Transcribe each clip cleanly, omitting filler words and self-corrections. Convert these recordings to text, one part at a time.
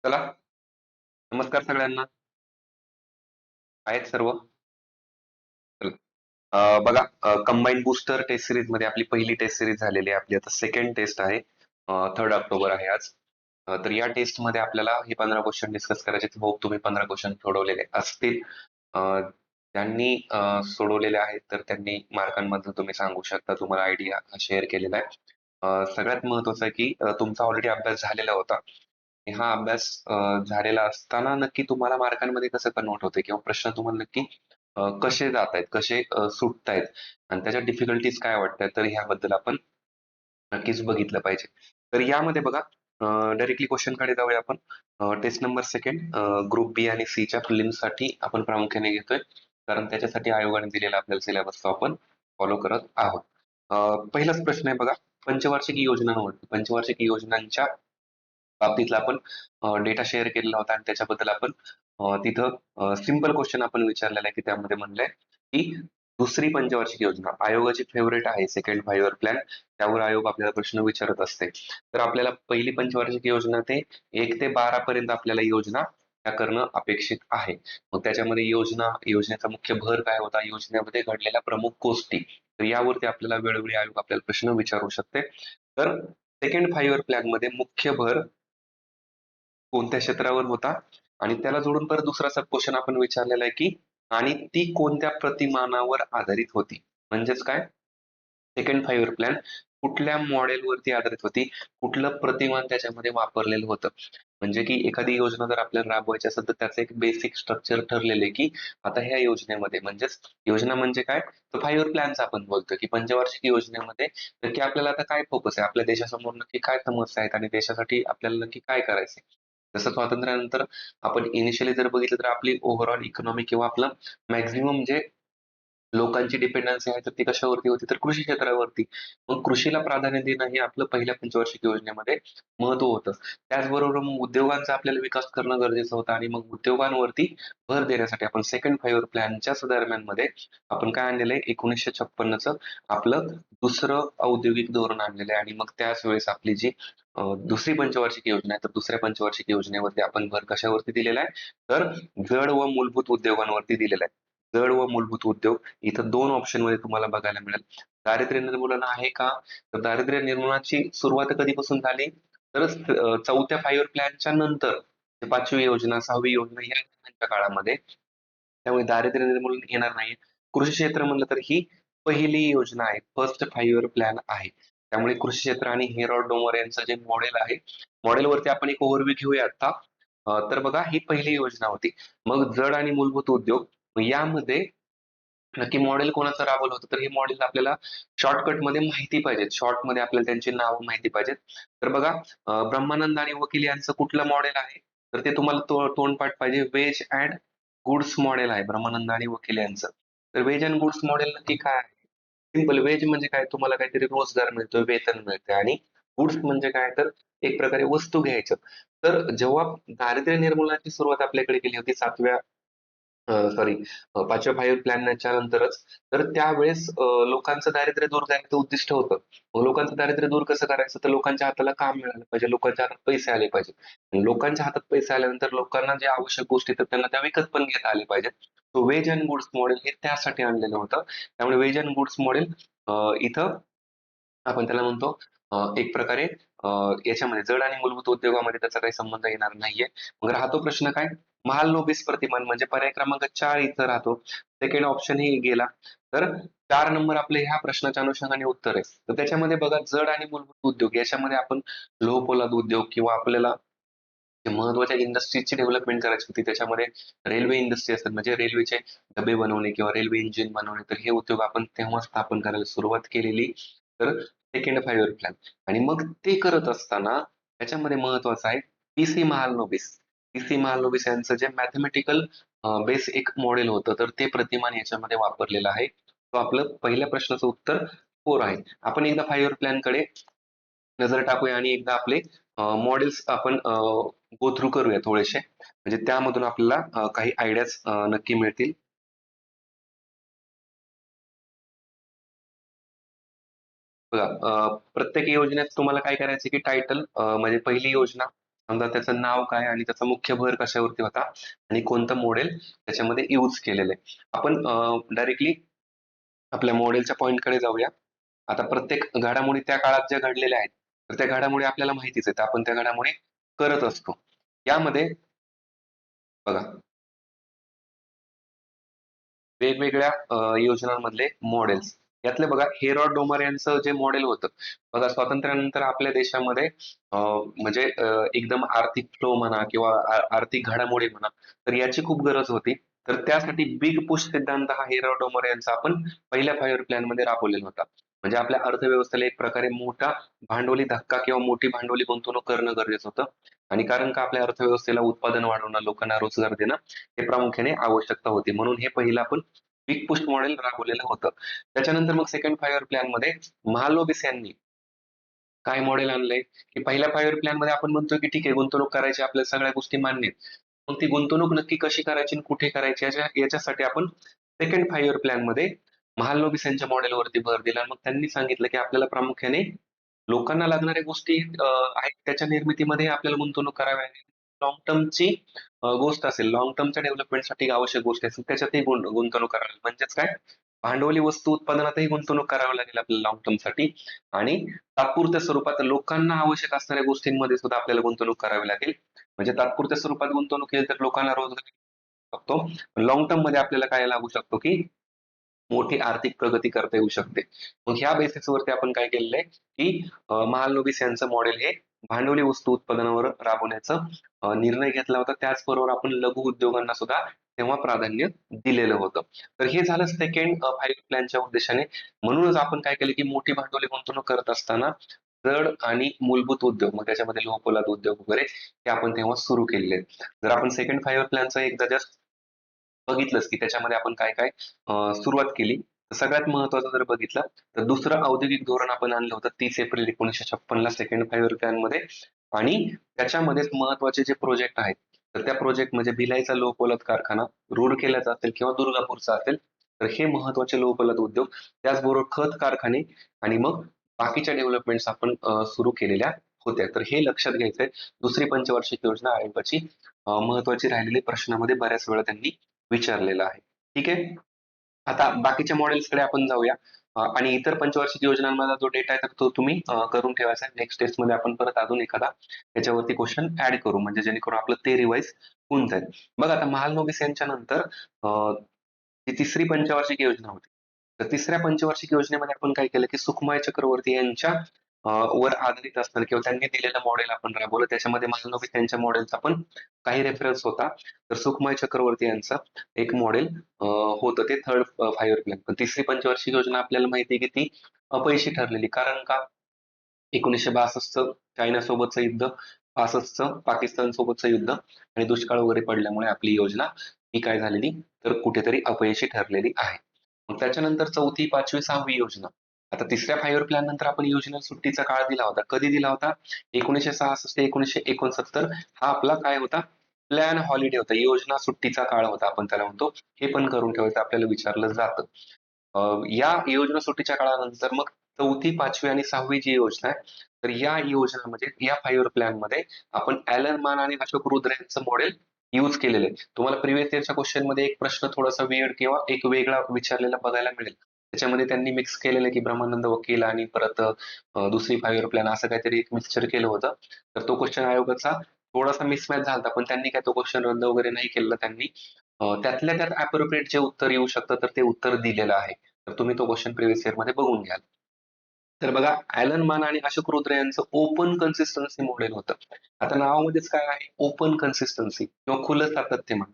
चला, नमस्कार सगळ्यांना. आहेत सर्व? चला. बघा, कंबाईन बूस्टर टेस्ट सिरीज मध्ये आपली पहिली टेस्ट सिरीज झालेली आहे. आपली आता सेकंड टेस्ट आहे. 3 ऑक्टोबर आहे आज. तर या टेस्ट मध्ये आपल्याला हे 15 क्वेश्चन डिस्कस करायचे. होप तुम्ही 15 क्वेश्चन सोडवलेले असतील. ज्यांनी सोडवलेले आहेत तर त्यांनी मार्कांमधून तुम्ही सांगू शकता. तुम्हाला आयडिया शेअर केलेला आहे. सगळ्यात महत्वाचं आहे की तुमचा ऑलरेडी अभ्यास झालेला होता. हा अभ्यास झालेला असताना नक्की तुम्हाला मार्कांमध्ये कसं कन्वर्ट होते किंवा प्रश्न तुम्हाला नक्की कसे जात आहेत, कसे सुटतायत आणि त्याच्या डिफिकल्टीज काय वाटतायत, तर ह्याबद्दल आपण नक्कीच बघितलं पाहिजे. तर यामध्ये बघा, डायरेक्टली क्वेश्चनकडे जाऊया आपण. टेस्ट नंबर सेकंड, ग्रुप बी आणि सी च्या प्रिलिम्ससाठी आपण प्रामुख्याने घेतोय, कारण त्याच्यासाठी आयोगाने दिलेला आपल्याला सिलेबस तो आपण फॉलो करत आहोत. पहिलाच प्रश्न आहे बघा, पंचवार्षिक योजनांवरती. पंचवार्षिक योजनांच्या बाबतीतला आपण डेटा शेअर केलेला होता आणि त्याच्याबद्दल आपण तिथं सिंपल क्वेश्चन आपण विचारलेला आहे की त्यामध्ये म्हणलंय की दुसरी पंचवार्षिक योजना आयोगाची फेवरेट आहे, सेकंड 5 प्लॅन. त्यावर आयोग आपल्याला प्रश्न विचारत असते. तर आपल्याला पहिली पंचवार्षिक योजना ते 1 ते 12 पर्यंत आपल्याला योजना त्या करणं अपेक्षित आहे. मग त्याच्यामध्ये योजनेचा मुख्य भर काय होता, योजनेमध्ये घडलेल्या प्रमुख गोष्टी, तर यावरती आपल्याला वेळोवेळी आयोग आपल्याला प्रश्न विचारू शकते. तर सेकंड 5 प्लॅन मध्ये मुख्य भर कोणत्या क्षेत्रावर होता आणि त्याला जोडून परत दुसरा सब क्वेश्चन आपण विचारलेला आहे की आणि ती कोणत्या प्रतिमानावर आधारित होती. म्हणजेच काय, सेकंड 5 प्लॅन कुठल्या मॉडेलवरती आधारित होती, कुठलं प्रतिमान त्याच्यामध्ये वापरलेलं होतं. म्हणजे की एखादी योजना जर आपल्याला राबवायची असेल तर त्याचं एक बेसिक स्ट्रक्चर ठरलेलं आहे की आता ह्या योजनेमध्ये, म्हणजेच योजना म्हणजे काय, तर 5 प्लॅनचा आपण बोलतो की पंचवार्षिक योजनेमध्ये नक्की आपल्याला आता काय फोकस आहे, आपल्या देशासमोर नक्की काय समस्या आहेत आणि देशासाठी आपल्याला नक्की काय करायचंय. जसं स्वातंत्र्यानंतर आपण इनिशियली जर बघितलं तर आपली ओव्हरऑल इकॉनॉमी किंवा आपलं मॅक्झिमम जे लोकांची डिपेंडन्सी आहे तर ती कशावरती होती, तर कृषी क्षेत्रावरती. मग कृषीला प्राधान्य देणं हे आपलं पहिल्या पंचवार्षिक योजनेमध्ये महत्व होतं. त्याचबरोबर मग उद्योगांचा आपल्याला विकास करणं गरजेचं होतं आणि मग उद्योगांवरती भर देण्यासाठी आपण सेकंड 5 प्लॅनच्याच दरम्यानमध्ये आपण काय आणलेलं आहे, 1956चं आपलं दुसरं औद्योगिक धोरण आणलेलं आहे आणि मग त्याच वेळेस आपली जी दुसरी पंचवार्षिक योजना आहे, तर दुसऱ्या पंचवार्षिक योजनेवरती आपण भर कशावरती दिलेला आहे, तर जड व मूलभूत उद्योगांवरती दिलेला आहे. जड व मूलभूत उद्योग इथं 2 ऑप्शन मध्ये तुम्हाला बघायला मिळेल. दारिद्र्य निर्मूलन आहे का? तर दारिद्र्य निर्मूलनाची सुरुवात कधीपासून झाली? तर चौथ्या 5 प्लॅनच्या नंतर 5वी योजना, 6वी योजना या दरम्यानच्या काळामध्ये. त्यामुळे दारिद्र्य निर्मूलन येणार नाही. कृषी क्षेत्र म्हणलं तर ही पहिली योजना आहे. फर्स्ट 5 प्लॅन आहे. त्यामुळे कृषी क्षेत्र आणि हेरॉल्ड डोमर यांचं जे मॉडेल आहे, मॉडेलवरती आपण एक ओव्हरव्ह्यू घेऊया आता. तर बघा, ही पहिली योजना होती. मग जड आणि मूलभूत उद्योग, यामध्ये नक्की मॉडेल कोणाचं राबवलं होतं, तर हे मॉडेल आपल्याला शॉर्टकटमध्ये माहिती पाहिजेत. शॉर्टमध्ये आपल्याला त्यांची नावं माहिती पाहिजेत. तर बघा, ब्रह्मानंद आणि वकील यांचं कुठलं मॉडेल आहे, तर ते तुम्हाला तोंडपाठ पाहिजे. वेज अँड गुड्स मॉडेल आहे ब्रह्मानंद आणि वकील यांचं. तर वेज अँड गुड्स मॉडेल नक्की काय आहे? सिंपल. वेज म्हणजे काय, तुम्हाला काहीतरी रोजगार मिळतोय, वेतन मिळतंय आणि गुड्स म्हणजे काय, तर एक प्रकारे वस्तू घ्यायचं. तर जेव्हा दारिद्र्य निर्मूलनाची सुरुवात आपल्याकडे केली होती 7व्या सॉरी 5व्या 5 प्लॅनच्या नंतरच, तर त्यावेळेस लोकांचं दारिद्र्य दूर करायचं उद्दिष्ट होतं. मग लोकांचं दारिद्र्य दूर कसं करायचं, तर लोकांच्या हाताला काम मिळालं पाहिजे, लोकांच्या हातात पैसे आले पाहिजे. आणि लोकांच्या हातात पैसे आल्यानंतर लोकांना ज्या आवश्यक गोष्टी तर त्यांना त्या विकत पण घेता आल्या पाहिजेत. तो वेज अँड गुड्स मॉडेल हे त्यासाठी आणलेलं होतं. त्यामुळे वेज अँड गुड्स मॉडेल इथं आपण त्याला म्हणतो एक प्रकारे याच्यामध्ये जड आणि मूलभूत उद्योगामध्ये त्याचा काही संबंध येणार नाहीये. मग राहतो प्रश्न काय? महालनोबिस प्रतिमान म्हणजे पर्याय क्रमांक 4 इथं राहतो. सेकंड ऑप्शन ही गेला. तर 4 नंबर आपले ह्या प्रश्नाच्या अनुषंगाने उत्तर आहे. तर त्याच्यामध्ये बघा, जड आणि मूलभूत उद्योग याच्यामध्ये आपण लोहपोलाद उद्योग किंवा आपल्याला जे महत्त्वाच्या इंडस्ट्रीजची डेव्हलपमेंट करायची होती, त्याच्यामध्ये रेल्वे इंडस्ट्री असेल म्हणजे रेल्वेचे डबे बनवणे किंवा रेल्वे इंजिन बनवणे, तर हे उद्योग आपण तेव्हा स्थापन करायला सुरुवात केलेली. तर सेकंड 5 प्लॅन. आणि मग ते करत असताना त्याच्यामध्ये महत्वाचं आहे पीसी महालनोबिस. पीसी महालनोबिस यांचं जे मॅथमेटिकल बेस एक मॉडेल होतं, तर ते प्रतिमान याच्यामध्ये वापरलेलं आहे. तो आपलं पहिल्या प्रश्नाचं उत्तर 4 आहे. आपण एकदा 5 प्लॅन कडे नजर टाकूया आणि एकदा आपले मॉडेल्स आपण गो थ्रू करूया थोडेसे, म्हणजे त्यामधून आपल्याला काही आयडियाज नक्की मिळतील. बघा, प्रत्येक योजनेत तुम्हाला काय करायचं की टायटल, म्हणजे पहिली योजना समजा त्याचं नाव काय आणि त्याचा मुख्य भर कशावरती होता आणि कोणतं मॉडेल त्याच्यामध्ये यूज केलेलं आहे. आपण डायरेक्टली आपल्या मॉडेलच्या पॉईंटकडे जाऊया. आता प्रत्येक घडामोडी त्या काळात ज्या घडलेल्या आहेत, तर त्या घडामोडी आपल्याला माहितीच आहेत. आपण त्या घडामोडी करत असतो. यामध्ये बघा वेगवेगळ्या योजनांमधले मॉडेल्स. यातले बघा हेरॉड डोमर यांचं जे मॉडेल होतं, बघा स्वातंत्र्यानंतर आपल्या देशामध्ये म्हणजे एकदम आर्थिक फ्लो म्हणा किंवा आर्थिक घडामोडी म्हणा, तर याची खूप गरज होती. तर त्यासाठी बिग पुश सिद्धांत हा हेरॉड डोमर यांचा आपण पहिल्या 5 प्लॅन मध्ये राबवलेला होता. म्हणजे आपल्या अर्थव्यवस्थेला एक प्रकारे मोठा भांडवली धक्का किंवा मोठी भांडवली गुंतवणूक करणं गरजेचं होतं. आणि कारण का आपल्या अर्थव्यवस्थेला उत्पादन वाढवणं, लोकांना रोजगार देणं हे प्रामुख्याने आवश्यकता होती. म्हणून हे पहिलं आपण बिग पुश मॉडेल राबवलेलं होतं. त्याच्यानंतर मग सेकंड 5 प्लॅन मध्ये महालोबिस यांनी काय मॉडेल आणलंय, की पहिल्या 5 प्लॅन मध्ये आपण म्हणतोय की ठीक आहे गुंतवणूक करायची आपल्याला सगळ्या गोष्टी मान्य आहेत. मग ती गुंतवणूक नक्की कशी करायची आणि कुठे करायची याच्यासाठी आपण सेकंड 5 प्लॅन मध्ये महालनोबिस यांच्या मॉडेलवरती भर दिला. मग त्यांनी सांगितलं की आपल्याला प्रामुख्याने लोकांना लागणाऱ्या गोष्टी आहेत त्याच्या निर्मितीमध्ये आपल्याला गुंतवणूक करावी लागेल. लॉंग टर्मची गोष्ट असेल, लॉंग टर्मच्या डेव्हलपमेंटसाठी आवश्यक गोष्टी असतील त्याच्यातही गुंतवणूक करावी लागेल. म्हणजेच काय भांडवली वस्तू उत्पादनातही गुंतवणूक करावी लागेल आपल्याला लॉंग टर्मसाठी आणि तात्पुरत्या स्वरूपात लोकांना आवश्यक असणाऱ्या गोष्टींमध्ये सुद्धा आपल्याला गुंतवणूक करावी लागेल. म्हणजे तात्पुरत्या स्वरूपात गुंतवणूक केली तर लोकांना रोजगार मिळू शकतो. लॉंग टर्म मध्ये आपल्याला काय लागू शकतो की मोठी आर्थिक प्रगती करता येऊ शकते. मग ह्या बेसिसवरती आपण काय केलेलं आहे, की महालनोबिस यांचं मॉडेल हे भांडवली वस्तू उत्पादनावर राबवण्याचा निर्णय घेतला होता. त्याचबरोबर आपण लघु उद्योगांना सुद्धा तेव्हा प्राधान्य दिलेलं होतं. तर हे झालं सेकंड 5 प्लॅनच्या उद्देशाने. म्हणूनच आपण काय केलं, की मोठी भांडवली गुंतवणूक करत असताना जड आणि मूलभूत उद्योग, मग त्याच्यामध्ये लोहपोलाद उद्योग वगैरे हे आपण तेव्हा सुरू केलेले आहेत. जर आपण सेकंड 5 प्लॅनचा एकदा जस्ट बघितलंच, की त्याच्यामध्ये आपण काय-काय सुरुवात केली. तर सगळ्यात महत्त्वाचं जर बघितलं, तर दुसरं औद्योगिक धोरण आपण आणलं होतं 30 एप्रिल 1956 ला सेकंड 5 प्लॅनमध्ये आणि त्याच्यामध्येच महत्त्वाचे जे प्रोजेक्ट आहेत, तर त्या प्रोजेक्ट म्हणजे भिलाईचा लोहपोलाद कारखाना, रूरकेलाचा असेल किंवा दुर्गापूरचा असेल, तर हे महत्त्वाचे लोहपोलाद उद्योग, त्याचबरोबर खत कारखाने आणि मग बाकीच्या डेव्हलपमेंट्स आपण सुरू केलेल्या होत्या. तर हे लक्षात घ्यायचंय. दुसरी पंचवार्षिक योजना आयोगाची महत्त्वाची राहिलेली प्रश्नामध्ये बऱ्याच वेळा त्यांनी विचारलेलं आहे. ठीक आहे. आता बाकीच्या मॉडेल्सकडे आपण जाऊया आणि इतर पंचवार्षिक योजनांमधला जो डेटा आहे तर तो तुम्ही करून ठेवायचा आहे. नेक्स्ट टेस्टमध्ये आपण परत अजून एखादा त्याच्यावरती क्वेश्चन ऍड करू म्हणजे जेणेकरून आपलं ते रिवाइज होऊन जाईल. बघा आता महालनोबिस यांच्या नंतर जी तिसरी पंचवार्षिक योजना होती. तर तिसऱ्या पंचवार्षिक योजनेमध्ये आपण काय केलं की सुखमाय चक्रवर्ती यांच्या वर आधारित असणारं किंवा त्यांनी दिलेलं मॉडेल आपण राबवलं. त्याच्यामध्ये महालनोबिस यांच्या मॉडेलचा पण काही रेफरन्स होता. तर सुखमय चक्रवर्ती यांचा एक मॉडेल होतं ते थर्ड 5 प्लॅन. पण तिसरी पंचवार्षिक योजना आपल्याला माहिती आहे की ती अपयशी ठरलेली. कारण का? 1962चं चायनासोबतचं युद्ध, 65चं पाकिस्तानसोबतचं युद्ध आणि दुष्काळ वगैरे पडल्यामुळे आपली योजना ही काय झालेली तर कुठेतरी अपयशी ठरलेली आहे. मग त्याच्यानंतर 4थी, 5वी, 6वी योजना. आता तिसऱ्या 5 प्लॅन नंतर आपण योजनेला सुट्टीचा काळ दिला होता. कधी दिला होता? 1966 ते 1969 हा आपला काय होता? प्लॅन हॉलिडे होता. योजना सुट्टीचा काळ होता आपण त्याला म्हणतो. हे पण करून ठेवायचं आपल्याला विचारलं जातं. या योजना सुट्टीच्या काळानंतर मग 4थी, 5वी आणि 6वी जी योजना आहे, तर या योजना म्हणजे या 5 प्लॅनमध्ये आपण ॲलन मान आणि अशोक रुद्र यांचं मॉडेल यूज केलेलं आहे. तुम्हाला प्रिव्हियस इयरच्या क्वेश्चनमध्ये एक प्रश्न थोडासा वियर्ड किंवा एक वेगळा विचारलेला बघायला मिळेल. त्याच्यामध्ये त्यांनी मिक्स केलेलं की ब्रह्मानंद वकील आणि परत दुसरी 5 प्लॅन असं काहीतरी एक मिक्सचर केलं होतं. तर तो क्वेश्चन आयोगाचा थोडासा मिसमॅच झाला पण त्यांनी काय तो क्वेश्चन रद्द वगैरे नाही केलेला त्यांनी. त्यातल्या त्यात अप्रोप्रिएट जे उत्तर येऊ शकतं तर ते उत्तर दिलेलं आहे. तर तुम्ही तो क्वेश्चन प्रिव्हियस इयरमध्ये बघून घ्याल. तर बघा ॲलन मान आणि अशोक रुद्र यांचं ओपन कन्सिस्टन्सी मॉडेल होतं. आता नावामध्येच काय आहे? ओपन कन्सिस्टन्सी किंवा खुलं सातत्य म्हण.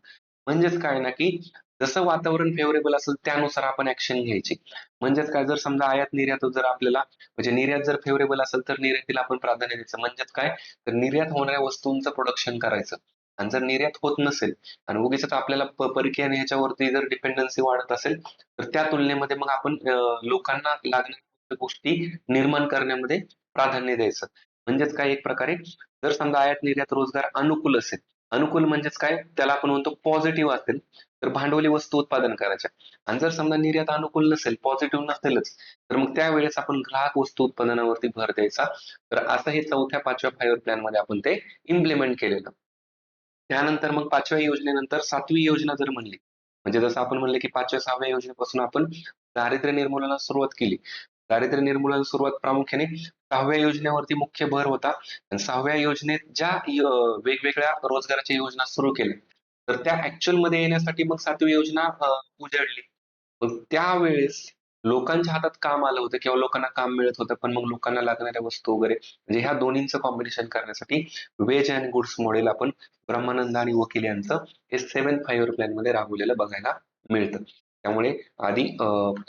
म्हणजेच काय ना, की जसं वातावरण फेव्हरेबल असेल त्यानुसार आपण ॲक्शन घ्यायची. म्हणजेच काय जर समजा आयात निर्यात जर आपल्याला म्हणजे निर्यात जर फेव्हरेबल असेल तर निर्यातीला आपण प्राधान्य द्यायचं. म्हणजेच काय तर निर्यात होणाऱ्या वस्तूंचं प्रोडक्शन करायचं. आणि जर निर्यात होत नसेल आणि उगीचच आपल्याला परकीय आणि ह्याच्यावरती जर डिपेंडन्सी वाढत असेल, तर त्या तुलनेमध्ये मग आपण लोकांना लागणाऱ्या गोष्टी निर्माण करण्यामध्ये प्राधान्य द्यायचं. म्हणजेच काय एक प्रकारे जर समजा आयात निर्यात रोजगार अनुकूल असेल, अनुकूल म्हणजेच काय, त्याला आपण म्हणतो पॉझिटिव्ह असेल तर भांडवली वस्तू उत्पादन करायच्या. आणि जर समजा निर्यात अनुकूल नसेल, पॉझिटिव्ह नसेलच, तर मग त्यावेळेस आपण ग्राहक वस्तू उत्पादनावरती भर द्यायचा. तर असं हे 4थ्या 5व्या फायव्हर प्लॅन मध्ये आपण ते इम्प्लिमेंट केलेलं. त्यानंतर मग 5व्या योजनेनंतर 7वी योजना जर म्हणली, म्हणजे जसं आपण म्हणले की 5व्या 6व्या योजनेपासून आपण दारिद्र्य निर्मूलनाला सुरुवात केली. दारिद्र्य निर्मूलनाला सुरुवात प्रामुख्याने 6व्या योजनेवरती मुख्य भर होता. आणि 6व्या योजनेत ज्या वेगवेगळ्या रोजगाराच्या योजना सुरू केल्या, तर त्या ऍक्च्युअल मध्ये येण्यासाठी मग 7वी योजना उजाडली. मग त्यावेळेस लोकांच्या हातात काम आलं होतं किंवा लोकांना काम मिळत होतं, पण मग लोकांना लागणाऱ्या वस्तू वगैरे म्हणजे ह्या दोन्हींचं कॉम्बिनेशन करण्यासाठी वेज अँड गुड्स मॉडेल आपण ब्रह्मानंद आणि वकील यांचं हे 7th फायव्हर प्लॅन मध्ये राबवलेलं बघायला मिळतं. त्यामुळे आधी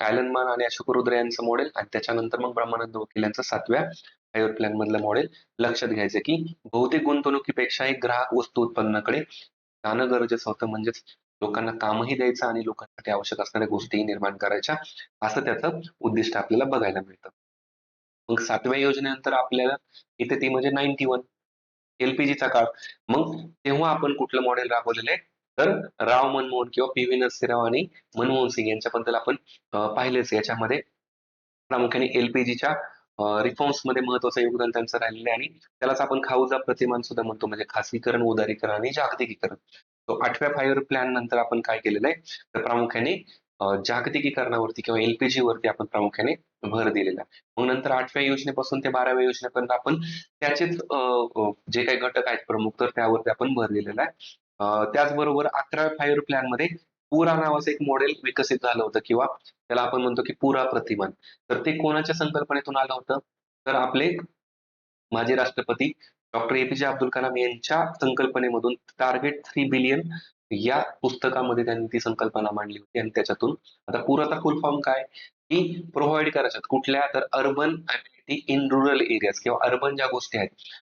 ॲलन मान आणि अशोक रुद्र यांचं मॉडेल आणि त्याच्यानंतर मग ब्रह्मानंद वकील यांचं 7व्या फायव्हर प्लॅन मधलं मॉडेल. लक्षात घ्यायचं की बहुतेक गुंतवणुकीपेक्षा एक ग्राहक वस्तू उत्पादनाकडे जाणं गरजेचं होतं. म्हणजेच लोकांना कामही द्यायचं आणि लोकांसाठी आवश्यक असणाऱ्या गोष्टीही निर्माण करायच्या, असं त्याचं उद्दिष्ट आपल्याला बघायला मिळतं. मग 7व्या योजनेनंतर आपल्याला इथे ती म्हणजे 91 एलपीजीचा काळ. मग तेव्हा आपण कुठलं मॉडेल राबवलेलं आहे, तर राव मनमोहन किंवा पी.व्ही. नरसिंहराव आणि मनमोहन सिंग यांच्याबद्दल आपण पाहिलेच. याच्यामध्ये प्रामुख्याने एलपीजीच्या रिफॉर्म्समध्ये महत्त्वाचं योगदान त्यांचं राहिलेलं आहे आणि त्यालाच आपण खाऊचा प्रतिमान सुद्धा म्हणतो, म्हणजे खासगीकरण, उदारीकरण आणि जागतिकीकरण. तो 8व्या फायव्हर प्लॅन नंतर आपण काय केलेलं आहे, तर प्रामुख्याने जागतिकीकरणावरती किंवा एलपीजी वरती आपण प्रामुख्याने भर दिलेला आहे. मग नंतर 8व्या योजनेपासून ते 12व्या योजनेपर्यंत आपण त्याचेच जे काही घटक आहेत प्रमुख, तर त्यावरती आपण भर दिलेला आहे. त्याचबरोबर 11व्या फायव्हर प्लॅन मध्ये पुरा नावाचं एक मॉडेल विकसित झालं होतं किंवा त्याला आपण म्हणतो की पुरा प्रतिमान. तर ते कोणाच्या संकल्पनेतून आलं होतं? तर आपले माजी राष्ट्रपती डॉक्टर ए.पी.जे. अब्दुल कलाम यांच्या संकल्पनेमधून टार्गेट 3 बिलियन या पुस्तकामध्ये त्यांनी ती संकल्पना मांडली होती आणि त्याच्यातून आता पुराचा फुल फॉर्म काय? की प्रोव्हाइड करायच्यात. कुठल्या? तर urban immunity in rural areas किंवा अर्बन ज्या गोष्टी आहेत,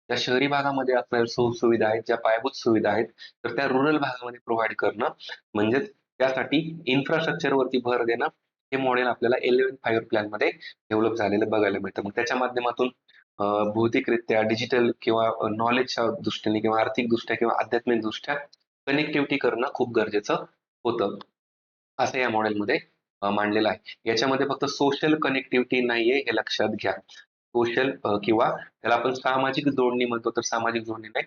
त्या शहरी भागामध्ये असणाऱ्या सुविधा आहेत, ज्या पायाभूत सुविधा आहेत, तर त्या रुरल भागामध्ये प्रोव्हाइड करणं. म्हणजेच त्यासाठी इन्फ्रास्ट्रक्चर वरती भर देणं. हे मॉडेल आपल्याला 11th फायव्हर प्लॅन मध्ये डेव्हलप झालेलं बघायला मिळतं. मग त्याच्या माध्यमातून भौतिकरित्या डिजिटल किंवा नॉलेजच्या दृष्टीने किंवा आर्थिकदृष्ट्या किंवा आध्यात्मिकदृष्ट्या कनेक्टिव्हिटी करणं खूप गरजेचं होतं. असं या मॉडेलमध्ये मांडलेलं आहे. याच्यामध्ये फक्त सोशल कनेक्टिव्हिटी नाहीये, हे लक्षात घ्या. सोशल किंवा त्याला आपण सामाजिक जोडणी म्हणतो, तर सामाजिक जोडणी नाही.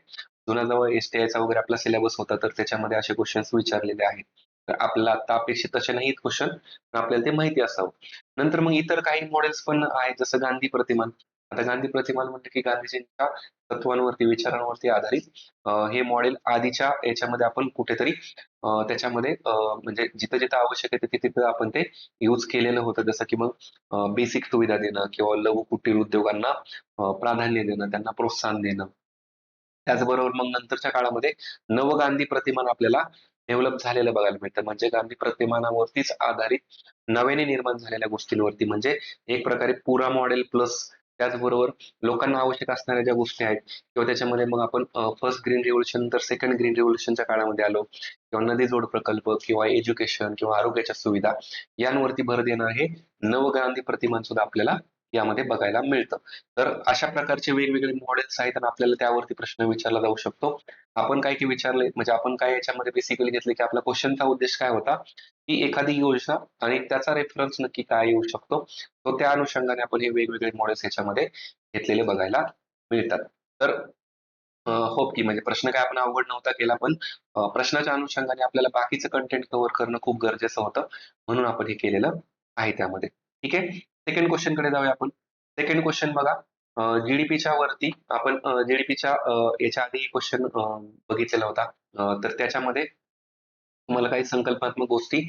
जुना जेव्हा एसटीआयचा वगैरे आपला सिलेबस होता, तर त्याच्यामध्ये असे क्वेश्चन्स विचारलेले आहेत. तर आपल्याला आता अपेक्षित तसे नाहीत क्वेश्चन, पण आपल्याला ते माहिती असावं. नंतर मग इतर काही मॉडेल्स पण आहेत, जसं गांधी प्रतिमान. आता गांधी प्रतिमान म्हणजे की गांधीजींच्या तत्वांवरती, विचारांवरती आधारित हे मॉडेल आधीच्या याच्यामध्ये आपण कुठेतरी त्याच्यामध्ये म्हणजे जिथं-जिथं आवश्यक आहे तिथं-तिथं आपण ते यूज केलेलं होतं. जसं की मग बेसिक सुविधा देणं किंवा लघु कुटीर उद्योगांना प्राधान्य देणं, त्यांना प्रोत्साहन देणं. त्याचबरोबर मग नंतरच्या काळामध्ये नवगांधी प्रतिमान आपल्याला डेव्हलप झालेलं बघायला मिळतं. म्हणजे गांधी प्रतिमानावरतीच आधारित नव्याने निर्माण झालेल्या गोष्टींवरती, म्हणजे एक प्रकारे पुरा मॉडेल प्लस त्याचबरोबर लोकांना आवश्यक असणाऱ्या ज्या गोष्टी आहेत किंवा त्याच्यामध्ये मग आपण फर्स्ट ग्रीन रिव्होल्यूशन तर सेकंड ग्रीन रिव्होल्यूशनच्या काळामध्ये आलो किंवा नदी जोड प्रकल्प किंवा एज्युकेशन किंवा आरोग्याच्या सुविधा यांवरती भर देणं हे नवगांधी प्रतिमान सुद्धा आपल्याला यामध्ये बघायला मिळतं. तर अशा प्रकारचे वेगवेगळे मॉडेल्स आहेत आणि आपल्याला त्यावरती प्रश्न विचारला जाऊ शकतो. आपण काय की विचारले म्हणजे आपण काय याच्यामध्ये बेसिकली घेतले की आपला क्वेश्चनचा उद्देश काय होता, की एखादी योजना आणि त्याचा रेफरन्स नक्की काय येऊ शकतो. तो त्या अनुषंगाने आपण हे वेगवेगळे मॉडेल्स याच्यामध्ये घेतलेले बघायला मिळतात. तर होप की म्हणजे प्रश्न काय आपण अवघड नव्हता केला, पण प्रश्नाच्या अनुषंगाने आपल्याला बाकीचं कंटेंट कव्हर करणं खूप गरजेचं होतं. म्हणून आपण हे केलेलं आहे त्यामध्ये. ठीक आहे. सेकंड क्वेश्चन कडे जाऊया आपण. सेकंड क्वेश्चन बघा. जीडीपीच्या वरती आपण जीडीपीच्या याच्या आधी क्वेश्चन बघितलेला होता. तर त्याच्यामध्ये तुम्हाला काही संकल्पनात्मक गोष्टी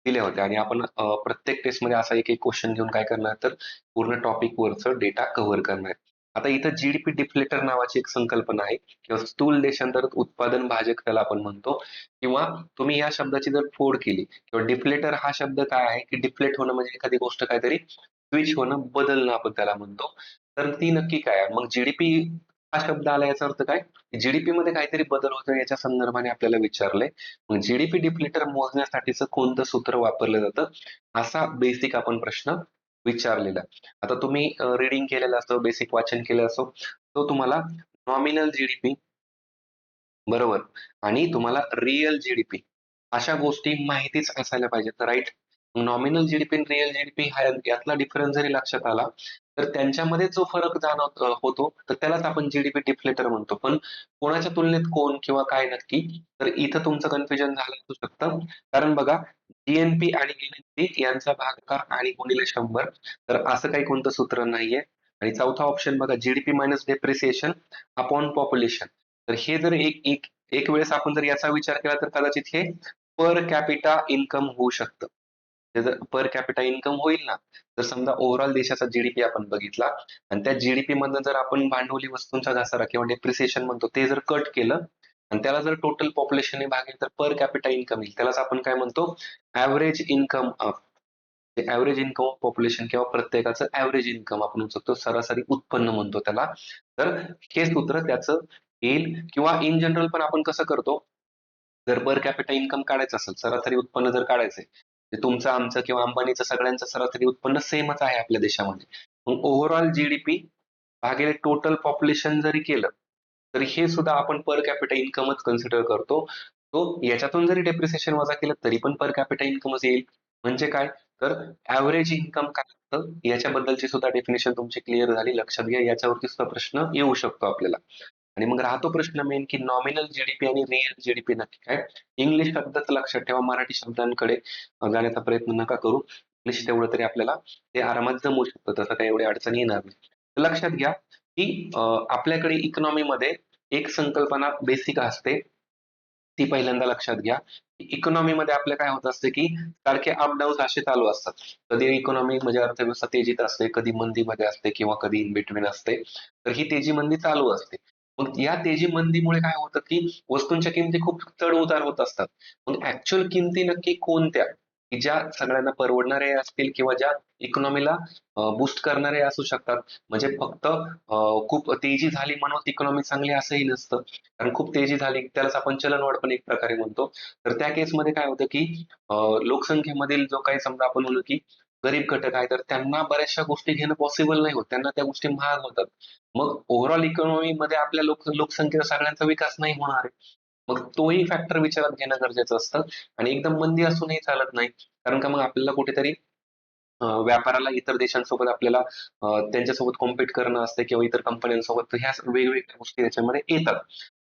दिल्या होत्या आणि आपण प्रत्येक टेस्टमध्ये असा एक एक क्वेश्चन घेऊन काय करणार, तर पूर्ण टॉपिक वरचं डेटा कव्हर करणार. आता इथं जीडीपी डिफ्लेटर नावाची एक संकल्पना आहे किंवा स्थूल देशांतर्गत उत्पादन भाजक त्याला आपण म्हणतो. किंवा तुम्ही या शब्दाची जर फोड केली किंवा डिफ्लेटर हा शब्द काय आहे, की डिफ्लेट होणं म्हणजे एखादी गोष्ट काहीतरी स्विच होणं, बदलणं आपण त्याला म्हणतो. तर ती नक्की काय आहे? मग जीडीपी हा शब्द आला याचा अर्थ काय? जीडीपी मध्ये काहीतरी बदल होतो याच्या संदर्भाने आपल्याला विचारलंय. मग जीडीपी डिफ्लेटर मोजण्यासाठीचं कोणतं सूत्र वापरलं जातं? असा बेसिक आपण प्रश्न विचारलेला. आता तुम्ही रीडिंग केलेलं असो, बेसिक वाचन केलं असो, तो तुम्हाला नॉमिनल जीडीपी बरोबर. आणि तुम्हाला रिअल जीडीपी अशा गोष्टी माहितीच असायला पाहिजेत, राईट? नॉमिनल जीडीपी आणि रिअल जीडीपी हा यातला डिफरन्स जरी लक्षात आला, तर त्यांच्यामध्ये जो फरक होतो, तर त्यालाच आपण जीडीपी डिफ्लेटर म्हणतो. पण कोणाच्या तुलनेत कोण किंवा काय नक्की, तर इथं तुमचं कन्फ्युजन झालं असू शकतं. कारण बघा, जीएनपी आणि एनएनपी यांचा भागाकार आणि गुणिले 100, तर असं काही कोणतं सूत्र नाहीये. आणि चौथा ऑप्शन बघा, GDP minus depreciation upon population. तर हे जर एक एक एक वेळेस आपण जर याचा विचार केला तर कदाचित हे पर कॅपिटा इन्कम होऊ शकतं. ते जर पर कॅपिटा इन्कम होईल ना, तर समजा ओव्हरऑल देशाचा जीडीपी आपण बघितला आणि त्या जीडीपी मधनं जर आपण भांडवली वस्तूंचा घसारा किंवा डेप्रिसिएशन म्हणतो ते जर कट केलं आणि त्याला जर टोटल पॉप्युलेशनने भागले तर पर कॅपिटा इन्कम येईल. त्यालाच आपण काय म्हणतो, average income average income of population किंवा प्रत्येकाचं ॲव्हरेज इन्कम आपण म्हणू शकतो, सरासरी उत्पन्न म्हणतो त्याला. तर हे सूत्र त्याचं येईल. किंवा इन जनरल पण आपण कसं करतो, जर पर कॅपिटा इन्कम काढायचं असेल, सरासरी उत्पन्न जर काढायचंय, तर तुमचं आमचं किंवा अंबानीचं सगळ्यांचं सरासरी उत्पन्न सेमच आहे आपल्या देशामध्ये. मग ओव्हरऑल जीडीपी भागिले टोटल पॉप्युलेशन जरी केलं, तर हे सुद्धा आपण पर कॅपिटा इन्कमच कन्सिडर करतो. तो याच्यातून जरी डेप्रिसिएशन वजा केलं तरी पण पर कॅपिटा इन्कमच येईल. म्हणजे काय, तर ॲव्हरेज इन्कम काय असतं याच्याबद्दलची सुद्धा डेफिनेशन तुमची क्लिअर झाली. लक्षात घ्या, याच्यावरती सुद्धा प्रश्न येऊ शकतो आपल्याला. आणि मग राहतो प्रश्न मेन की नॉमिनल जीडीपी आणि रिअल जीडीपी नक्की काय. इंग्लिश शब्दच लक्षात ठेवा, मराठी शब्दांकडे जाण्याचा प्रयत्न नका करू. इंग्लिश तेवढं तरी आपल्याला ते आरामात जमू शकतं, तसं काही एवढी अडचण येणार नाही. तर लक्षात घ्या की आपल्याकडे इकॉनॉमीमध्ये एक संकल्पना बेसिक असते, ती पहिल्यांदा लक्षात घ्या. इकॉनॉमीमध्ये आपलं काय होत असते की सारखे अप डाऊन असे चालू असतात. कधी इकॉनॉमी म्हणजे अर्थव्यवस्था तेजीत असते, कधी मंदीमध्ये असते किंवा कधी इन बिटवीन असते. तर ही तेजी मंदी चालू असते. मग या तेजी मंदीमुळे काय होतं की वस्तूंच्या किमती खूप चढ उतार होत असतात. मग ऍक्च्युअल किमती नक्की कोणत्या, की ज्या सगळ्यांना परवडणाऱ्या असतील किंवा ज्या इकॉनॉमीला बूस्ट करणारे असू शकतात. म्हणजे फक्त खूप तेजी झाली म्हणून इकॉनॉमी चांगली असंही नसतं. कारण खूप तेजी झाली त्यालाच आपण चलनवाढ पण एक प्रकारे म्हणतो. तर त्या केसमध्ये काय होतं की लोकसंख्येमधील जो काही समजा आपण म्हणू की गरीब घटक आहे, तर त्यांना बऱ्याचशा गोष्टी घेणं पॉसिबल नाही होत. त्यांना त्या गोष्टी महाग होतात. मग ओव्हरऑल इकॉनॉमीमध्ये आपल्या लोकसंख्येचा सगळ्यांचा विकास नाही होणार आहे. मग तोही फॅक्टर विचारात घेणं गरजेचं असतं. आणि एकदम मंदी असूनही चालत नाही. कारण का मग आपल्याला कुठेतरी व्यापाराला इतर देशांसोबत आपल्याला त्यांच्यासोबत कॉम्पीट करणं असते किंवा इतर कंपन्यांसोबत, तर ह्या वेगवेगळ्या गोष्टी त्याच्यामध्ये येतात.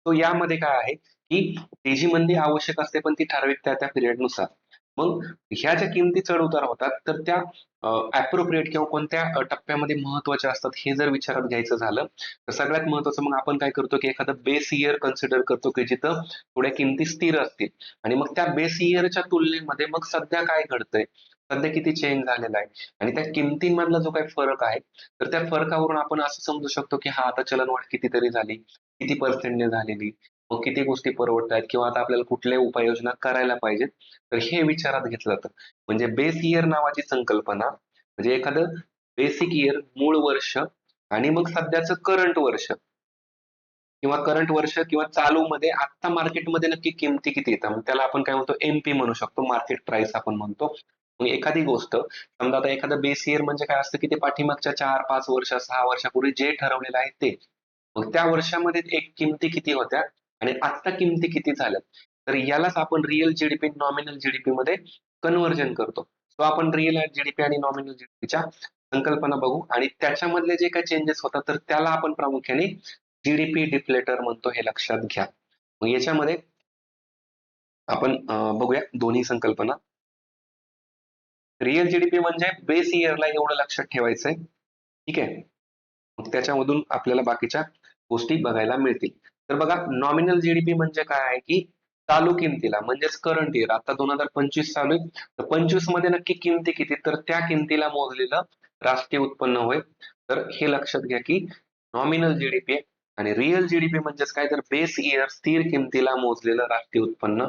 तो यामध्ये काय आहे की तेजी मंदी आवश्यक असते पण ती ठराविक त्या त्या पिरियडनुसार. मग ह्या ज्या किमती चढ उतार होतात तर त्या अप्रोप्रिएट किंवा कोणत्या टप्प्यामध्ये महत्वाच्या असतात हे जर विचारात घ्यायचं झालं, तर सगळ्यात महत्वाचं मग आपण काय करतो की एखादं बेस इयर कन्सिडर करतो की जिथं थोड्या किमती स्थिर असतील. आणि मग त्या बेस इयरच्या तुलनेमध्ये मग सध्या काय घडतंय, सध्या किती चेंज झालेला आहे आणि त्या किमतींमधला जो काही फरक आहे, तर त्या फरकावरून आपण असं समजू शकतो की हा आता चलनवाढ कितीतरी झाली, किती पर्सेंटने झालेली, मग किती गोष्टी परवडतायत किंवा आता आपल्याला कुठल्या उपाययोजना करायला पाहिजेत. तर हे विचारात घेतलं जातं. म्हणजे बेस इयर नावाची संकल्पना म्हणजे एखादं बेसिक इयर मूळ वर्ष आणि मग सध्याचं करंट वर्ष किंवा करंट वर्ष किंवा चालूमध्ये आत्ता मार्केटमध्ये नक्की किमती किती येतात. मग त्याला आपण काय म्हणतो, एमपी म्हणू शकतो, मार्केट प्राइस आपण म्हणतो. मग एखादी गोष्ट समजा आता एखादं बेस इयर म्हणजे काय असतं की ते पाठीमागच्या 4-5 वर्ष 6 वर्षापूर्वी जे ठरवलेलं आहे ते. मग त्या वर्षामध्ये एक किमती किती होत्या आणि आत्ता किमती किती झाल्यात. तर यालाच आपण रिअल जीडीपी नॉमिनल जीडीपी मध्ये कन्व्हर्जन करतो. सो आपण रिअल जीडीपी आणि नॉमिनल जीडीपीच्या संकल्पना बघू आणि त्याच्यामधले जे काही चेंजेस होतात तर त्याला आपण प्रामुख्याने जीडीपी डिफ्लेटर म्हणतो, हे लक्षात घ्या. मग याच्यामध्ये आपण बघूया दोन्ही संकल्पना. रिअल जीडीपी म्हणजे बेस इयरला एवढं लक्षात ठेवायचंय. ठीक आहे. मग त्याच्यामधून आपल्याला बाकीच्या गोष्टी बघायला मिळतील. तर बघा, नॉमिनल जीडीपी म्हणजे काय आहे की चालू किमतीला म्हणजेच करंट इयर, आता 2025 चालू आहे, तर 25 मध्ये नक्की किमती किती, तर त्या किमतीला मोजलेलं राष्ट्रीय उत्पन्न होय. तर हे लक्षात घ्या की नॉमिनल जीडीपी आणि रिअल जीडीपी म्हणजेच काय, तर बेस इयर स्थिर किमतीला मोजलेलं राष्ट्रीय उत्पन्न,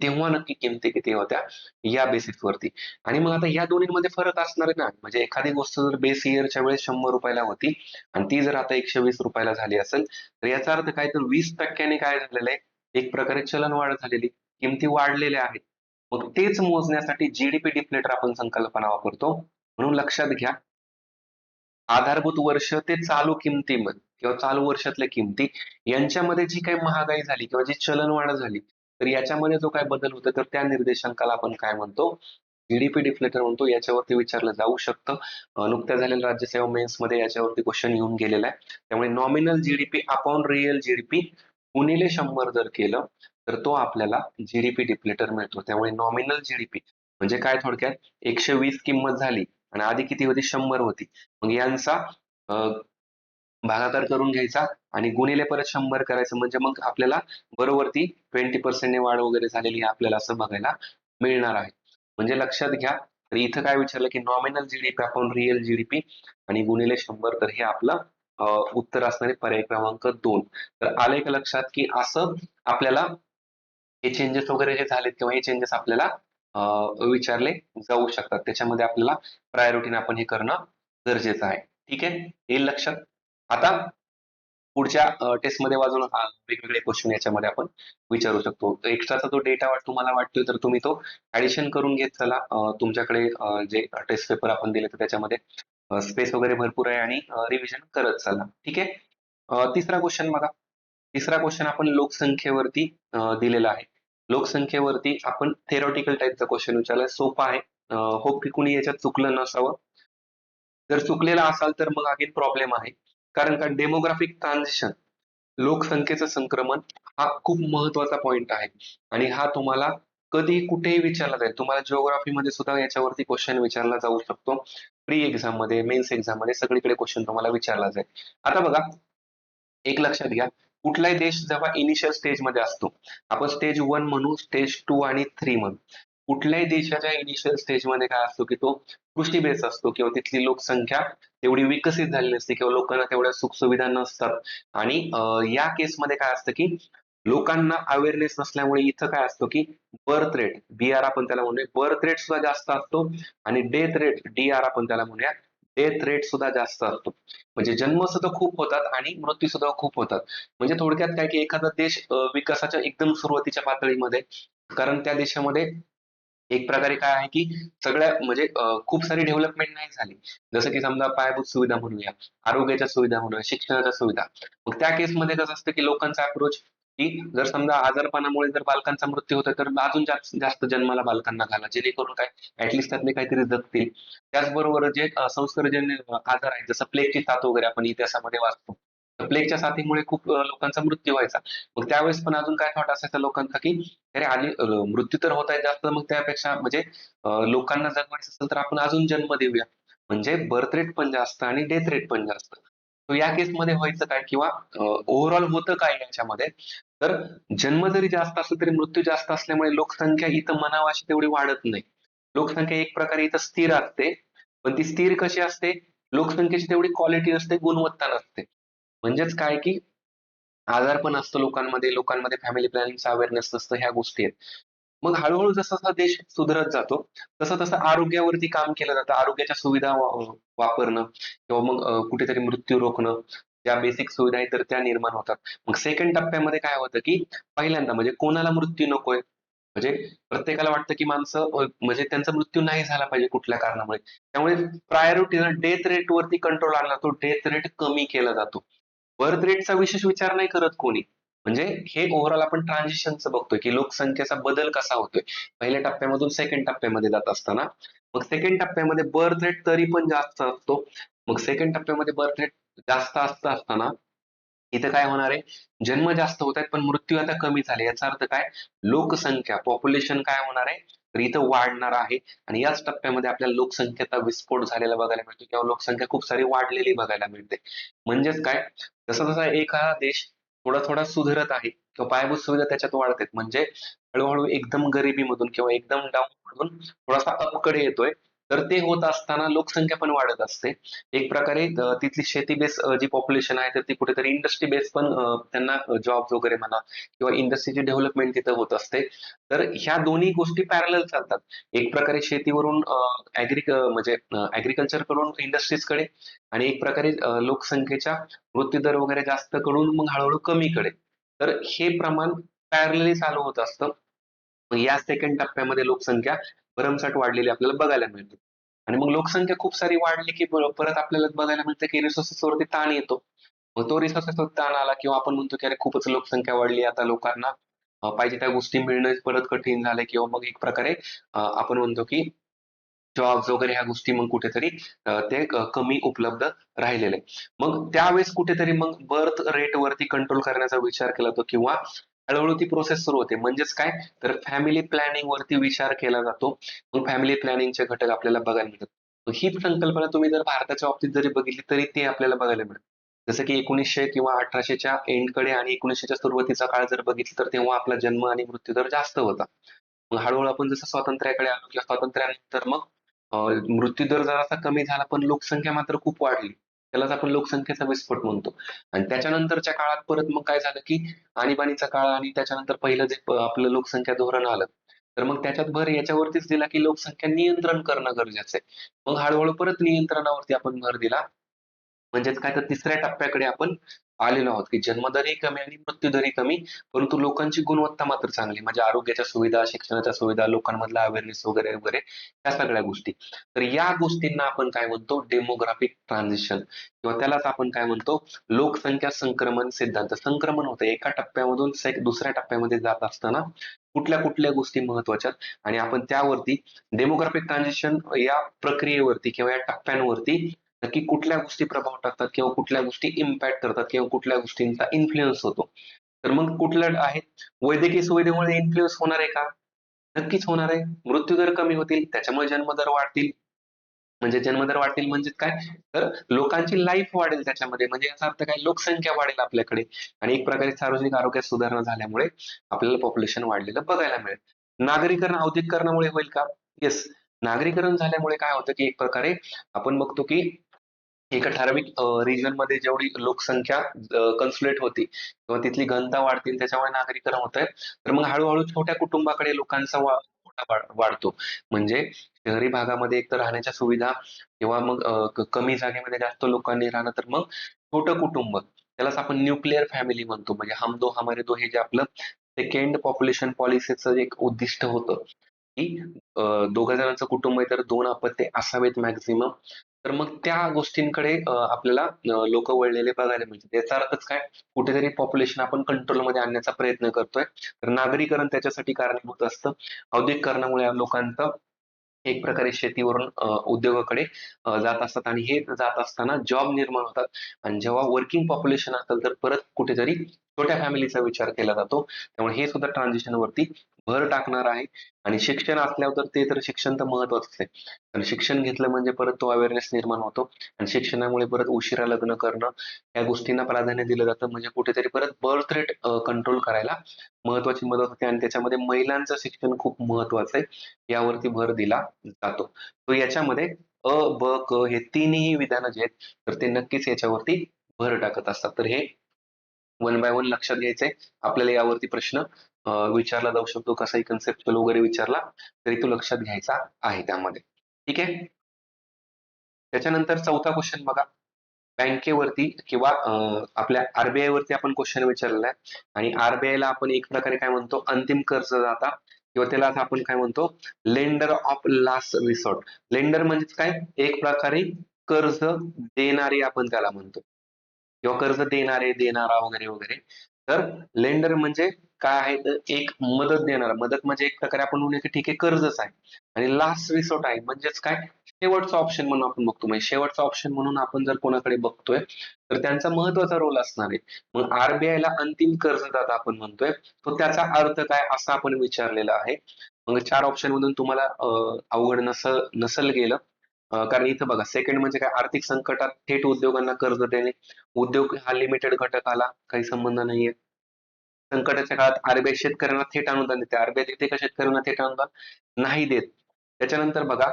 तेव्हा नक्की किमती किती होत्या या बेसिसवरती. आणि मग आता या दोन्हीमध्ये फरक असणार आहे ना, म्हणजे एखादी गोष्ट जर बेस इयरच्या वेळेस 100 रुपयाला होती आणि ती जर आता 120 रुपयाला झाली असेल, तर याचा अर्थ काय, तर 20% काय झालेलं आहे, एक प्रकारे चलनवाढ झालेली, किमती वाढलेल्या आहेत. मग तेच मोजण्यासाठी जीडीपी डिफ्लेटर आपण संकल्पना वापरतो. म्हणून लक्षात घ्या, आधारभूत वर्ष ते चालू किंवा चालू वर्षातल्या किमती यांच्यामध्ये जी काही महागाई झाली किंवा जी चलनवाढ झाली, तर याच्यामध्ये जो काय बदल होतो तर त्या निर्देशांकाला आपण काय म्हणतो? जीडीपी डिफ्लेटर म्हणतो. याच्यावरती विचारलं जाऊ शकतं. नुकत्याच झालेल्या राज्यसेवा मेन्समध्ये याच्यावरती क्वेश्चन येऊन गेलेला आहे. त्यामुळे nominal GDP upon real GDP गुणिले 100 जर केलं तर तो आपल्याला जीडीपी डिफ्लेटर मिळतो. त्यामुळे नॉमिनल जीडीपी म्हणजे काय थोडक्यात 120 किंमत झाली आणि आधी किती होती? 100 होती. मग यांचा अ, भागाकार करून घ्यायचा आणि गुणिले परत 100 करायचं म्हणजे मग आपल्याला बरोबर ती 20% ने वाढ वगैरे झालेली आहे आपल्याला असं बघायला मिळणार आहे. म्हणजे लक्षात घ्या. तर इथं काय विचारलं की nominal GDP upon real GDP आणि गुणिले 100 तर हे आपलं उत्तर असणारे पर्याय क्रमांक 2. तर आलंय का लक्षात की असं आपल्याला हे चेंजेस वगैरे जे झालेत किंवा हे चेंजेस आपल्याला विचारले जाऊ शकतात. त्याच्यामध्ये आपल्याला प्रायोरिटीने आपण हे करणं गरजेचं आहे. ठीक आहे? येईल लक्षात. आता पुढच्या टेस्टमध्ये वाजून वेगवेगळे क्वेश्चन याच्यामध्ये आपण विचारू शकतो. तर एक्स्ट्राचा जो डेटा तुम्हाला वाटतोय तर तुम्ही तो ऍडिशन करून घेत चला. तुमच्याकडे जे टेस्ट पेपर आपण दिले तर त्याच्यामध्ये स्पेस वगैरे भरपूर आहे आणि रिव्हिजन करत चला. ठीक आहे? तिसरा क्वेश्चन बघा. तिसरा क्वेश्चन आपण लोकसंख्येवरती दिलेला आहे. लोकसंख्येवरती आपण थेरॉटिकल टाईपचा क्वेश्चन विचारलाय. सोपा आहे. होप की कुणी याच्यात चुकलं नसावं. जर चुकलेला असाल तर मग अगेन प्रॉब्लेम आहे. कारण का डेमोग्राफिक ट्रान्झिशन लोकसंख्येचं संक्रमण हा खूप महत्वाचा पॉइंट आहे आणि हा तुम्हाला कधी कुठेही विचारला जाईल. तुम्हाला जिओग्राफीमध्ये सुद्धा याच्यावरती क्वेश्चन विचारला जाऊ शकतो. प्री एक्झाम मध्ये, मेन्स एक्झाम मध्ये सगळीकडे क्वेश्चन तुम्हाला विचारला जाईल. आता बघा, एक लक्षात घ्या, कुठलाही देश जेव्हा इनिशियल स्टेजमध्ये असतो, आपण स्टेज 1 म्हणू, स्टेज 2 आणि 3 म्हणू. कुठल्याही देशाच्या इनिशियल स्टेजमध्ये काय असतो की तो कृषी बेस असतो किंवा तिथली लोकसंख्या तेवढी विकसित झालेली नसते किंवा लोकांना तेवढ्या सुखसुविधा नसतात आणि या केसमध्ये काय असतं की लोकांना अवेअरनेस नसल्यामुळे इथं काय असतं की बर्थ रेट बीआर आपण त्याला म्हणूया, बर्थ रेट सुद्धा जास्त असतो आणि डेथ रेट डीआर आपण त्याला म्हणूया, डेथ रेट सुद्धा जास्त असतो. म्हणजे जन्म सुद्धा खूप होतात आणि मृत्यू सुद्धा खूप होतात. म्हणजे थोडक्यात काय की एखादा देश विकासाच्या एकदम सुरुवातीच्या पातळीमध्ये, कारण त्या देशामध्ये एक प्रकारे काय आहे की सगळ्या म्हणजे खूप सारी डेव्हलपमेंट नाही झाली. जसं की समजा पायाभूत सुविधा म्हणूया, आरोग्याच्या सुविधा म्हणूया, शिक्षणाच्या सुविधा. मग त्या केसमध्ये कसं असतं की लोकांचा अप्रोच की जर समजा आजारपणामुळे जर बालकांचा मृत्यू होतोय तर अजून जास्त जास्त जन्माला बालकांना घाला. जेणेकरून काय ऍटलिस्ट त्यातले काहीतरी जगतील. त्याचबरोबर जे संसर्गजन्य आजार आहेत जसं प्लेगची साथ वगैरे आपण इतिहासामध्ये वाचतो. तर प्लेगच्या साथीमुळे खूप लोकांचा मृत्यू व्हायचा. मग त्यावेळेस पण अजून काय थॉट असायचा लोकांचा की अरे आली मृत्यू तर होत आहे जास्त मग त्यापेक्षा म्हणजे लोकांना जगवायचं असेल तर आपण अजून जन्म देऊया. म्हणजे बर्थ रेट पण जास्त आणि डेथ रेट पण जास्त. तर या केसमध्ये व्हायचं काय किंवा ओव्हरऑल होतं काय याच्यामध्ये, तर जन्म जरी जास्त असला तरी मृत्यू जास्त असल्यामुळे लोकसंख्या इथं म्हणावं अशी तेवढी वाढत नाही. लोकसंख्या एक प्रकारे इथं स्थिर असते. पण ती स्थिर कशी असते? लोकसंख्येची तेवढी क्वालिटी नसते, गुणवत्ता नसते. म्हणजेच काय की आजारपण असतं लोकांमध्ये, लोकांमध्ये फॅमिली प्लॅनिंगचं अवेअरनेस नसतं, ह्या गोष्टी आहेत. मग हळू-हळू जसा देश सुधरत जातो, तसं-तसं आरोग्यावरती काम केलं जातं. आरोग्याच्या सुविधा वापरणं किंवा मग कुठेतरी मृत्यू रोखणं, ज्या बेसिक सुविधा आहेत तर त्या निर्माण होतात. मग सेकंड टप्प्यामध्ये काय होतं, की पहिल्यांदा म्हणजे कोणाला मृत्यू नकोय? म्हणजे प्रत्येकाला वाटतं, की माणसं म्हणजे त्यांचा मृत्यू नाही झाला पाहिजे कुठल्या कारणामुळे. त्यामुळे प्रायोरिटीला डेथ रेटवरती कंट्रोल आणला जातो. डेथ रेट कमी केला जातो. बर्थ रेटचा विशेष विचार नाही करत कोणी. म्हणजे हे ओव्हरऑल आपण ट्रान्झिशनचं बघतोय, की लोकसंख्येचा बदल कसा होतोय. पहिल्या टप्प्यामधून सेकंड टप्प्यामध्ये जात असताना, मग सेकंड टप्प्यामध्ये बर्थ रेट तरी पण जास्त असतो. मग सेकंड टप्प्यामध्ये बर्थ रेट जास्त असताना इथं काय होणार आहे? जन्म जास्त होत आहेत, पण मृत्यू आता कमी झाले. याचा अर्थ काय? लोकसंख्या, पॉप्युलेशन काय होणार आहे? तर इथं वाढणार आहे आणि याच टप्प्यामध्ये आपल्याला लोकसंख्येचा विस्फोट झालेला बघायला मिळतो किंवा लोकसंख्या खूप सारी वाढलेली बघायला मिळते. म्हणजेच काय? जसा-जसा एखादा देश थोडा-थोडा सुधरत आहे किंवा पायाभूत सुविधा त्याच्यात वाढत म्हणजे हळू एकदम गरिबीमधून किंवा एकदम डाऊनमधून थोडासा अपकडे येतोय. तर ते होत असताना लोकसंख्या पण वाढत असते. एक प्रकारे तिथली शेती बेस जी पॉप्युलेशन आहे तर ती कुठेतरी इंडस्ट्री बेस पण त्यांना जॉब्स वगैरे म्हणा किंवा इंडस्ट्रीची डेव्हलपमेंट तिथं होत असते. तर ह्या दोन्ही गोष्टी पॅरलल चालतात. एक प्रकारे शेतीवरून म्हणजे ऍग्रीकल्चर करून इंडस्ट्रीजकडे आणि एक प्रकारे लोकसंख्येच्या मृत्यूदर वगैरे जास्त कडून मग हळूहळू कमीकडे. तर हे प्रमाण पॅरलली चालू होत असतं. मग या सेकंड टप्प्यामध्ये लोकसंख्या भरमसाठ वाढलेली आपल्याला बघायला मिळते. आणि मग लोकसंख्या खूप सारी वाढली की परत आपल्याला बघायला मिळतं की रिसोर्सेस वरती ताण येतो. मग तो रिसोर्सेसचा ताण आला किंवा आपण म्हणतो की अरे खूपच लोकसंख्या वाढली, आता लोकांना पाहिजे त्या गोष्टी मिळणं परत कठीण झालंय किंवा मग एक प्रकारे आपण म्हणतो की जॉब्स वगैरे ह्या गोष्टी मग कुठेतरी ते कमी उपलब्ध राहिलेले. मग त्यावेळेस कुठेतरी मग बर्थ रेट वरती कंट्रोल करण्याचा विचार केला जातो किंवा हळूहळू ती प्रोसेस सुरू होते. म्हणजेच काय, तर फॅमिली प्लॅनिंग वरती विचार केला जातो. मग फॅमिली प्लॅनिंगचे घटक आपल्याला बघायला मिळतात. मग हीच संकल्पना तुम्ही जर भारताच्या बाबतीत जरी बघितली तरी ते आपल्याला बघायला मिळतं. जसं की 1900 किंवा 1800च्या एंडकडे आणि 1900च्या सुरुवातीचा काळ जर बघितला तर तेव्हा आपला जन्म आणि मृत्यू दर जास्त होता. मग हळूहळू आपण जसं स्वातंत्र्याकडे आलो किंवा स्वातंत्र्यानंतर मग अ, मृत्यूदर जरासा कमी झाला पण लोकसंख्या मात्र खूप वाढली. त्यालाच आपण लोकसंख्येचा विस्फोट म्हणतो. आणि त्याच्यानंतरच्या काळात परत मग काय झालं की आणीबाणीचा काळ आणि त्याच्यानंतर पहिलं जे आपलं लोकसंख्या धोरण आलं. तर मग त्याच्यात भर याच्यावरतीच दिला की लोकसंख्या नियंत्रण करणं गरजेचं आहे. मग हळूहळू परत नियंत्रणावरती आपण भर दिला. म्हणजेच काय, तर तिसऱ्या टप्प्याकडे आपण आलेलो आहोत, की जन्मदरही कमी आणि मृत्यूदरही कमी, परंतु लोकांची गुणवत्ता मात्र चांगली. म्हणजे आरोग्याच्या सुविधा, शिक्षणाच्या सुविधा, लोकांमधला अवेअरनेस वगैरे, वगैरे ह्या सगळ्या गोष्टी. तर या गोष्टींना आपण काय म्हणतो, डेमोग्राफिक ट्रान्झिशन किंवा त्यालाच आपण काय म्हणतो, लोकसंख्या संक्रमण सिद्धांत. संक्रमण होतं एका टप्प्यामधून दुसऱ्या टप्प्यामध्ये जात असताना कुठल्या-कुठल्या गोष्टी महत्त्वाच्या आणि आपण त्यावरती डेमोग्राफिक ट्रान्झिशन या प्रक्रियेवरती किंवा या टप्प्यांवरती नक्की कुठल्या गोष्टी प्रभाव टाकतात किंवा कुठल्या गोष्टी इम्पॅक्ट करतात किंवा कुठल्या गोष्टींचा इन्फ्लुअन्स होतो. तर मग कुठलं आहे, वैद्यकीय सुविधेमुळे इन्फ्लुअन्स होणार आहे का? नक्कीच होणार आहे. मृत्यूदर कमी होतील, त्याच्यामुळे जन्मदर वाढतील. म्हणजे जन्मदर वाढतील म्हणजे काय? तर लोकांची लाईफ वाढेल त्याच्यामध्ये. म्हणजे याचा अर्थ काय? लोकसंख्या वाढेल आपल्याकडे आणि एक प्रकारे सार्वजनिक आरोग्यात सुधारणा झाल्यामुळे आपल्याला पॉप्युलेशन वाढलेलं बघायला मिळेल. नागरीकरण औद्योगिकीकरणामुळे होईल का? येस. नागरीकरण झाल्यामुळे काय होतं, की एक प्रकारे आपण बघतो, की एका ठराविक रिजनमध्ये जेवढी लोकसंख्या कन्सुलेट होती किंवा तिथली घनता वाढते त्याच्यामुळे नागरीकरण होतंय. तर मग हळू छोट्या कुटुंबाकडे लोकांचा ओढा वाढतो. म्हणजे शहरी भागामध्ये एकतर राहण्याच्या सुविधा किंवा मग कमी जागेमध्ये जास्त लोकांनी राहणं, तर मग छोटं कुटुंब त्यालाच आपण न्यूक्लिअर फॅमिली म्हणतो. म्हणजे हम दो हमारे दो हे जे आपलं सेकंड पॉप्युलेशन पॉलिसीचं एक उद्दिष्ट होतं, की दोघं जणांचं कुटुंब आहे तर 2 अपत्ये असावेत मॅक्सिमम. तर मग त्या गोष्टींकडे आपल्याला लोकं वळलेले बघायला मिळतात. याचा अर्थच काय? कुठेतरी पॉप्युलेशन आपण कंट्रोलमध्ये आणण्याचा प्रयत्न करतोय. तर नागरीकरण त्याच्यासाठी कारणीभूत असतं. औद्योगिकरणामुळे लोकांचं एक प्रकारे शेतीवरून उद्योगाकडे जात असतात आणि हे जात असताना जॉब निर्माण होतात आणि जेव्हा वर्किंग पॉप्युलेशन असेल तर परत कुठेतरी छोट्या फॅमिलीचा विचार केला जातो. त्यामुळे हे सुद्धा ट्रान्झिशन वरती भर टाकणार आहे आणि शिक्षण असल्यावर तर ते तर शिक्षण तर महत्वाचंच आहे. आणि शिक्षण घेतलं म्हणजे परत तो अवेअरनेस निर्माण होतो आणि शिक्षणामुळे परत उशिरा लग्न करणं या गोष्टींना प्राधान्य दिलं जातं. म्हणजे कुठेतरी परत बर्थ रेट कंट्रोल करायला महत्वाची मदत होते आणि त्याच्यामध्ये महिलांचं शिक्षण खूप महत्वाचं आहे. यावरती भर दिला जातो. तो याच्यामध्ये अ, ब, क हे तिन्ही विधानं जे आहेत, तर ते नक्कीच याच्यावरती भर टाकत असतात. तर हे वन बाय वन लक्षात घ्यायचंय. आपल्याला यावरती प्रश्न विचारला जाऊ शकतो. कसाही कन्सेप्च्युअल वगैरे विचारला, तरी तो लक्षात घ्यायचा आहे त्यामध्ये. ठीक आहे? त्याच्यानंतर चौथा क्वेश्चन बघा. बँकेवरती किंवा आपल्या आर वरती आपण क्वेश्चन विचारलेला आहे आणि आर आपण एक प्रकारे काय म्हणतो, अंतिम कर्जदाता किंवा त्याला आता आपण काय म्हणतो, lender of last resort. Lender म्हणजेच काय? एक प्रकारे कर्ज देणारे आपण त्याला म्हणतो. किंवा कर्ज देणारे, देणारा वगैरे, वगैरे. तर लेंडर म्हणजे काय आहे? तर एक मदत देणारा. मदत म्हणजे एक प्रकारे आपण म्हणूया की ठीक आहे कर्जच आहे. आणि लास्ट रिसॉर्ट आहे म्हणजेच काय? शेवटचा ऑप्शन म्हणून आपण बघतो. म्हणजे शेवटचा ऑप्शन म्हणून आपण जर कोणाकडे बघतोय, तर त्यांचा महत्त्वाचा रोल असणार आहे. मग आर अंतिम कर्जदाता आपण म्हणतोय. तो त्याचा अर्थ काय असा आपण विचारलेला आहे. मग 4 ऑप्शन मधून तुम्हाला अवघड नसेल गेलं. कारण इथं बघा सेकंड म्हणजे काय आर्थिक संकटात थेट उद्योगांना कर्ज देणे. उद्योग हा लिमिटेड घटक आला, काही संबंध नाहीये. संकटाच्या काळात शेतकऱ्यांना थेट अनुदान देते. देते का शेतकऱ्यांना थेट अनुदान? नाही देत. त्याच्यानंतर बघा,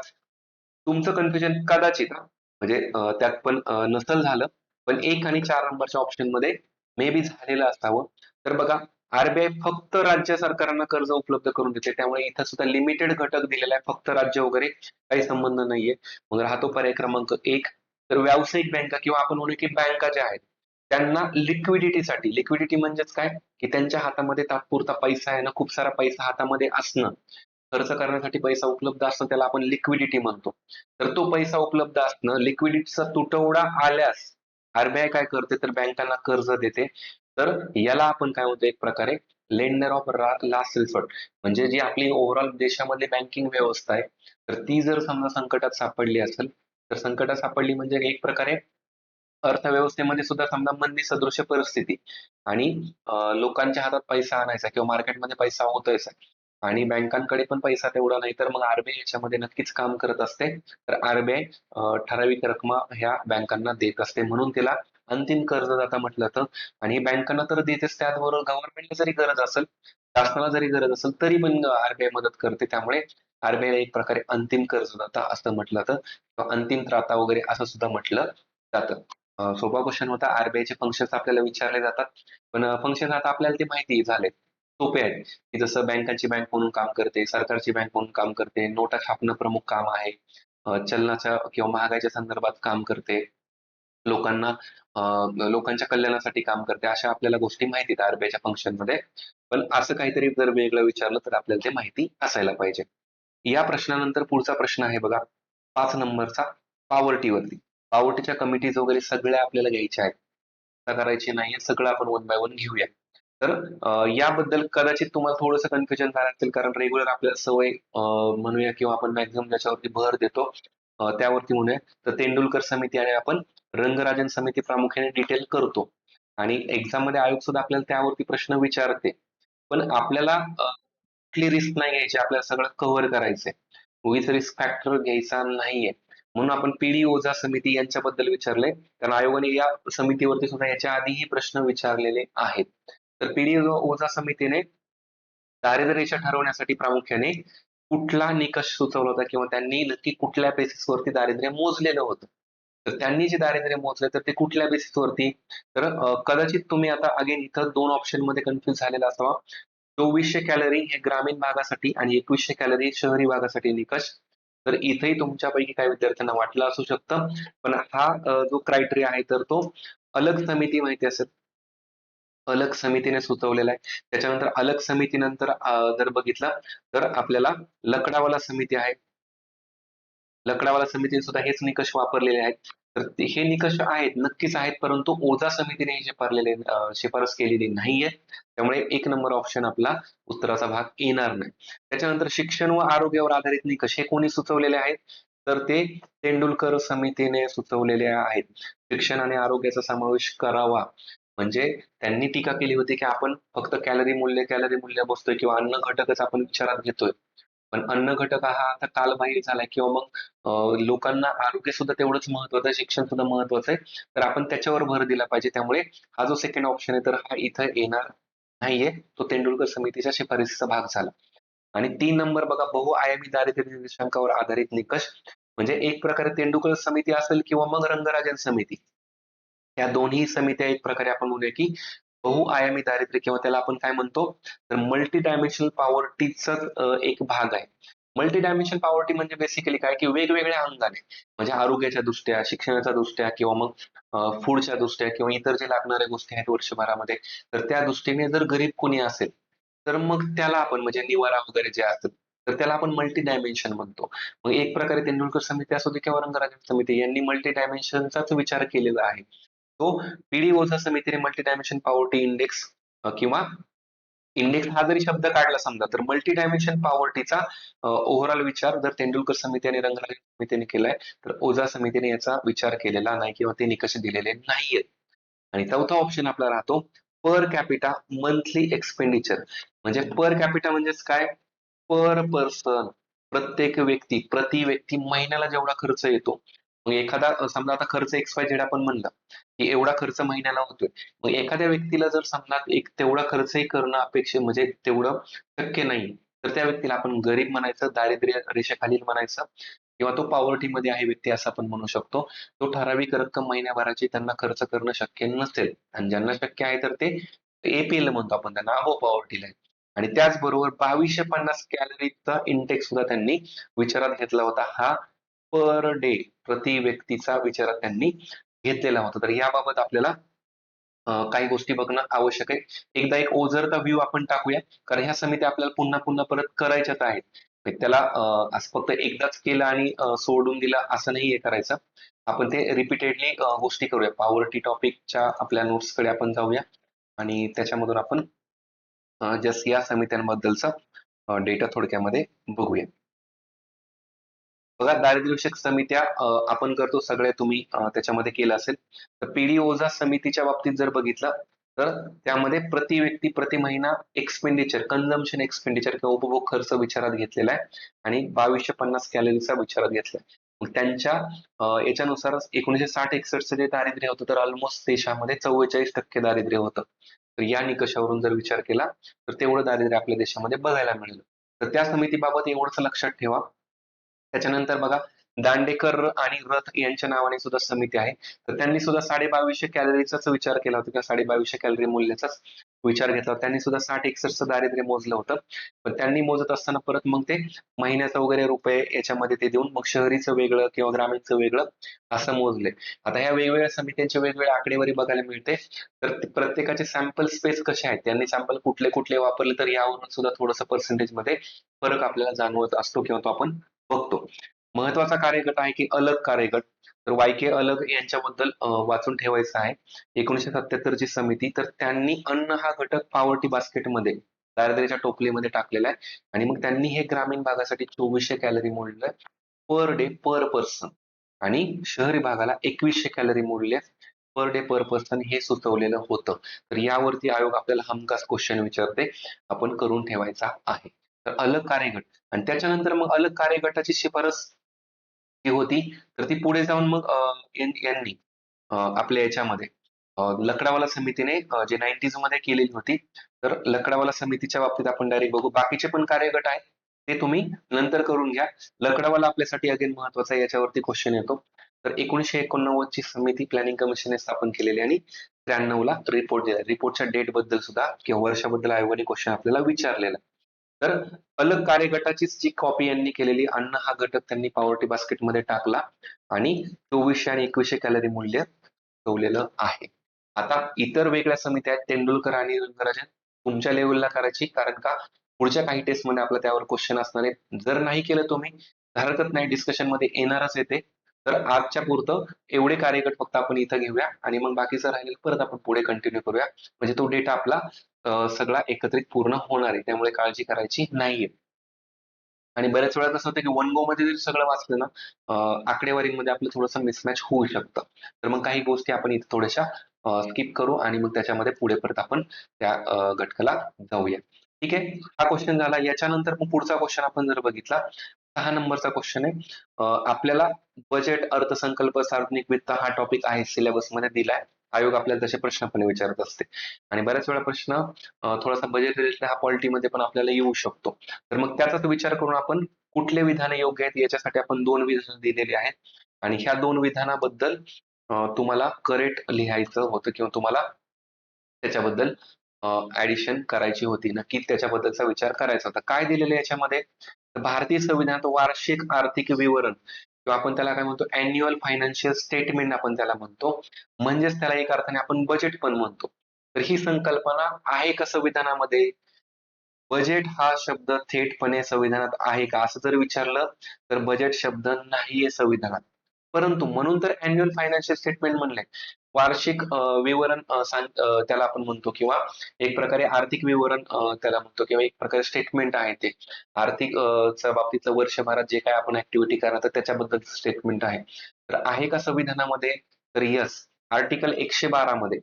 तुमचं कन्फ्युजन कदाचित म्हणजे त्यात पण नसेल झालं, पण 1 आणि 4 नंबरच्या ऑप्शनमध्ये मे बी झालेलं असावं. तर बघा, आर फक्त राज्य सरकारांना कर्ज उपलब्ध करून देते. त्यामुळे इथं सुद्धा लिमिटेड घटक दिलेला आहे. फक्त राज्य वगैरे काही संबंध नाहीये. मग राहतो पर्याय क्रमांक 1. तर व्यावसायिक बँका किंवा आपण म्हणू की बँका ज्या आहेत, त्यांना लिक्विडिटीसाठी लिक्विडिटी म्हणजेच काय? की त्यांच्या हातामध्ये तात्पुरता पैसा आहे ना, खूप सारा पैसा हातामध्ये असणं, खर्च करण्यासाठी पैसा उपलब्ध असणं त्याला आपण लिक्विडिटी म्हणतो. तर तो पैसा उपलब्ध असणं, लिक्विडिटीचा तुटवडा आल्यास आरबीआय काय करते तर बँकांना कर्ज देते. तर याला आपण काय म्हणतो एक प्रकारे लेंडर ऑफ लास्ट रिसॉर्ट. म्हणजे जी आपली ओव्हरऑल देशामधली बँकिंग व्यवस्था आहे, तर ती जर समजा संकटात सापडली असेल, तर संकटात सापडली म्हणजे एक प्रकारे अर्थव्यवस्थेमध्ये सुद्धा समजा मंदी सदृश परिस्थिती आणि लोकांच्या हातात पैसा आणायचा किंवा मार्केटमध्ये पैसा होतोयच आणि बँकांकडे पण पैसा तेवढा नाही, तर मग आरबीआय याच्यामध्ये नक्कीच काम करत असते. तर आरबीआय ठराविक रकमा ह्या बँकांना देत असते, म्हणून तिला अंतिम कर्जदाता म्हटलं जातं. आणि बँकांना तर देतेच, त्याचबरोबर गव्हर्नमेंटला जरी गरज असेल, शासनाला जरी गरज असेल तरी पण आरबीआय मदत करते. त्यामुळे आरबीआय एक प्रकारे अंतिम कर्जदाता असं म्हटलं जातं किंवा अंतिम त्राता वगैरे असं सुद्धा म्हटलं जातं. सोपा क्वेश्चन होता. आरबीआयचे फंक्शन्स आपल्याला विचारले जातात, पण फंक्शन आता आपल्याला ते माहिती झालेत, सोपे आहेत, की जसं बँकांची बँक म्हणून काम करते, सरकारची बँक म्हणून काम करते, नोटा छापणं प्रमुख काम आहे, चलनाच्या किंवा महागाईच्या संदर्भात काम करते, लोकांना लोकांच्या कल्याणासाठी काम करते. अशा आपल्याला गोष्टी माहिती आहेत आरबीआयच्या फंक्शनमध्ये. पण असं काहीतरी जर वेगळं विचारलं तर आपल्याला ते माहिती असायला पाहिजे. या प्रश्नानंतर पुढचा प्रश्न आहे बघा, 5 नंबरचा पॉवर्टीवरती. पॉवर्टीच्या कमिटीज वगैरे सगळ्या आपल्याला घ्यायच्या आहेत. आता करायची नाहीये, सगळं आपण वन बाय वन घेऊया. तर याबद्दल कदाचित तुम्हाला थोडंसं कन्फ्युजन झालं असेल, कारण रेग्युलर आपल्याला सवय म्हणूया किंवा आपण मॅक्झिमम ज्याच्यावरती भर देतो त्यावरती म्हणूया. तर तेंडुलकर समिती आणि आपण रंगराजन समिती प्रामुख्याने डिटेल करतो आणि एक्झाम मध्ये आयोग सुद्धा आपल्याला त्यावरती प्रश्न विचारते. पण आपल्याला कुठली रिस्क नाही घ्यायची, आपल्याला सगळं कव्हर करायचंय. उगीच रिस्क फॅक्टर घ्यायचा नाहीये. म्हणून आपण पीडी ओझा समिती यांच्याबद्दल विचारलंय, कारण आयोगाने या समितीवरती सुद्धा याच्या आधीही प्रश्न विचारलेले आहेत. तर पीडी ओझा समितीने दारिद्र्य रेषा ठरवण्यासाठी प्रामुख्याने कुठला निकष सुचवला होता किंवा त्यांनी नक्की कुठल्या बेसिसवरती दारिद्र्य मोजलेलं होतं. तर त्यांनी जे दारिद्र्य मोजले तर ते कुठल्या बेसिसवरती, तर कदाचित तुम्ही आता अगेन इथं 2 ऑप्शन मध्ये कन्फ्युज झालेला असावा. 2400 कॅलरी हे ग्रामीण भागासाठी आणि 2100 कॅलरी शहरी भागासाठी निकष. तर इथेही तुमच्यापैकी काही विद्यार्थ्यांना वाटलं असू शकतं, पण हा जो क्रायटेरिया आहे तर तो अलग समिती माहिती असेल, अलग समितीने सुचवलेला आहे. त्याच्यानंतर अलग समितीनंतर जर बघितलं तर आपल्याला लकडावाला समिती आहे. लकडावाला समितीने सुद्धा हेच निकष वापरलेले आहेत. तर हे निकष आहेत, नक्कीच आहेत, परंतु ओझा समितीने हे शिफारस केलेली नाहीये. त्यामुळे 1 नंबर ऑप्शन आपला उत्तराचा भाग येणार नाही. त्याच्यानंतर शिक्षण व आरोग्यावर आधारित निकष हे कोणी सुचवलेले आहेत? तर ते तेंडुलकर समितीने सुचवलेले आहेत. शिक्षण आणि आरोग्याचा समावेश करावा. म्हणजे त्यांनी टीका केली होती, की आपण फक्त कॅलरी मूल्य बघतोय किंवा अन्न घटकच आपण विचारात घेतोय. पण अन्न घटक हा आता कालबाह्य झालाय किंवा मग लोकांना आरोग्य सुद्धा तेवढंच महत्वाचं आहे, शिक्षण सुद्धा महत्वाचं आहे. तर आपण त्याच्यावर भर दिला पाहिजे. त्यामुळे हा जो सेकंड ऑप्शन आहे तर हा इथं येणार नाहीये. तो तेंडुलकर समितीच्या शिफारसीचा भाग झाला. आणि 3 नंबर बघा, बहुआयामी दारिद्र्य निर्देशांकावर आधारित निकष. म्हणजे एक प्रकारे तेंडुलकर समिती असेल किंवा मग रंगराजन समिती. या दोन्ही समित्या एक प्रकारे आपण म्हणूया की बहुआयामी दारिद्र्य किंवा त्याला आपण काय म्हणतो तर मल्टी डायमेन्शनल पॉवर्टीचाच एक भाग आहे. मल्टी डायमेन्शनल पॉवर्टी म्हणजे बेसिकली काय की वेगवेगळ्या अंगाने, म्हणजे आरोग्याच्या दृष्ट्या, शिक्षणाच्या दृष्ट्या किंवा मग फूडच्या दृष्ट्या किंवा इतर जे लागणाऱ्या गोष्टी आहेत वर्षभरामध्ये, तर त्या दृष्टीने जर गरीब कोणी असेल तर मग त्याला आपण म्हणजे निवारा वगैरे जे असतात तर त्याला आपण मल्टी डायमेन्शन म्हणतो. मग एक प्रकारे तेंडुलकर समिती असू दे किंवा रंगराजन समिती यांनी मल्टी डायमेन्शनचाच विचार केलेला आहे. तो पीडी ओझा समितीने मल्टी डायमेन्शन पॉवर्टी इंडेक्स किंवा इंडेक्स हा जरी शब्द काढला समजा, तर मल्टी डायमेन्शन पॉवर्टीचा ओव्हरऑल विचार जर तेंडुलकर समिती आणि रंगराजन समितीने केलाय, तर ओझा समितीने याचा विचार केलेला नाही किंवा ते निकष दिलेले नाहीयेत. आणि चौथा ऑप्शन आपला राहतो पर कॅपिटा मंथली एक्सपेंडिचर. म्हणजे पर कॅपिटा म्हणजेच काय? पर पर्सन, प्रत्येक व्यक्ती, प्रति व्यक्ती महिन्याला जेवढा खर्च येतो. मग एखादा समजा आता खर्च XYZ आपण म्हणलं, की एवढा खर्च महिन्याला होतोय. मग एखाद्या व्यक्तीला जर समजा एक तेवढा खर्चही करणं अपेक्षित म्हणजे तेवढं शक्य नाही, तर त्या व्यक्तीला आपण गरीब म्हणायचं, दारिद्र्य रेषेखालील म्हणायचं किंवा तो पॉवर्टीमध्ये आहे व्यक्ती असं आपण म्हणू शकतो. तो ठराविक रक्कम महिन्याभराची त्यांना खर्च करणं शक्य नसेल आणि ज्यांना शक्य आहे तर ते APL म्हणतो आपण त्यांना, अबोव्ह पॉवर्टी लाईन. आणि त्याचबरोबर 2250 कॅलरीचा इंटेक्स सुद्धा त्यांनी विचारात घेतला होता. हा पर डे, प्रति व्यक्तीचा विचारात त्यांनी घेतलेला होता. तर याबाबत आपल्याला काही गोष्टी बघणं आवश्यक आहे. एकदा एक ओझरचा व्ह्यू आपण टाकूया, कारण ह्या समित्या आपल्याला पुन्हा पुन्हा परत करायच्याच आहेत. तर त्याला असं फक्त एकदाच केलं आणि सोडून दिलं असं नाहीये करायचं. आपण ते रिपीटेडली गोष्टी करूया. पॉवर्टी टॉपिकच्या आपल्या नोट्सकडे आपण जाऊया आणि त्याच्यामधून आपण जस्ट या समित्यांबद्दलचा डेटा थोडक्यामध्ये बघूया. बघा, दारिद्र्यविषयक समित्या आपण करतो सगळे, तुम्ही त्याच्यामध्ये केलं असेल. तर पीडी ओझा समितीच्या बाबतीत जर बघितलं तर त्यामध्ये प्रति व्यक्ती प्रति महिना एक्सपेंडिचर, कन्झम्पशन एक्सपेंडिचर किंवा उपभोग खर्च विचारात घेतलेला आहे आणि 2250 कॅलरीचा विचारात घेतलाय. मग त्यांच्या याच्यानुसार 1960-61 जे दारिद्र्य होतं तर ऑलमोस्ट देशामध्ये 44% दारिद्र्य होतं. तर या निकषावरून जर विचार केला तर तेवढं दारिद्र्य आपल्या देशामध्ये बघायला मिळेल. तर त्या समितीबाबत एवढंच लक्षात ठेवा. त्याच्यानंतर बघा, दांडेकर आणि रथ यांच्या नावाने सुद्धा समिती आहे. तर त्यांनी सुद्धा 2250 कॅलरीचाच विचार केला होता किंवा 2250 कॅलरी मूल्याचाच विचार घेतला होता. त्यांनी सुद्धा 60-61 दारिद्र्य मोजलं होतं. पण त्यांनी मोजत असताना परत मग ते महिन्याचं वगैरे रुपये याच्यामध्ये ते देऊन मग शहरीचं वेगळं किंवा ग्रामीणचं वेगळं असं मोजले. आता ह्या वेगवेगळ्या समित्यांचे वेगवेगळे आकडेवारी बघायला मिळते. तर प्रत्येकाचे सॅम्पल स्पेस कसे आहेत, त्यांनी सॅम्पल कुठले कुठले वापरले, तर यावरून सुद्धा थोडंसं पर्सेंटेज मध्ये फरक आपल्याला जाणवत असतो किंवा तो आपण बघतो. महत्वाचा कार्यगट आहे की अलग कार्यगट. तर वायके अलग यांच्याबद्दल वाचून ठेवायचं आहे. 1977 ची समिती, तर त्यांनी अन्न हा घटक पॉवर्टी बास्केटमध्ये, दारिद्र्याच्या टोपलीमध्ये टाकलेला आहे आणि मग त्यांनी हे ग्रामीण भागासाठी 2400 कॅलरी मोजलं पर डे पर पर्सन आणि शहरी भागाला 2100 कॅलरी मोजले पर डे पर पर्सन हे सुचवलेलं होतं. तर यावरती आयोग आपल्याला हमखास क्वेश्चन विचारते, आपण करून ठेवायचा आहे. तर अलग कार्यगट आणि त्याच्यानंतर मग अलग कार्यगटाची शिफारस जी होती तर ती पुढे जाऊन मग यांनी आपल्या याच्यामध्ये लकडावाला समितीने जे 90s मध्ये केलेली होती. तर लकडावाला समितीच्या बाबतीत आपण डायरेक्ट बघू. बाकीचे पण कार्यगट आहेत ते तुम्ही नंतर करून घ्या. लकडावाला आपल्यासाठी अगेन महत्वाचा आहे, याच्यावरती क्वेश्चन येतो. तर 1989 ची समिती प्लॅनिंग कमिशनने स्थापन केलेली आणि 93 ला रिपोर्ट दिला. रिपोर्टच्या डेट बद्दल सुद्धा किंवा वर्षाबद्दल आयोगाने क्वेश्चन आपल्याला विचारलेला. तर अलग कार्यगटाचीच जी कॉपी यांनी केलेली, अन्न हा घटक त्यांनी पॉवर्टी बास्केटमध्ये टाकला आणि 2400 आणि 2100 कॅलरी मूल्य ठेवलेलं आहे. आता इतर वेगळ्या समित्या आहेत, तेंडुलकर आणि रंगराजन, तुमच्या लेवलला करायची, कारण का पुढच्या काही टेस्टमध्ये आपला त्यावर क्वेश्चन असणार आहे. जर नाही केलं तुम्ही, हरकत नाही, डिस्कशन मध्ये येणारच येते. तर आजच्या पुरतं एवढे कार्यगट फक्त आपण इथं घेऊया आणि मग बाकीचं राहिलेलं परत आपण पुढे कंटिन्यू करूया. म्हणजे तो डेटा आपला सगळा एकत्रित पूर्ण होणार आहे, त्यामुळे काळजी करायची नाहीये. आणि बऱ्याच वेळा कसं होतं की वन गो मध्ये जर सगळं वाचलं ना, आकडेवारीमध्ये आपलं थोडंसं मिसमॅच होऊ शकतं. तर मग काही गोष्टी आपण इथे थोड्याशा स्किप करू आणि मग त्याच्यामध्ये पुढे परत आपण त्या घटकाला जाऊया. ठीक आहे, हा क्वेश्चन झाला. याच्यानंतर मग पुढचा क्वेश्चन आपण जर बघितला, 6 नंबरचा क्वेश्चन आहे. आपल्याला बजेट, अर्थसंकल्प, सार्वजनिक वित्त हा टॉपिक आहे, सिलेबस मध्ये दिलाय. आयोग आपल्याला तसे प्रश्न पण विचारत असते आणि बऱ्याच वेळा प्रश्न थोडासा बजेट रिलेटेड हा पॉलिटीमध्ये पण आपल्याला येऊ शकतो. तर मग त्याचाच विचार करून आपण कुठले विधान योग्य आहेत याच्यासाठी आपण 2 विधानं दिलेली आहेत आणि ह्या 2 विधानाबद्दल तुम्हाला करेक्ट लिहायचं होतं किंवा तुम्हाला त्याच्याबद्दल ऍडिशन करायची होती. नक्की त्याच्याबद्दलचा विचार करायचा होता. काय दिलेलं आहे याच्यामध्ये? तर भारतीय संविधानात वार्षिक आर्थिक विवरण किंवा आपण त्याला काय म्हणतो, अॅन्युअल फायनान्शियल स्टेटमेंट आपण त्याला म्हणतो. म्हणजेच त्याला एक अर्थाने आपण बजेट पण म्हणतो. तर ही संकल्पना आहे का संविधानामध्ये? बजेट हा शब्द थेटपणे संविधानात आहे का, असं जर विचारलं तर बजेट शब्द नाहीये संविधानात. परंतु म्हणून तर अॅन्युअल फायनान्शियल स्टेटमेंट म्हणलंय. वार्षिक विवरण त्याला आपण म्हणतो किंवा एक प्रकारे आर्थिक विवरण त्याला म्हणतो किंवा एक प्रकारे स्टेटमेंट आहे ते. आर्थिक च्या बाबतीतलं वर्षभरात जे काय आपण ऍक्टिव्हिटी करणार तर त्याच्याबद्दल स्टेटमेंट आहे. तर आहे का संविधानामध्ये? तर यस. आर्टिकल 112 मध्ये,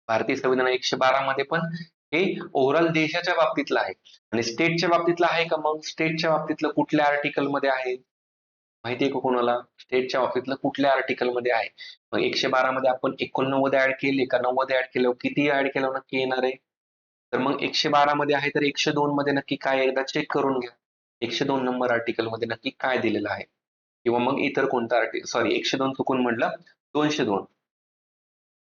भारतीय संविधान 112 मध्ये पण हे ओव्हरऑल देशाच्या बाबतीतलं आहे आणि स्टेटच्या बाबतीतलं आहे का? मग स्टेटच्या बाबतीतलं कुठल्या आर्टिकल मध्ये आहे माहितीये का कोणाला? स्टेटच्या बाबतीतलं कुठल्या आर्टिकल मध्ये आहे? मग 112 मध्ये आपण 89 ऍड केले का 90 ऍड केलं, किती ऍड केलं नक्की येणार आहे? तर मग 112 मध्ये आहे तर 102 मध्ये नक्की काय, एकदा चेक करून घ्या. 102 नंबर आर्टिकल मध्ये नक्की काय दिलेलं आहे किंवा मग इतर कोणतं आर्टिकल, सॉरी 102 चुकून म्हटलं, 202.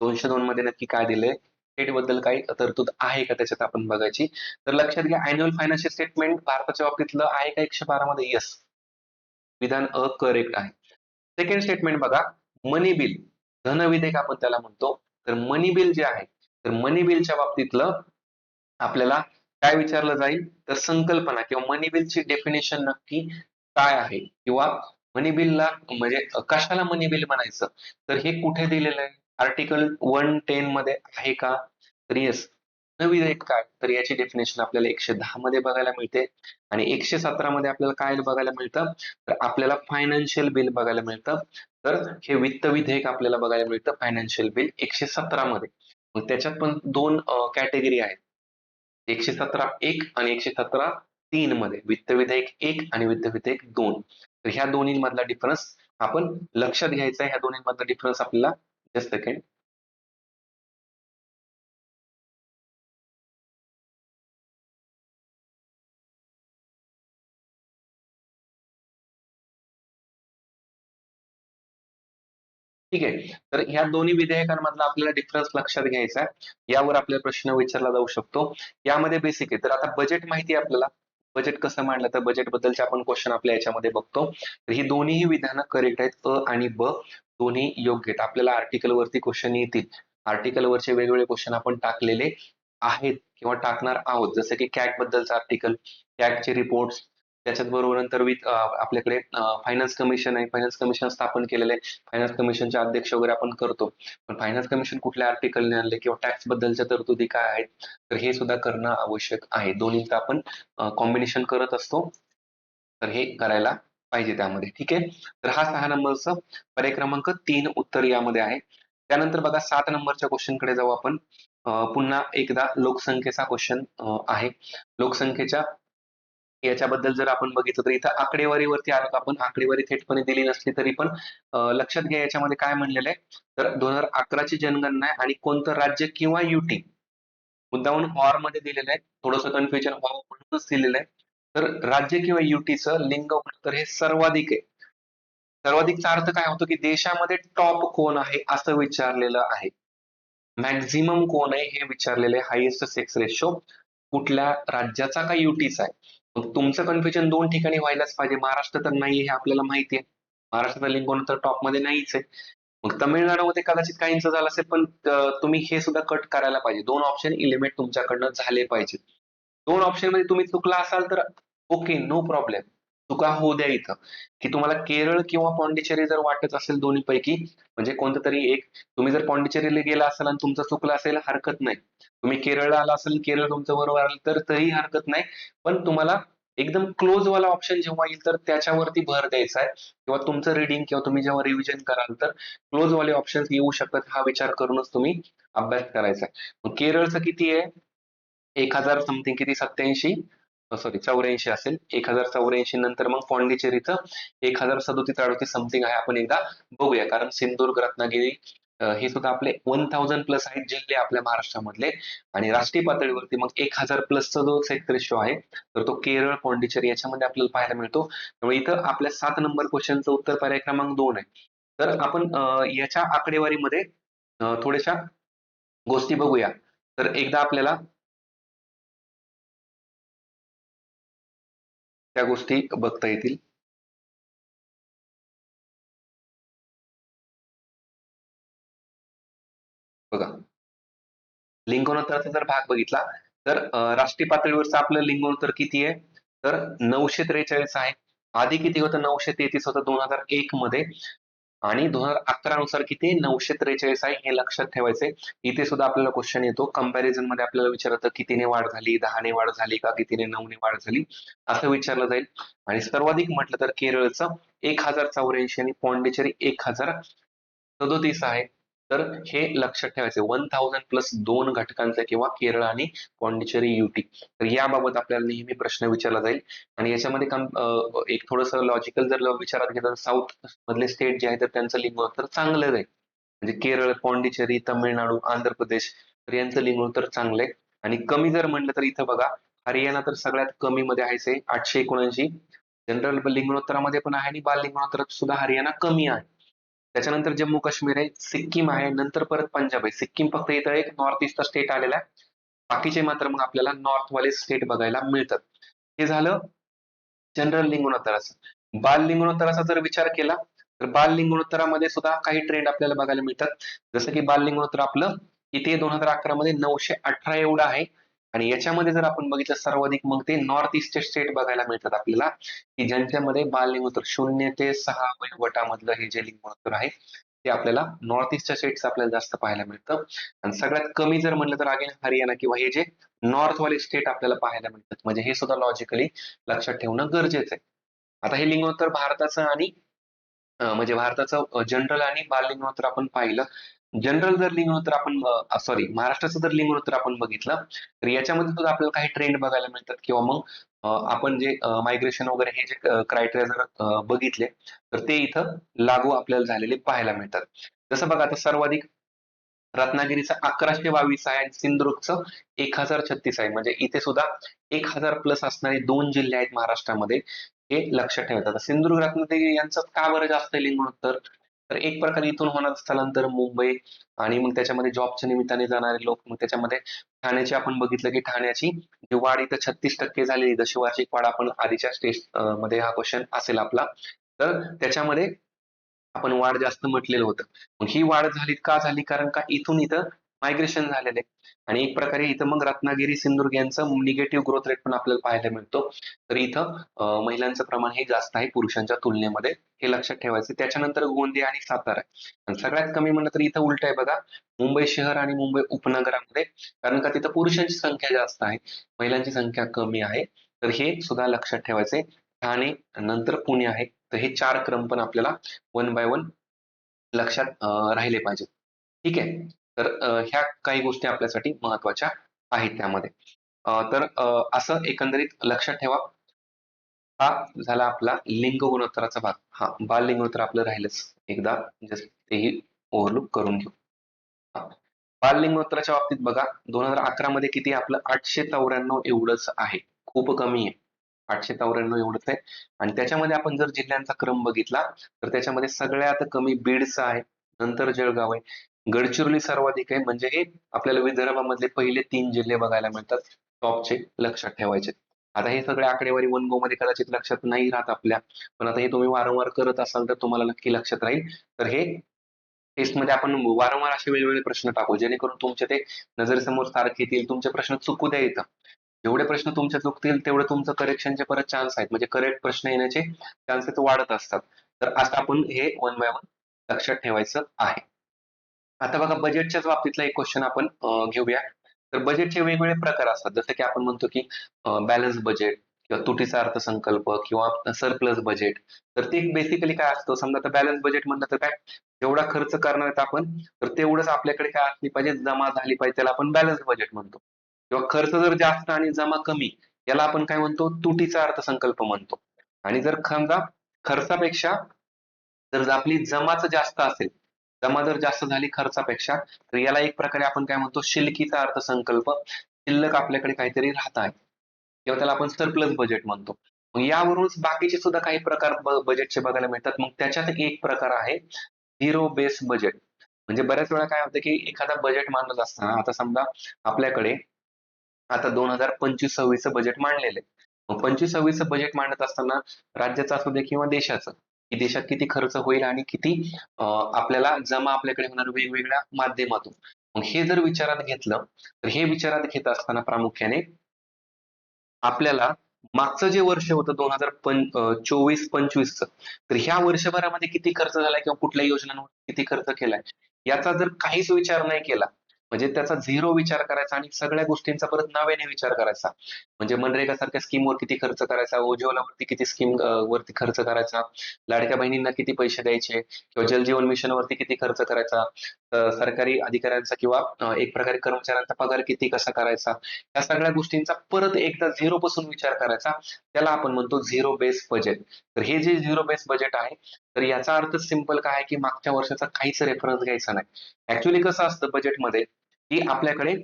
202 मध्ये नक्की काय दिलंय? स्टेट बद्दल काही तरतूद आहे का त्याच्यात आपण बघायची. तर लक्षात घ्या, अॅन्युअल फायनान्शियल स्टेटमेंट भारताच्या बाबतीतलं आहे का 112 मध्ये? येस. विधान करेक्ट आहे. सेकंड स्टेटमेंट बघा, मनी बिल, धनविधेयक आपण त्याला म्हणतो. तर मनी बिल जे आहे, तर मनी बिलच्या बाबतीतलं आपल्याला काय विचारलं जाईल? तर संकल्पना किंवा मनी बिलची डेफिनेशन नक्की काय आहे किंवा मनी बिलला म्हणजे कशाला मनी बिल म्हणायचं, तर हे कुठे दिलेलं आहे? आर्टिकल 110 मध्ये आहे का? तर येस. विधेयक काय? तर याची डेफिनेशन आपल्याला 110 मध्ये बघायला मिळते आणि 117 मध्ये आपल्याला काय बघायला मिळतं? तर आपल्याला फायनान्शियल बिल बघायला मिळतं. तर हे वित्त विधेयक आपल्याला बघायला मिळतं फायनान्शियल बिल 117 मध्ये. मग त्याच्यात पण दोन कॅटेगरी आहेत. 117 एक आणि 117 3 मध्ये वित्त विधेयक 1 आणि वित्त विधेयक 2. तर ह्या दोन्हीमधला डिफरन्स आपण लक्षात घ्यायचा आहे. ह्या दोन्हीमधला डिफरन्स आपल्याला जस्ट सेकंड. ठीक आहे. तर ह्या दोन्ही विधेयकांमधला आपल्याला डिफरन्स लक्षात घ्यायचा आहे. यावर आपल्याला प्रश्न विचारला जाऊ शकतो. यामध्ये बेसिक आहे. तर आता बजेट माहिती आहे आपल्याला. बजेट कसं मांडलं तर बजेट बद्दलचे आपण क्वेश्चन आपल्या याच्यामध्ये बघतो. तर ही दोन्हीही विधानं करेक्ट आहेत. अ आणि ब दोन्ही योग्य आहेत. आपल्याला आर्टिकल वरती क्वेश्चन येतील. आर्टिकल वरचे वेगवेगळे क्वेश्चन आपण टाकलेले आहेत किंवा टाकणार आहोत. जसं की कॅग बद्दलचं आर्टिकल, कॅगचे रिपोर्ट्स, त्याच्याच बरोबर नंतर आपल्याकडे फायनान्स कमिशन आहे. फायनान्स कमिशन स्थापन केलेलं आहे. फायनान्स कमिशनचे अध्यक्ष वगैरे आपण करतो. पण फायनान्स कमिशन कुठल्या आर्टिकलने आणले किंवा टॅक्स बद्दलच्या तरतुदी काय आहेत, तर हे सुद्धा करणं आवश्यक आहे. दोन्हीचं आपण कॉम्बिनेशन करत असतो. तर हे करायला पाहिजे त्यामध्ये. ठीक आहे. तर हा 6 नंबरचा पर्याय क्रमांक 3 उत्तर यामध्ये आहे. त्यानंतर बघा 7 नंबरच्या क्वेश्चन कडे जाऊ आपण. पुन्हा एकदा लोकसंख्येचा क्वेश्चन आहे. लोकसंख्येच्या याच्याबद्दल जर आपण बघितलं तर इथं आकडेवारीवरती आलो तर आपण आकडेवारी थेटपणे दिली नसली तरी पण लक्षात घ्या याच्यामध्ये काय म्हणलेलं आहे. तर 2011 ची जनगणना आहे आणि कोणतं राज्य किंवा युटी मुद्दामून ऑर मध्ये दिलेलं आहे. थोडंसं कन्फ्युजन व्हावं म्हणूनच दिलेलं आहे. तर राज्य किंवा युटीचं लिंग गुणोत्तर हे सर्वाधिक आहे. सर्वाधिकचा अर्थ काय होतो की देशामध्ये टॉप कोण आहे असं विचारलेलं आहे. मॅक्झिमम कोण आहे हे विचारलेलं आहे. हायेस्ट सेक्स रेशो कुठल्या राज्याचा का युटीचा आहे. मग तुमचं कन्फ्युजन दोन ठिकाणी व्हायलाच पाहिजे. महाराष्ट्र तर नाही हे आपल्याला माहिती आहे. महाराष्ट्राचा लिंग गुणोत्तर टॉपमध्ये नाहीच आहे. मग तामिळनाडूमध्ये कदाचित काहींचं झालं असेल पण तुम्ही हे सुद्धा कट करायला पाहिजे. दोन ऑप्शन इलिमिनेट तुमच्याकडनं झाले पाहिजेत. दोन ऑप्शन मध्ये तुम्ही चुकला असाल तर ओके, नो प्रॉब्लेम. चुका होऊ द्या इथं. की तुम्हाला केरळ किंवा पॉंडिचेरी जर वाटत असेल दोन्हीपैकी म्हणजे कोणतं तरी एक, तुम्ही जर पॉंडिचेरीला गेला असाल आणि तुमचं चुकलं असेल हरकत नाही. तुम्ही केरळला आला असेल, केरळ तुमचं बरोबर आलं तर तरी हरकत नाही. पण तुम्हाला एकदम क्लोज वाला ऑप्शन जेव्हा येईल तर त्याच्यावरती भर द्यायचा आहे किंवा तुमचं रिडिंग किंवा तुम्ही जेव्हा रिव्हिजन कराल तर क्लोज वाले ऑप्शन्स येऊ शकतात हा विचार करूनच तुम्ही अभ्यास करायचा आहे. मग केरळचं किती आहे? 1000 समथिंग किती 87 सॉरी 84 असेल. 1084 नंतर मग पॉंडिचेरीचं 1037-38 समथिंग आहे. आपण एकदा बघूया कारण सिंधुदुर्ग, रत्नागिरी हे सुद्धा आपले 1000 प्लस आहेत जिल्हे आपल्या महाराष्ट्रामधले आणि राष्ट्रीय पातळीवरती मग 1000 प्लसचा जो सेक्स रेशो आहे तर तो केरळ, पॉंडिचेरी याच्यामध्ये आपल्याला पाहायला मिळतो. त्यामुळे इथं आपल्या 7 नंबर क्वेश्चनचं उत्तर पर्याय क्रमांक 2 आहे. तर आपण याच्या आकडेवारीमध्ये थोड्याशा गोष्टी बघूया. तर एकदा आपल्याला त्या गोष्टी बघता येतील. बघा, लिंग गुणोत्तराचा जर भाग बघितला तर राष्ट्रीय पातळीवरचं आपलं लिंग गुणोत्तर किती आहे? तर 943 आहे. आधी किती होतं? 933 होतं 2001 मध्ये आणि 2011 नुसार किती आहे? 943 आहे. हे लक्षात ठेवायचंय. इथे सुद्धा आपल्याला क्वेश्चन येतो. कंपॅरिझन मध्ये आपल्याला विचारतं कितीने वाढ झाली, 10ने वाढ झाली का कितीने 9ने वाढ झाली असं विचारलं जाईल. आणि सर्वाधिक म्हटलं तर केरळचं 1084 आणि पॉंडिचेरी 1037 आहे. तर हे लक्षात ठेवायचे 1000 प्लस दोन घटकांचा किंवा केरळ आणि पॉंडिचेरी युटी. तर याबाबत आपल्याला नेहमी प्रश्न विचारला जाईल आणि याच्यामध्ये एक थोडंसं लॉजिकल जर विचारात घेतलं तर साऊथ मधले स्टेट जे आहे तर त्यांचं लिंग गुणोत्तर चांगलं जाईल. म्हणजे केरळ, पॉंडिचेरी, तमिळनाडू, आंध्र प्रदेश तर यांचं लिंग गुणोत्तर चांगलं आहे. आणि कमी जर म्हणलं तर इथं बघा हरियाणा तर सगळ्यात कमी मध्ये आहेच आहे 879. जनरल लिंग गुणोत्तरामध्ये पण आहे आणि बाल लिंग गुणोत्तरात सुद्धा हरियाणा कमी आहे. त्याच्यानंतर जम्मू काश्मीर आहे, सिक्कीम आहे, नंतर परत पंजाब आहे. सिक्कीम फक्त इथं एक नॉर्थ ईस्टचा स्टेट आलेला आहे. बाकीचे मात्र मग आपल्याला नॉर्थ वाले स्टेट बघायला मिळतात. हे झालं जनरल लिंग गुणोत्तराचं. बाल लिंग गुणोत्तराचा जर विचार केला तर बाल लिंग गुणोत्तरामध्ये सुद्धा काही ट्रेंड आपल्याला बघायला मिळतात. जसं की बाल लिंग गुणोत्तर आपलं किती 2011 मध्ये 918 एवढं आहे आणि याच्यामध्ये जर आपण बघितलं सर्वाधिक मग ते नॉर्थ ईस्टचे स्टेट बघायला मिळतात आपल्याला, की ज्यांच्यामध्ये बाल लिंगोत्तर 0 ते 6 वयोगटामधलं हे जे लिंगोत्तर आहे ते आपल्याला नॉर्थ ईस्टच्या स्टेट्स आपल्याला जास्त पाहायला मिळतं. आणि सगळ्यात कमी जर म्हणलं तर अगेन हरियाणा किंवा हे जे नॉर्थ वाले स्टेट आपल्याला पाहायला मिळतात. म्हणजे हे सुद्धा लॉजिकली लक्षात ठेवणं गरजेचं आहे. आता हे लिंगोत्तर भारताचं आणि म्हणजे भारताचं जनरल आणि बाल लिंगोत्तर आपण पाहिलं. जनरल जर लिंगोत्तर आपण सॉरी महाराष्ट्राचं जर लिंगोत्तर आपण बघितलं तर याच्यामध्ये सुद्धा आपल्याला काही ट्रेंड बघायला मिळतात किंवा मग आपण जे मायग्रेशन वगैरे हे जे क्रायटेरिया जर बघितले तर ते इथं लागू आपल्याला झालेले पाहायला मिळतात. जसं बघा आता सर्वाधिक रत्नागिरीचं 1122 आहे आणि सिंधुदुर्गचं 1036 आहे. म्हणजे इथे सुद्धा 1000 प्लस असणारे 2 जिल्हे आहेत महाराष्ट्रामध्ये. हे लक्षात ठेवायचं. आता सिंधुदुर्ग रत्नागिरी यांचं का बरं जास्त आहे लिंगोत्तर? तर एक प्रकारे इथून होणारं स्थलांतर मुंबई आणि मग त्याच्यामध्ये जॉबच्या निमित्ताने जाणारे लोक, मग त्याच्यामध्ये ठाण्याची आपण बघितलं की ठाण्याची जी वाढ इथं 36% झालेली, जशी वार्षिक वाढ आपण आधीच्या स्टेज मध्ये हा क्वेश्चन असेल आपला. तर त्याच्यामध्ये आपण वाढ जास्त म्हटलेलं होतं. मग ही वाढ झाली का झाली? कारण का इथून इथं मायग्रेशन झालेलं आहे. आणि एक प्रकारे इथं मग रत्नागिरी, सिंधुदुर्ग यांचं निगेटिव्ह ग्रोथ रेट पण आपल्याला पाहायला मिळतो. तर इथं महिलांचं प्रमाण हे जास्त आहे पुरुषांच्या तुलनेमध्ये. हे लक्षात ठेवायचं. त्याच्यानंतर गोंदिया आणि सातारा आहे. आणि सगळ्यात कमी म्हणलं तर इथं उलट आहे बघा. मुंबई शहर आणि मुंबई उपनगरामध्ये. कारण का तिथं पुरुषांची संख्या जास्त आहे, महिलांची संख्या कमी आहे. तर हे सुद्धा लक्षात ठेवायचंय. ठाणे नंतर पुणे आहे. तर हे 4 क्रम पण आपल्याला वन बाय वन लक्षात राहिले पाहिजेत. ठीक आहे. तर ह्या काही गोष्टी आपल्यासाठी महत्त्वाच्या आहेत त्यामध्ये. तर असं एकंदरीत लक्षात ठेवा. हा झाला आपला लिंग गुणोत्तराचा भाग. हा बाल लिंगोत्तर आपलं राहिलंच. एकदा जस्ट तेही ओव्हरलूक करून घेऊ. हा. बाल लिंगोत्तराच्या बाबतीत बघा 2011 मध्ये किती आहे आपलं 894 एवढंच आहे. खूप कमी आहे. 894 एवढंच आहे. आणि त्याच्यामध्ये आपण जर जिल्ह्यांचा क्रम बघितला तर त्याच्यामध्ये सगळ्यात कमी बीडचं आहे. नंतर जळगाव आहे. गडचिरोली सर्वाधिक आहे. म्हणजे हे आपल्याला विदर्भामधले पहिले 3 जिल्हे बघायला मिळतात. टॉपचे लक्षात ठेवायचे. आता हे सगळे आकडेवारी वन गो मध्ये कदाचित लक्षात नाही राहत आपल्या. पण आता हे तुम्ही वारंवार करत असाल तर तुम्हाला नक्की लक्षात राहील. तर हे टेस्टमध्ये आपण वारंवार असे वेगवेगळे प्रश्न टाकू जेणेकरून तुमचे ते नजरेसमोर सारखे येतील. तुमचे प्रश्न चुकू द्या इथं. जेवढे प्रश्न तुमचे चुकतील तेवढे तुमचं करेक्शनचे परत चान्स आहेत. म्हणजे करेक्ट प्रश्न येण्याचे चान्सेस वाढत असतात. तर असं आपण हे वन बाय वन लक्षात ठेवायचं आहे. आता बघा बजेटच्याच बाबतीतला एक क्वेश्चन आपण घेऊया. तर बजेटचे वेगवेगळे प्रकार असतात. जसं की आपण म्हणतो की बॅलन्स बजेट किंवा तुटीचा अर्थसंकल्प किंवा सरप्लस बजेट. तर ते बेसिकली काय असतं? समजा आता बॅलन्स बजेट म्हणलं तर काय? जेवढा खर्च करणार आहेत आपण तर तेवढंच आपल्याकडे काय असली पाहिजे, जमा झाली पाहिजे. त्याला आपण बॅलन्स बजेट म्हणतो. किंवा खर्च जर जास्त आणि जमा कमी याला आपण काय म्हणतो? तुटीचा अर्थसंकल्प म्हणतो. आणि जर समजा खर्चापेक्षा जर आपली जमाच जास्त असेल, जमा जर जास्त झाली खर्चापेक्षा, तर याला एक प्रकारे आपण काय म्हणतो? शिल्लकीचा अर्थसंकल्प. शिल्लक आपल्याकडे काहीतरी राहत आहे किंवा त्याला आपण सरप्लस बजेट म्हणतो. मग यावरूनच बाकीचे सुद्धा काही प्रकार बजेटचे बघायला मिळतात. मग त्याच्यात एक प्रकार आहे झिरो बेस बजेट. म्हणजे बऱ्याच वेळा काय होतं की एखादा बजेट मांडत असताना आता समजा आपल्याकडे आता 2025-26 चं बजेट मांडलेलं आहे. मग 25-26 बजेट मांडत असताना राज्याचं असू दे किंवा देशाचं, की देशात किती खर्च होईल आणि किती आपल्याला जमा आपल्याकडे होणार वेगवेगळ्या माध्यमातून. मग हे जर विचारात घेतलं, तर हे विचारात घेत असताना प्रामुख्याने आपल्याला मागचं जे वर्ष होतं 2024-25चं, तर ह्या वर्षभरामध्ये किती खर्च झालाय किंवा कुठल्या योजनांवर किती खर्च केलाय, याचा जर काहीच विचार नाही केला, म्हणजे त्याचा झिरो विचार करायचा आणि सगळ्या गोष्टींचा परत नव्याने विचार करायचा. म्हणजे मनरेगा सारख्या स्कीमवर किती खर्च करायचा, उज्ज्वलावरती किती स्कीम वरती खर्च करायचा, लाडक्या बहिणींना किती पैसे द्यायचे किंवा जलजीवन मिशनवरती किती खर्च करायचा, सरकारी अधिकाऱ्यांचा किंवा एक प्रकारे कर्मचाऱ्यांचा पगार किती कसा करायचा, या सगळ्या गोष्टींचा परत एकदा झिरो पासून विचार करायचा. त्याला आपण म्हणतो झिरो बेस बजेट. तर हे जे झिरो बेस बजेट आहे, तर याचा अर्थ सिंपल काय आहे, की मागच्या वर्षाचा काहीच रेफरन्स घ्यायचा नाही. ऍक्च्युली कसं असतं बजेटमध्ये, की आपल्याकडे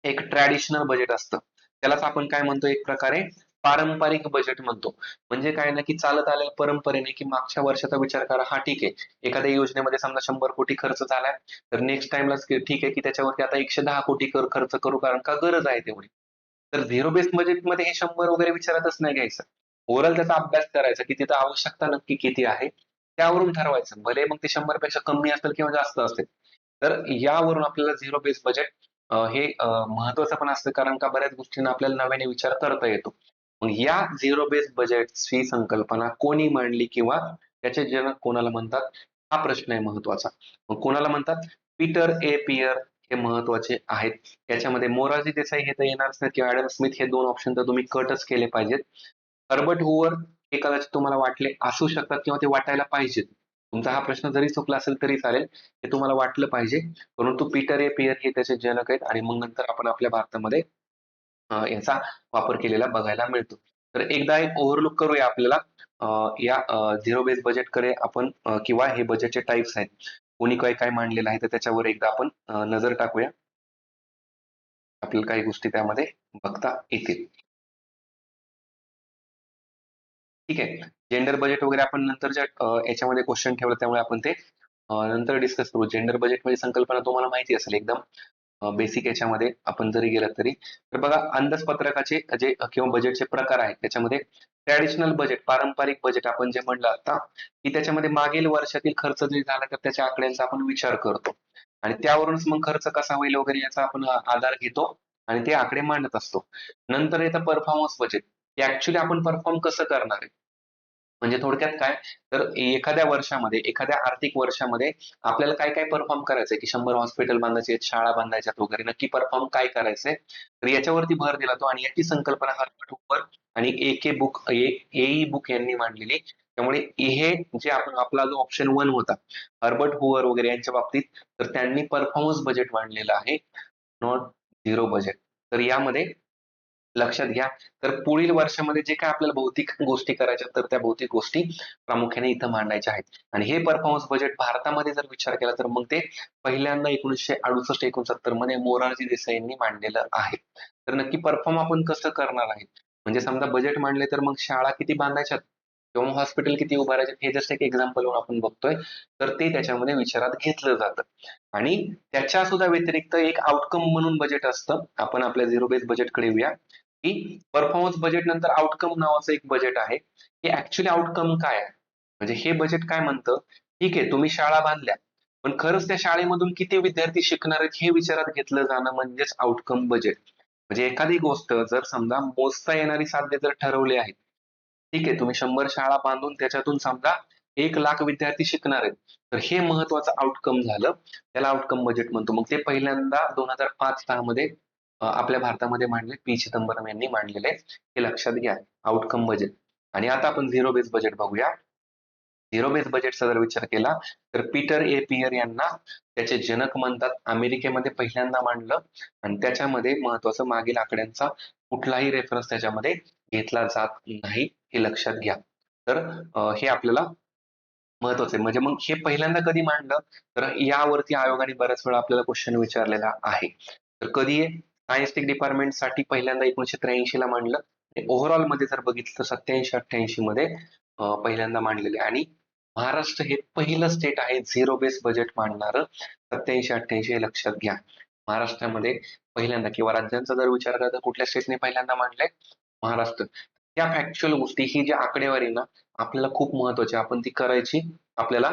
एक ट्रॅडिशनल बजेट असतं. त्यालाच आपण काय म्हणतो एक प्रकारे पारंपरिक बजेट म्हणतो. म्हणजे काय ना, की चालत आलेल्या परंपरेने, की मागच्या वर्षाचा विचार करा. हां, ठीक आहे. एखाद्या योजनेमध्ये समजा 100 कोटी खर्च झालाय, तर नेक्स्ट टाईमला ठीक आहे, की त्याच्यावरती आता 110 कोटी खर्च करू कारण का गरज आहे तेवढी. तर झिरो बेस्ड बजेटमध्ये हे 100 वगैरे विचारातच नाही घ्यायचं. ओव्हरऑल त्याचा अभ्यास करायचा, की तिथं आवश्यकता नक्की किती आहे, त्यावरून ठरवायचं. भले मग ते 100 पेक्षा कमी असेल किंवा जास्त असेल. तर यावरून आपल्याला झिरो बेस्ड बजेट हे महत्वाचं पण असतं, कारण का बऱ्याच गोष्टींना आपल्याला नव्याने विचार करता येतो. मग या झिरो बेस बजेटची संकल्पना कोणी मांडली किंवा त्याचे जनक कोणाला म्हणतात, हा प्रश्न आहे महत्वाचा. मग कोणाला म्हणतात? पीटर ए पियर हे महत्वाचे आहेत. याच्यामध्ये मोरारजी देसाई हे तर येणारच नाही किंवा ऍडम स्मिथ हे दोन ऑप्शन तर तुम्ही कटच केले पाहिजेत. हर्बर्ट हुवर हे कदाचित तुम्हाला वाटले असू शकतात किंवा ते वाटायला पाहिजेत. तुमचा हा प्रश्न जरी चुकला असेल तरी चालेल, हे तुम्हाला वाटलं पाहिजे. परंतु पीटर ए पियर हे त्याचे जनक आहेत आणि मग नंतर आपण आपल्या भारतामध्ये याचा वापर केलेला बघायला मिळतो. तर एकदा एक ओव्हरलुक करूया आपल्याला या झिरो बेस बजेटकडे आपण किंवा हे बजेटचे टाइप्स आहेत. कोणी काय काय मांडलेलं आहे तर त्याच्यावर एकदा आपण नजर टाकूया. आपल्याला काही गोष्टी त्यामध्ये बघता येतील. ठीक आहे. जेंडर बजेट वगैरे आपण नंतरच्या याच्यामध्ये क्वेश्चन ठेवलं त्यामुळे आपण ते नंतर डिस्कस करू. जेंडर बजेट म्हणजे संकल्पना तुम्हाला माहिती असेल एकदम बेसिक याच्यामध्ये आपण जरी गेलात तरी. तर बघा अंदाजपत्रकाचे जे किंवा बजेटचे प्रकार आहेत त्याच्यामध्ये ट्रॅडिशनल बजेट, पारंपरिक बजेट आपण जे म्हणलं आता, की त्याच्यामध्ये मागील वर्षातील खर्च जरी झाला तर त्याच्या आकड्यांचा आपण विचार करतो आणि त्यावरूनच मग खर्च कसा होईल वगैरे याचा आपण आधार घेतो आणि ते आकडे मांडत असतो. नंतर येतं परफॉर्मन्स बजेट. ऍक्च्युली आपण परफॉर्म कसं करणार आहे? म्हणजे थोडक्यात काय, तर एखाद्या वर्षामध्ये, एखाद्या आर्थिक वर्षामध्ये आपल्याला काय काय परफॉर्म करायचंय, की 100 हॉस्पिटल बांधायचे आहेत, शाळा बांधायच्यात वगैरे, नक्की परफॉर्म काय करायचंय, तर याच्यावरती भर दिला तो आणि याची संकल्पना हर्बर्ट हुपर आणि एई बुक यांनी मांडलेली. त्यामुळे हे जे आपण आपला जो ऑप्शन 1 होता हर्बर्ट हुवर वगैरे यांच्या बाबतीत, तर त्यांनी परफॉर्मन्स बजेट मांडलेलं आहे, नॉट झिरो बजेट. तर यामध्ये लक्षात घ्या. तर पुढील वर्षामध्ये जे काय आपल्याला भौतिक गोष्टी करायच्या तर त्या भौतिक गोष्टी प्रामुख्याने इथं मांडायच्या आहेत. आणि हे परफॉर्मन्स बजेट भारतामध्ये जर विचार केला तर मग ते पहिल्यांदा 1968-69 मध्ये मोरारजी देसाई यांनी मांडलेलं आहे. तर नक्की परफॉर्म आपण कसं करणार आहे? म्हणजे समजा बजेट मांडले तर मग शाळा किती बांधायच्यात किंवा हॉस्पिटल किती उभारायचे हे जस्ट एक एक्झाम्पल आपण बघतोय. तर ते त्याच्यामध्ये विचारात घेतलं जातं. आणि त्याच्या सुद्धा व्यतिरिक्त एक आउटकम म्हणून बजेट असतं. आपण आपल्या झिरो बेस बजेटकडे येऊया. की परफॉर्मन्स बजेट नंतर आउटकम नावाचं एक बजेट आहे. हे ऍक्च्युली आउटकम काय आहे? म्हणजे हे बजेट काय म्हणतं, ठीक आहे तुम्ही शाळा बांधल्या, पण खरंच त्या शाळेमधून किती विद्यार्थी शिकणार आहेत हे विचारात घेतलं जाणं म्हणजेच आउटकम बजेट. म्हणजे एखादी गोष्ट जर समजा मोजता येणारी साध्य जर ठरवली आहे, ठीक आहे तुम्ही 100 शाळा बांधून त्याच्यातून समजा 1,00,000 विद्यार्थी शिकणार आहेत, तर हे महत्वाचं आउटकम झालं. त्याला आउटकम बजेट म्हणतो. मग ते पहिल्यांदा 2005-6 मध्ये आपल्या भारतामध्ये मांडले, पी चिदंबरम यांनी मांडलेले आहे. हे लक्षात घ्या, आउटकम बजेट. आणि आता आपण झिरो बेस बजेट बघूया. झिरो बेस बजेटचा जर विचार केला तर पीटर ए पियर यांना त्याचे जनक म्हणतात. अमेरिकेमध्ये पहिल्यांदा मांडलं आणि त्याच्यामध्ये महत्वाचं मागील आकड्यांचा कुठलाही रेफरन्स त्याच्यामध्ये घेतला जात नाही, हे लक्षात घ्या. तर हे आपल्याला महत्वाचं आहे. म्हणजे मग हे पहिल्यांदा कधी मांडलं, तर यावरती आयोगाने बऱ्याच वेळा आपल्याला क्वेश्चन विचारलेला आहे. तर कधी आहे? सायन्टिफिक डिपार्टमेंटसाठी पहिल्यांदा 1983 ला मांडलं. ओव्हरऑल मध्ये जर बघितलं तर 87-88 मध्ये पहिल्यांदा मांडलेले आणि महाराष्ट्र हे पहिलं स्टेट आहे झिरो बेस बजेट मांडणारं. 87-88 हे लक्षात घ्या. महाराष्ट्रामध्ये पहिल्यांदा किंवा राज्यांचा जर विचार केला तर कुठल्या स्टेटने पहिल्यांदा मांडलंय? महाराष्ट्र. त्या फॅक्च्युअल गोष्टी ही जी आकडेवारी ना आपल्याला खूप महत्वाची आपण ती करायची आपल्याला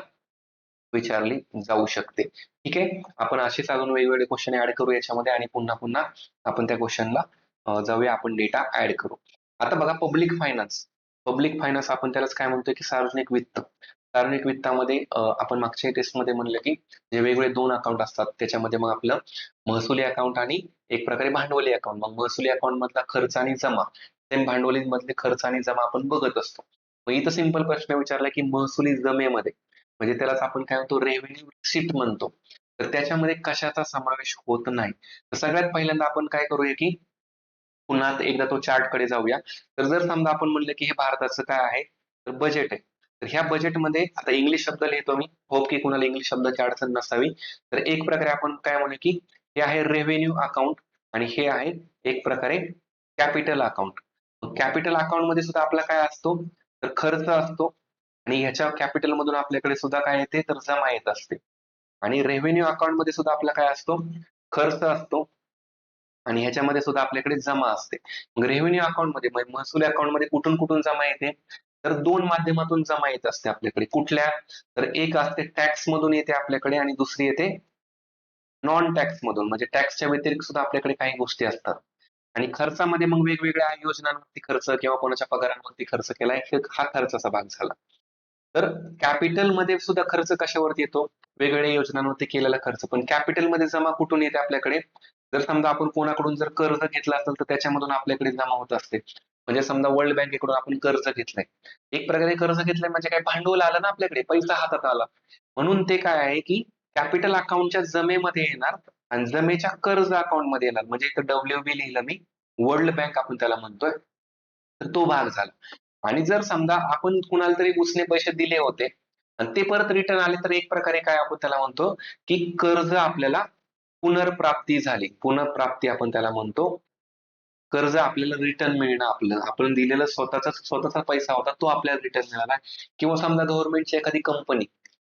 विचारली जाऊ शकते. ठीक आहे. आपण असेच अजून वेगवेगळे क्वेश्चन ऍड करू याच्यामध्ये आणि पुन्हा पुन्हा आपण त्या क्वेश्चनला जाऊया, आपण डेटा ऍड करू. आता बघा पब्लिक फायनान्स. पब्लिक फायनान्स आपण त्यालाच काय म्हणतोय की सार्वजनिक वित्त. सार्वजनिक वित्तामध्ये आपण मागच्या टेस्टमध्ये म्हणलं की जे वेगवेगळे 2 अकाउंट असतात त्याच्यामध्ये मग आपलं महसुली अकाउंट आणि एक प्रकारे भांडवली अकाउंट. मग महसुली अकाउंट मधला खर्च आणि जमा, सेम भांडवली मधले खर्च आणि जमा आपण बघत असतो. मग इथं सिंपल प्रश्न विचारला की महसुली जमेमध्ये म्हणजे त्यालाच आपण काय म्हणतो रेव्हेन्यू रिसिप्ट म्हणतो. तर त्याच्यामध्ये कशाचा समावेश होत नाही. तर सगळ्यात पहिल्यांदा आपण काय करूया की पुन्हा एकदा तो चार्ट कडे जाऊया. तर जर समजा आपण म्हणलं की हे भारताचं काय आहे, तर बजेट आहे. तर ह्या बजेटमध्ये आता इंग्लिश शब्द लिहितो मी. होप की कुणाला इंग्लिश शब्दाची अडचण नसावी. तर एक प्रकारे आपण काय म्हणू की हे आहे रेव्हेन्यू अकाउंट आणि हे आहे एक प्रकारे कॅपिटल अकाउंट. कॅपिटल अकाउंट मध्ये सुद्धा आपला काय असतो, तर खर्च असतो आणि ह्याच्या कॅपिटल मधून आपल्याकडे सुद्धा काय येते, तर जमा येत असते. आणि रेव्हेन्यू अकाउंट मध्ये सुद्धा आपला काय असतो, खर्च असतो आणि ह्याच्यामध्ये सुद्धा आपल्याकडे जमा असते. मग रेव्हेन्यू अकाउंट मध्ये महसुली अकाउंट मध्ये कुठून कुठून जमा येते, तर 2 माध्यमातून जमा येत असते आपल्याकडे. कुठल्या? तर एक असते टॅक्स मधून येते आपल्याकडे आणि दुसरी येते नॉन टॅक्स मधून म्हणजे टॅक्सच्या व्यतिरिक्त सुद्धा आपल्याकडे काही गोष्टी असतात. आणि खर्चामध्ये मग वेगवेगळ्या योजनांवरती खर्च किंवा कोणाच्या पगारांवरती खर्च केलाय हा खर्चाचा भाग झाला. तर कॅपिटल मध्ये सुद्धा खर्च कशावरती येतो? वेगवेगळ्या योजनांवरती केलेला खर्च. पण कॅपिटल मध्ये जमा कुठून येते आपल्याकडे? जर समजा आपण कोणाकडून जर कर्ज घेतलं असेल तर त्याच्यामधून आपल्याकडे जमा होत असते. म्हणजे समजा वर्ल्ड बँकेकडून आपण कर्ज घेतलंय. एक प्रकारे कर्ज घेतलंय म्हणजे काय भांडवल आलं ना आपल्याकडे, पैसा हातात आला. म्हणून ते काय आहे की कॅपिटल अकाउंटच्या जमेमध्ये येणार आणि जमेच्या कर्ज अकाउंट मध्ये येणार. म्हणजे इथं WB लिहिलं मी, वर्ल्ड बँक आपण त्याला म्हणतोय. तर तो भाग झाला. आणि जर समजा आपण कुणाला तरी उसने पैसे दिले होते आणि ते परत रिटर्न आले तर एक प्रकारे काय आपण त्याला म्हणतो की कर्ज आपल्याला पुनर्प्राप्ती झाली. पुनर्प्राप्ती आपण त्याला म्हणतो. कर्ज आपल्याला रिटर्न मिळणं, आपलं आपण दिलेला स्वतःचा पैसा होता तो आपल्याला रिटर्न मिळाला. किंवा समजा गव्हर्नमेंटची एखादी कंपनी,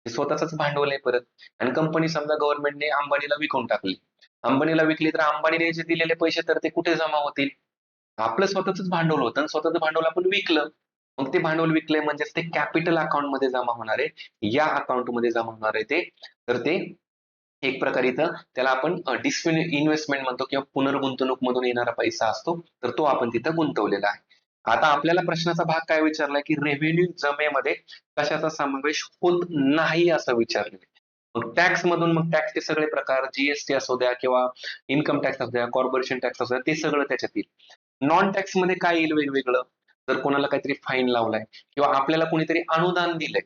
स्वतःच भांडवल आहे परत, आणि कंपनी समजा गव्हर्नमेंटने अंबानीला विकून टाकली. अंबानीला विकली तर अंबानीने जे दिलेले पैसे तर ते कुठे जमा होतील? आपलं स्वतःच भांडवल होतं आणि स्वतःचं भांडवल आपण विकलं. मग ते भांडवल विकलंय म्हणजेच ते कॅपिटल अकाउंट मध्ये जमा होणार आहे. या अकाउंट मध्ये जमा होणार आहे ते. तर ते एक प्रकारे इथं त्याला आपण इन्व्हेस्टमेंट म्हणतो किंवा पुनर्गुंतवणूक मधून येणारा पैसा असतो. तर तो आपण तिथं गुंतवलेला आहे. आता आपल्याला प्रश्नाचा भाग काय विचारलाय की रेव्हेन्यू जमेमध्ये कशाचा समावेश होत नाही असं विचारलेलं आहे. मग टॅक्स मधून मग टॅक्सचे सगळे प्रकार, जीएसटी असू द्या किंवा इन्कम टॅक्स असू द्या, कॉर्पोरेशन टॅक्स असू द्या, ते सगळं त्याच्यात येईल. नॉन टॅक्स मध्ये काय येईल वेगवेगळं? जर कोणाला काहीतरी फाईन लावलाय किंवा आपल्याला कोणीतरी अनुदान दिलंय.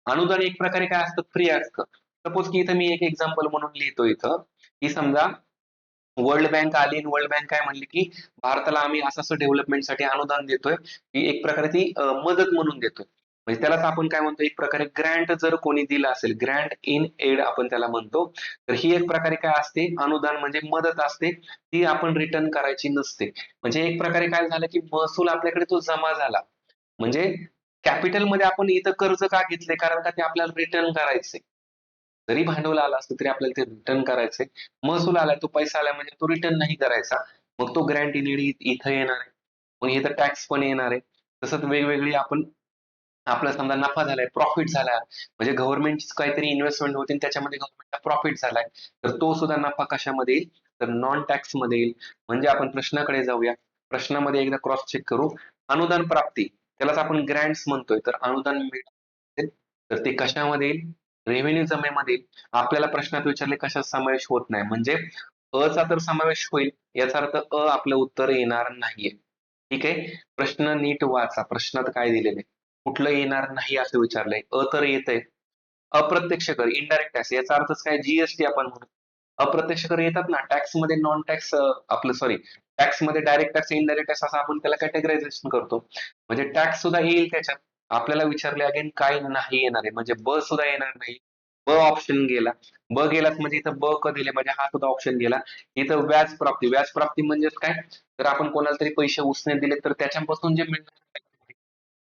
अनुदान एक प्रकारे काय असतं? फ्री असतं. सपोज की इथं मी एक एक्झाम्पल म्हणून लिहितो इथं, की समजा वर्ल्ड बँक आली आणि वर्ल्ड बँक काय म्हणली की भारताला आम्ही असं असं डेव्हलपमेंटसाठी अनुदान देतोय, की एक प्रकारे ती मदत म्हणून देतोय. म्हणजे त्यालाच आपण काय म्हणतो, एक प्रकारे ग्रँट जर कोणी दिलं असेल, ग्रँट इन एड आपण त्याला म्हणतो. तर ही एक प्रकारे काय असते? अनुदान म्हणजे मदत असते. ती आपण रिटर्न करायची नसते. म्हणजे एक प्रकारे काय झालं की महसूल आपल्याकडे तो जमा झाला. म्हणजे कॅपिटलमध्ये आपण इथं कर्ज का घेतले? कारण का ते आपल्याला रिटर्न करायचे. जरी भांडवल आलं असतं तरी आपल्याला ते रिटर्न करायचंय. महसूल आलाय, तो पैसा आलाय म्हणजे तो रिटर्न नाही करायचा. मग तो ग्रँट इन एड इथं येणार आहे. मग इथं टॅक्स पण येणार आहे. तसंच वेगवेगळी आपण आपला समजा नफा झालाय, प्रॉफिट झाला, म्हणजे गव्हर्नमेंटची काहीतरी इन्व्हेस्टमेंट होती आणि त्याच्यामध्ये गव्हर्नमेंटला प्रॉफिट झालाय. तर तो सुद्धा नफा कशामध्ये येईल? तर नॉन टॅक्स मध्ये येईल. म्हणजे आपण प्रश्नाकडे जाऊया. प्रश्नामध्ये एकदा क्रॉस चेक करू. अनुदान प्राप्ती, त्यालाच आपण ग्रँट्स म्हणतोय. तर अनुदान मिळेल तर ते कशामध्ये येईल? रेव्हेन्यू जमेमध्ये येईल. आपल्याला प्रश्नात विचारले कशात समावेश होत नाही, म्हणजे अ चा तर समावेश होईल. याचा अर्थ आपलं उत्तर येणार नाहीये. ठीक आहे. प्रश्न नीट वाचा. प्रश्नात काय दिलेले, कुठलं येणार नाही असं विचारलंय. तर येतंय. अप्रत्यक्ष कर, इनडायरेक्ट टॅक्स, याचा अर्थच काय? जीएसटी आपण म्हणू. अप्रत्यक्ष कर येतात ना टॅक्स मध्ये, नॉन टॅक्स आपलं सॉरी टॅक्स मध्ये डायरेक्ट टॅक्स, इनडायरेक्ट टॅक्स असं आपण त्याला कॅटेगरायझेशन करतो. म्हणजे टॅक्स सुद्धा येईल त्याच्यात. आपल्याला विचारले अगेन काय नाही येणार आहे, म्हणजे ब सुद्धा येणार नाही. ब ऑप्शन गेला. ब गेलाच म्हणजे इथं ब क दिले म्हणजे हा सुद्धा ऑप्शन गेला. इथं व्याज प्राप्ती, व्याज प्राप्ती म्हणजेच काय? तर आपण कोणाला तरी पैसे उसने दिले तर त्याच्यापासून जे मिळणार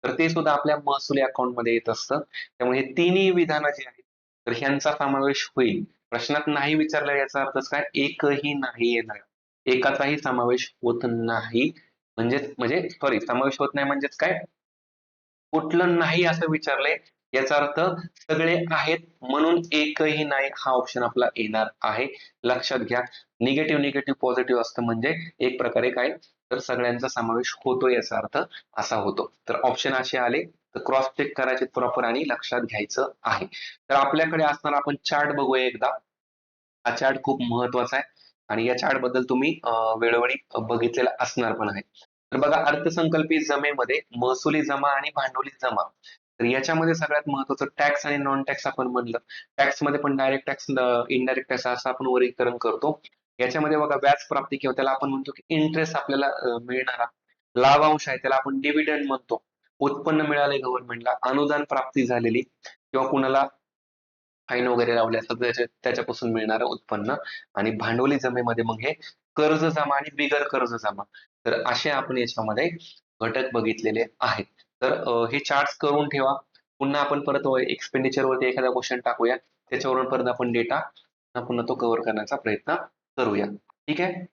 तर ते सुद्धा आपल्या महसुली अकाउंट मध्ये येत असतं. त्यामुळे हे तिन्ही विधानं जी आहेत तर ह्यांचा समावेश होईल. प्रश्नात नाही विचारलं याचा अर्थ काय? एकही नाही येणार. एकाचाही समावेश होत नाही. म्हणजे सॉरी, समावेश होत नाही म्हणजेच काय? कुठलं नाही असं विचारलंय. याचा अर्थ सगळे आहेत म्हणून एकही नाही हा ऑप्शन आपला येणार आहे. लक्षात घ्या. निगेटिव्ह निगेटिव्ह पॉझिटिव्ह असतं म्हणजे एक प्रकारे काय? तर सगळ्यांचा समावेश होतो याचा अर्थ असा होतो. तर ऑप्शन असे आले तर क्रॉस चेक करायचे प्रॉपर आणि लक्षात घ्यायचं आहे. तर आपल्याकडे असणारा आपण चार्ट बघूया एकदा. हा चार्ट खूप महत्वाचा आहे आणि या चार्ट बद्दल तुम्ही वेळोवेळी बघितलेला असणार पण आहे. तर बघा, अर्थसंकल्पीय जमेमध्ये महसुली जमा आणि भांडवली जमा. तर याच्यामध्ये सगळ्यात महत्वाचं टॅक्स आणि नॉन टॅक्स आपण म्हणलं. टॅक्स मध्ये पण डायरेक्ट टॅक्स, इनडायरेक्ट टॅक्स असं आपण वर्गीकरण करतो. याच्यामध्ये बघा व्याज प्राप्ती किंवा त्याला आपण म्हणतो की इंटरेस्ट आपल्याला मिळणारा. लाभांश आहे त्याला आपण डिव्हिडंड म्हणतो. उत्पन्न मिळाले गव्हर्नमेंटला, अनुदान प्राप्ती झालेली किंवा कुणाला फाईन वगैरे लावले असतात त्याच्यापासून मिळणारं उत्पन्न. आणि भांडवली जमेमध्ये मग हे कर्ज जमा आणि बिगर कर्ज जमा. तर असे आपण याच्यामध्ये घटक बघितलेले आहेत. तर हे चार्ट करून ठेवा. पुन्हा आपण परत एक्सपेंडिचर वरती एखादा क्वेश्चन टाकूया. त्याच्यावरून परत आपण डेटा पुन्हा तो कव्हर करण्याचा प्रयत्न करूया. ठीक आहे.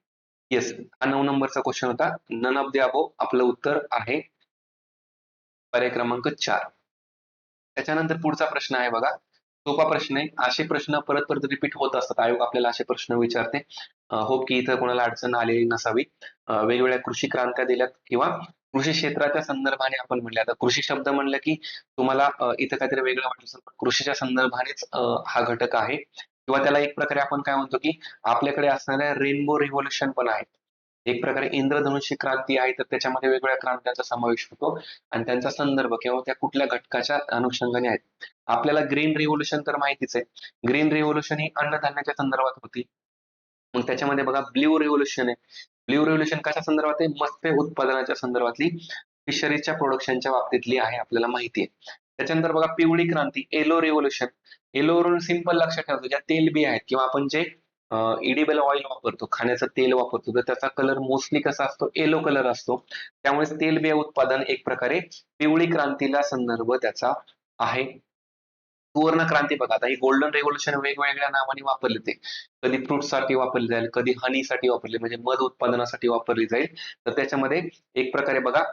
येस, हा 9 नंबरचा क्वेश्चन होता. नन ऑफ द अबोव आपलं उत्तर आहे पर्याय क्रमांक 4. त्याच्यानंतर पुढचा प्रश्न आहे बघा. सोपा प्रश्न आहे. असे प्रश्न परत परत रिपीट होत असतात. आयोग आपल्याला असे प्रश्न विचारते. होप की इथं कोणाला अडचण आलेली नसावी. वेगवेगळ्या कृषी क्रांत्या दिल्यात किंवा कृषी क्षेत्राच्या संदर्भाने आपण म्हणले. आता कृषी शब्द म्हणलं की तुम्हाला इथं काहीतरी वेगळं वाटलं असेल, पण कृषीच्या संदर्भानेच हा घटक आहे किंवा त्याला एक प्रकारे आपण काय म्हणतो की आपल्याकडे असणाऱ्या रेनबो रिव्होल्यूशन पण आहे. एक प्रकारे इंद्रधनुष्य क्रांती आहे, तर त्याच्यामध्ये वेगवेगळ्या क्रांत्यांचा समावेश होतो आणि त्यांचा संदर्भ किंवा त्या कुठल्या घटकाच्या अनुषंगाने आहेत. आपल्याला ग्रीन रिव्होल्यूशन तर माहितीच आहे. ग्रीन रिव्होल्यूशन ही अन्नधान्याच्या संदर्भात होती. मग त्याच्यामध्ये बघा ब्ल्यू रिव्होल्यूशन आहे. ब्ल्यू रिव्होल्यूशन कशा संदर्भात आहे? मत्स्य उत्पादनाच्या संदर्भातली फिशरीजच्या प्रोडक्शनच्या बाबतीतली आहे, आपल्याला माहिती आहे. त्याच्यानंतर बघा पिवळी क्रांती, येलो रिव्होल्यूशन. येलोवरून सिंपल लक्षात ठेवायचं, ज्या तेलबिया आहेत किंवा आपण जे इडिबल ऑइल वापरतो, खाण्याचं तेल वापरतो, तर त्याचा कलर मोस्टली कसा असतो? येलो कलर असतो. त्यामुळे तेलबिया उत्पादन एक प्रकारे पिवळी क्रांतीला संदर्भ त्याचा आहे. सुवर्ण क्रांती बघा, आता ही गोल्डन रेव्होल्यूशन वेगवेगळ्या नावाने वापरली जाते. कधी फ्रुट्ससाठी वापरली जाईल, कधी हनीसाठी वापरली म्हणजे मध उत्पादनासाठी वापरली जाईल. तर त्याच्यामध्ये एक प्रकारे बघा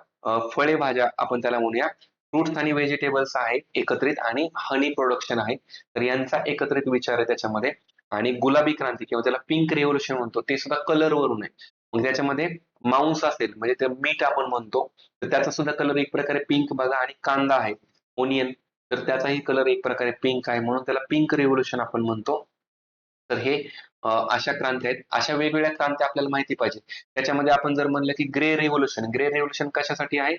फळे भाज्या आपण त्याला म्हणूया, फ्रुट्स आणि व्हेजिटेबल्स आहे एकत्रित आणि हनी प्रोडक्शन आहे. तर यांचा एकत्रित विचार आहे त्याच्यामध्ये. आणि गुलाबी क्रांती किंवा त्याला पिंक रेव्होल्यूशन म्हणतो, ते सुद्धा कलर वरून आहे. मग त्याच्यामध्ये मांस असेल म्हणजे ते मीठ आपण म्हणतो, तर त्याचा सुद्धा कलर एक प्रकारे पिंक बघा. आणि कांदा आहे, ओनियन, तर त्याचाही कलर एक प्रकारे पिंक आहे, म्हणून त्याला पिंक रिव्होल्यूशन आपण म्हणतो. तर हे अशा क्रांती आहेत. अशा वेगवेगळ्या क्रांती आपल्याला माहिती पाहिजे. त्याच्यामध्ये आपण जर म्हणलं की ग्रे रिव्होल्यूशन कशासाठी आहे?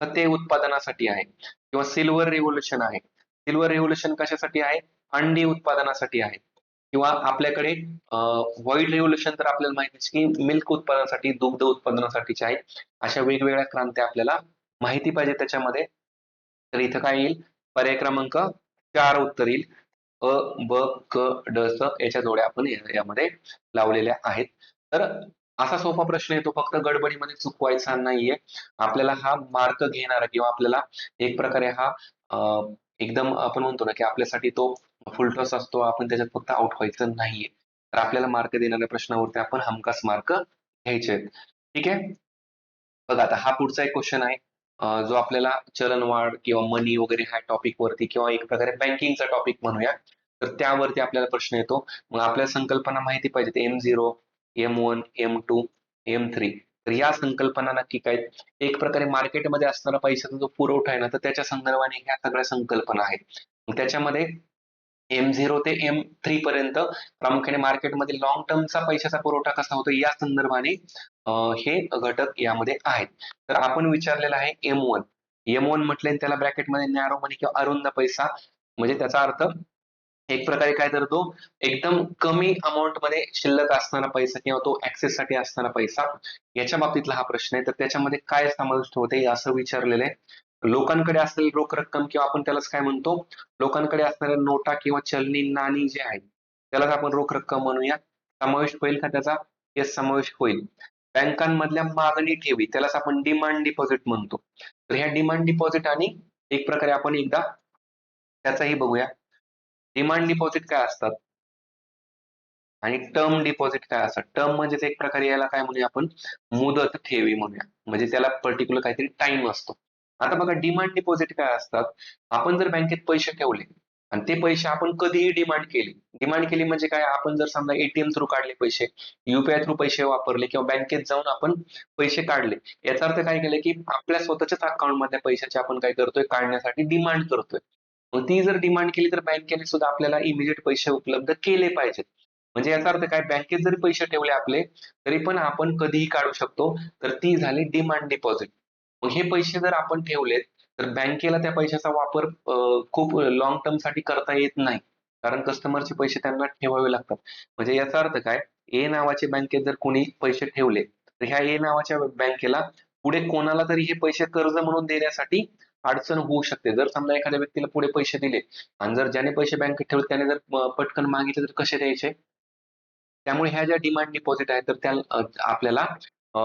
खते उत्पादनासाठी आहे किंवा सिल्वर रिव्होल्यूशन आहे. सिल्वर रिव्होल्यूशन कशासाठी आहे? अंडी उत्पादनासाठी आहे. किंवा आपल्याकडे व्हाईट रिव्होल्यूशन तर आपल्याला माहितीच की मिल्क उत्पादनासाठी, दुग्ध उत्पादनासाठीचे आहे. अशा वेगवेगळ्या क्रांती आपल्याला माहिती पाहिजे त्याच्यामध्ये. तर इथं काय येईल? पर्याय क्रमांक 4 उत्तर येईल. अ, ब, क, ड, स याच्या जोड्या आपण यामध्ये लावलेल्या आहेत. तर असा सोपा प्रश्न येतो, फक्त गडबडीमध्ये चुकवायचा नाहीये. आपल्याला हा मार्क घेणारा किंवा आपल्याला एक प्रकारे हा एकदम आपण म्हणतो ना की आपल्यासाठी तो फुलटॉस असतो. आपण त्याच्यात फक्त आउट व्हायचं नाहीये. तर आपल्याला मार्क देणाऱ्या प्रश्नावरती आपण हमखास मार्क घ्यायचे आहेत. ठीक आहे. बघा आता हा पुढचा एक क्वेश्चन आहे, जो आपल्याला चलनवाढ किंवा मनी वगैरे ह्या टॉपिक वरती किंवा एक प्रकारे बँकिंगचा टॉपिक म्हणूया. तर त्यावरती आपल्याला प्रश्न येतो. मग आपल्याला संकल्पना माहिती पाहिजे, M0, M1, M2, M3. तर या संकल्पना नक्की काय आहेत? एक प्रकारे मार्केटमध्ये असणारा पैशाचा जो पुरवठा आहे ना, तर त्याच्या संदर्भाने ह्या सगळ्या संकल्पना आहेत. मग त्याच्यामध्ये M0 ते M3 पर्यंत प्रामुख्याने मार्केटमध्ये लॉंग टर्मचा पैशाचा पुरवठा कसा होतो या संदर्भाने हे घटक यामध्ये आहेत. तर आपण विचारलेलं आहे M1. M1 म्हटले त्याला ब्रॅकेटमध्ये नॅरो मनी किंवा अरुंद पैसा, म्हणजे त्याचा अर्थ एक प्रकारे काय तर तो एकदम कमी अमाउंट मध्ये शिल्लक असणारा पैसा किंवा तो ऍक्सेस साठी असणारा पैसा, याच्या बाबतीतला हा प्रश्न आहे. तर त्याच्यामध्ये काय समाविष्ट होते असं विचारलेलं आहे. लोकांकडे असलेली रोख रक्कम किंवा आपण त्यालाच काय म्हणतो, लोकांकडे असणाऱ्या नोटा किंवा चलनी नाणी जे आहेत त्यालाच आपण रोख रक्कम म्हणूया. समावेश होईल का त्याचा? येस, समावेश होईल. बँकांमधल्या मागणी ठेवी त्यालाच आपण डिमांड डिपॉझिट म्हणतो. तर ह्या डिमांड डिपॉझिट आणि एक प्रकारे आपण एकदा त्याचाही बघूया. डिमांड डिपॉझिट काय असतात आणि टर्म डिपॉझिट काय असतात? टर्म म्हणजेच एक प्रकारे याला काय म्हणूया आपण, मुदत ठेवी म्हणूया. म्हणजे त्याला पर्टिक्युलर काहीतरी टाइम असतो. आता बघा डिमांड डिपॉझिट काय असतात? आपण जर बँकेत पैसे ठेवले आणि ते पैसे आपण कधीही डिमांड केली म्हणजे काय? आपण जर समजा एटीएम थ्रू काढले पैसे, युपीआय थ्रू पैसे वापरले किंवा बँकेत जाऊन आपण पैसे काढले, याचा अर्थ काय केलं की आपल्या स्वतःच्याच अकाउंट मधल्या पैशाची आपण काय करतोय, काढण्यासाठी डिमांड करतोय. मग ती जर डिमांड केली तर बँकेने सुद्धा आपल्याला इमिजिएट पैसे उपलब्ध केले पाहिजेत. म्हणजे याचा अर्थ काय, बँकेत जरी पैसे ठेवले आपले तरी पण आपण कधीही काढू शकतो. तर ती झाली डिमांड डिपॉझिट. मग हे पैसे जर आपण ठेवलेत तर बँकेला त्या पैशाचा वापर खूप लॉंग टर्म साठी करता येत नाही. कारण कस्टमरचे पैसे त्यांना ठेवावे लागतात. म्हणजे याचा अर्थ काय, ए नावाच्या बँकेत जर कोणी पैसे ठेवले तर ह्या ए नावाच्या बँकेला पुढे कोणाला तरी हे पैसे कर्ज म्हणून देण्यासाठी अडचण होऊ शकते. जर समजा एखाद्या व्यक्तीला पुढे पैसे दिले आणि जर ज्याने पैसे बँकेत ठेवले त्याने जर पटकन मागितले तर कसे द्यायचे? त्यामुळे ह्या ज्या डिमांड डिपॉझिट आहेत तर त्या आपल्याला अ,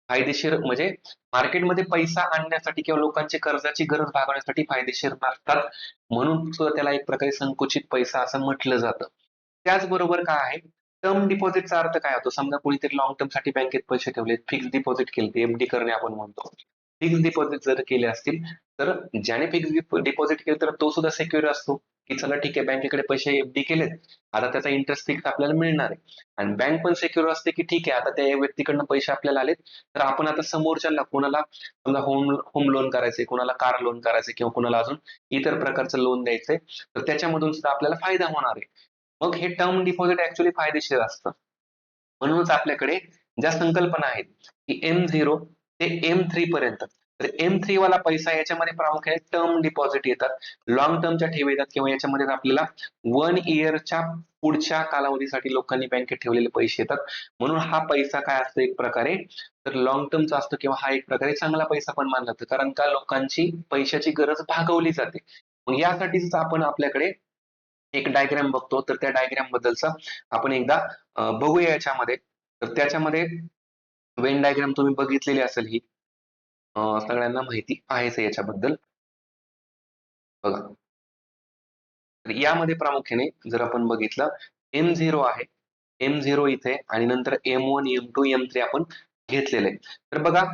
फायदेशीर म्हणजे मार्केटमध्ये पैसा आणण्यासाठी किंवा लोकांची कर्जाची गरज भागवण्यासाठी फायदेशीर नसतात. म्हणून सुद्धा त्याला एक प्रकारे संकुचित पैसा असं म्हटलं जातं. त्याचबरोबर काय आहे, टर्म डिपॉझिटचा अर्थ काय होतो? समजा कोणीतरी लॉंग टर्म साठी बँकेत पैसे ठेवले, फिक्स डिपॉझिट केले, एफडी करणे आपण म्हणतो. फिक्स डिपॉझिट जर केले असतील तर ज्याने फिक्स डिपॉझिट केले तर तो सुद्धा सिक्युअर असतो. की चला ठीक आहे, बँकेकडे पैसे एफडी केलेत, आता त्याचा इंटरेस्ट फिक्स आपल्याला मिळणार आहे. आणि बँक पण सिक्युअर असते की ठीक आहे, आता त्या व्यक्तीकडनं पैसे आपल्याला आलेत, तर आपण आता समोरच्याला कोणाला समजा होम होम लोन करायचंय, कोणाला कार लोन करायचंय किंवा कोणाला अजून इतर प्रकारचं लोन द्यायचंय, तर त्याच्यामधून सुद्धा आपल्याला फायदा होणार आहे. मग हे टर्म डिपॉझिट ऍक्च्युली फायदेशीर असतं. म्हणूनच आपल्याकडे ज्या संकल्पना आहेत की M0 ते M3 पर्यंत, तर M3 वाला पैसा याच्यामध्ये प्रामुख्याने टर्म डिपॉझिट येतात, लॉंग टर्मच्या ठेवी येतात, किंवा याच्यामध्ये आपल्याला 1 इयरच्या पुढच्या कालावधीसाठी लोकांनी बँकेत ठेवलेले पैसे येतात. म्हणून हा पैसा काय असतो एक प्रकारे, तर लॉंग टर्मचा असतो, किंवा हा एक प्रकारे चांगला पैसा पण मानला जातो, कारण का लोकांची पैशाची गरज भागवली जाते. मग यासाठीच आपण आपल्याकडे एक डायग्राम बघतो, तर त्या डायग्राम बद्दलचा आपण एकदा बघूया याच्यामध्ये. तर त्याच्यामध्ये वेन डायग्राम तुम्ही बघितलेली असेल ही, सगळ्यांना माहिती आहेच आहे याच्याबद्दल. बघा, तर यामध्ये प्रामुख्याने जर आपण बघितलं, M0 आहे, M0 इथे, आणि नंतर M1, M2, M3 आपण घेतलेलं आहे. तर बघा,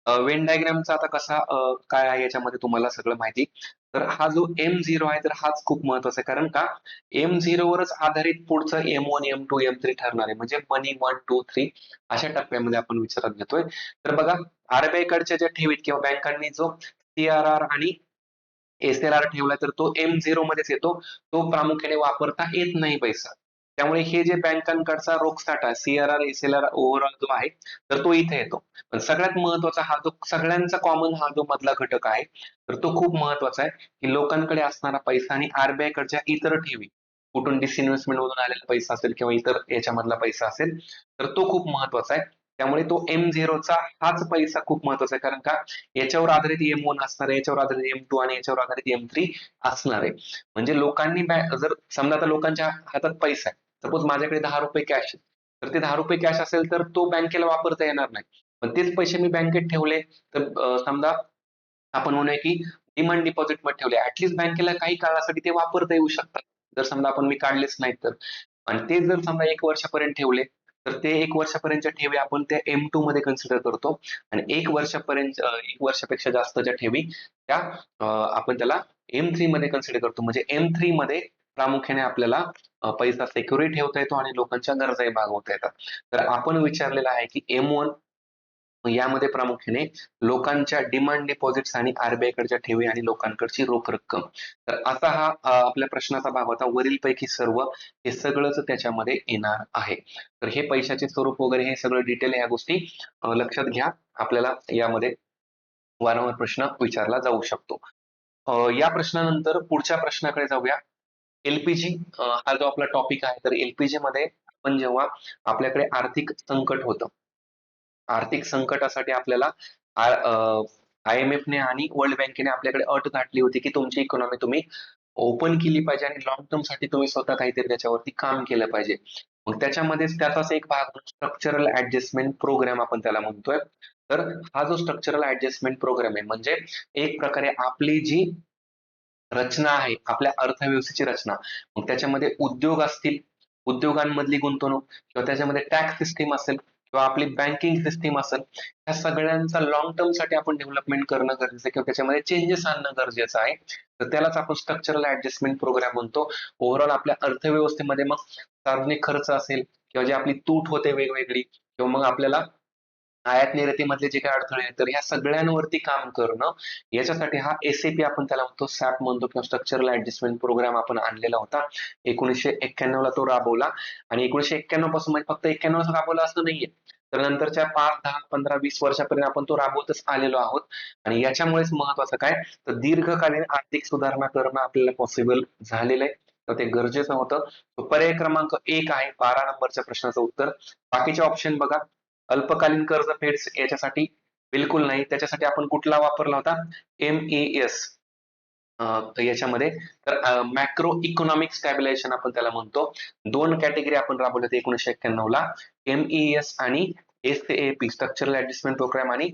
वेन डायग्रामचा आता कसा काय आहे याच्यामध्ये तुम्हाला सगळं माहिती. तर हा जो M0 आहे, तर हाच खूप महत्वाचा आहे, कारण का M0 वरच आधारित पुढचं M1, M2, M3 ठरणार आहे. म्हणजे मनी 1, 2, 3 अशा टप्प्यामध्ये आपण विचारात घेतोय. तर बघा, RBI कडच्या ज्या ठेवीत किंवा बँकांनी जो CRR आणि SLR ठेवला, तर तो M0 मध्येच येतो. तो प्रामुख्याने वापरता येत नाही पैसा. त्यामुळे हे जे बँकांकडचा रोखसाठा CRR, SLR ओव्हरऑल जो आहे, तर तो इथे येतो. पण सगळ्यात महत्वाचा हा जो सगळ्यांचा कॉमन हा जो मधला घटक आहे, तर तो खूप महत्वाचा आहे, की लोकांकडे असणारा पैसा आणि RBI कडच्या इतर ठेवी, कुठून डिसइन्व्हेस्टमेंट मधून आलेला पैसा असेल किंवा इतर याच्यामधला पैसा असेल, तर तो खूप महत्वाचा आहे. त्यामुळे तो M0 चा हाच पैसा खूप महत्वाचा आहे, कारण का याच्यावर आधारित M1 असणार आहे, याच्यावर आधारित M2 आणि याच्यावर आधारित M3 असणार आहे. म्हणजे लोकांनी जर समजा आता लोकांच्या हातात पैसा आहे, सपोज माझ्याकडे ₹10 कॅश आहे, तर ते ₹10 कॅश असेल तर तो बँकेला वापरता येणार नाही. पण तेच पैसे मी बँकेत ठेवले, तर समजा आपण म्हणूया की डिमांड डिपॉझिटमध्ये ठेवले, ऍटलीस्ट बँकेला काही काळासाठी ते वापरता येऊ शकतात. जर समजा आपण मी काढलेच नाहीत तर. आणि ते जर समजा 1 वर्षापर्यंत ठेवले, तर ते 1 वर्षापर्यंतच्या ठेवी आपण त्या M2 मध्ये कन्सिडर करतो, आणि 1 वर्षापर्यंत 1 वर्षापेक्षा जास्तच्या ठेवी त्या आपण त्याला M3 मध्ये कन्सिडर करतो. म्हणजे M3 मध्ये प्रामुख्याने आपल्याला पैसा सेक्युरिटी ठेवता येतो आणि लोकांच्या गरजाही भागवता येतात. तर आपण विचारलेलं आहे की M1, यामध्ये प्रामुख्याने लोकांच्या डिमांड डिपॉझिट्स आणि RBI कडच्या ठेवी आणि लोकांकडची रोख रक्कम. तर असा हा आपल्या प्रश्नाचा भाग होता. वरीलपैकी सर्व हे सगळंच त्याच्यामध्ये येणार आहे. तर हे पैशाचे स्वरूप वगैरे हे सगळं डिटेल ह्या गोष्टी लक्षात घ्या. आपल्याला यामध्ये वारंवार प्रश्न विचारला जाऊ शकतो. या प्रश्नानंतर पुढच्या प्रश्नाकडे जाऊया. LPG हा जो आपला टॉपिक आहे, तर LPG मध्ये आपण जेव्हा आपल्याकडे आर्थिक संकट होतं, आर्थिक संकटासाठी आपल्याला IMF ने आणि वर्ल्ड बँकेने आपल्याकडे अट घातली होती की तुमची इकॉनॉमी तुम्ही ओपन केली पाहिजे आणि लॉंग टर्म साठी तुम्ही स्वतः काहीतरी त्याच्यावरती काम केलं पाहिजे. मग त्याच्यामध्येच त्याचाच एक भाग स्ट्रक्चरल ऍडजस्टमेंट प्रोग्राम आपण त्याला म्हणतोय. तर हा जो स्ट्रक्चरल ऍडजस्टमेंट प्रोग्राम आहे, म्हणजे एक प्रकारे आपली जी रचना आहे, आपल्या अर्थव्यवस्थेची रचना, मग त्याच्यामध्ये उद्योग असतील, उद्योगांमधली गुंतवणूक, किंवा त्याच्यामध्ये टॅक्स सिस्टीम असेल, किंवा आपली बँकिंग सिस्टीम असेल, या सगळ्यांचा लॉंग टर्म साठी आपण डेव्हलपमेंट करणं गरजेचं आहे, किंवा त्याच्यामध्ये चेंजेस आणणं गरजेचं आहे. तर त्यालाच आपण स्ट्रक्चरल ऍडजस्टमेंट प्रोग्राम म्हणतो. ओव्हरऑल आपल्या अर्थव्यवस्थेमध्ये मग सार्वजनिक खर्च असेल, किंवा जी आपली तूट होते वेगवेगळी, किंवा मग आपल्याला आयात निर्यातीमधले जे काही अडथळे आहेत, तर ह्या सगळ्यांवरती काम करणं, याच्यासाठी हा SAP आपण त्याला म्हणतो, SAP म्हणतो, किंवा स्ट्रक्चरल ऍडजस्टमेंट प्रोग्राम आपण आणलेला होता. 1991 ला तो राबवला, आणि 1991 पासून, म्हणजे फक्त 91 राबवला असं नाहीये, तर नंतरच्या 5, 10, 15, 20 वर्षापर्यंत आपण तो राबवतच आलेलो आहोत. आणि याच्यामुळेच महत्वाचं काय, तर दीर्घकालीन आर्थिक सुधारणा करणं आपल्याला पॉसिबल झालेलं आहे. तर ते गरजेचं होतं. पर्याय क्रमांक 1 आहे 12 नंबरच्या प्रश्नाचं उत्तर. बाकीचे ऑप्शन बघा. अल्पकालीन कर्जफेड याच्यासाठी बिलकुल नाही. त्याच्यासाठी आपण कुठला वापरला होता, MES याच्यामध्ये. तर मॅक्रो इकॉनॉमिक स्टॅबिलायझेशन आपण त्याला म्हणतो. 2 कॅटेगरी आपण राबवल्या होत्या 1991 ला, MES आणि SAP, स्ट्रक्चरल ऍडजस्टमेंट प्रोग्राम. आणि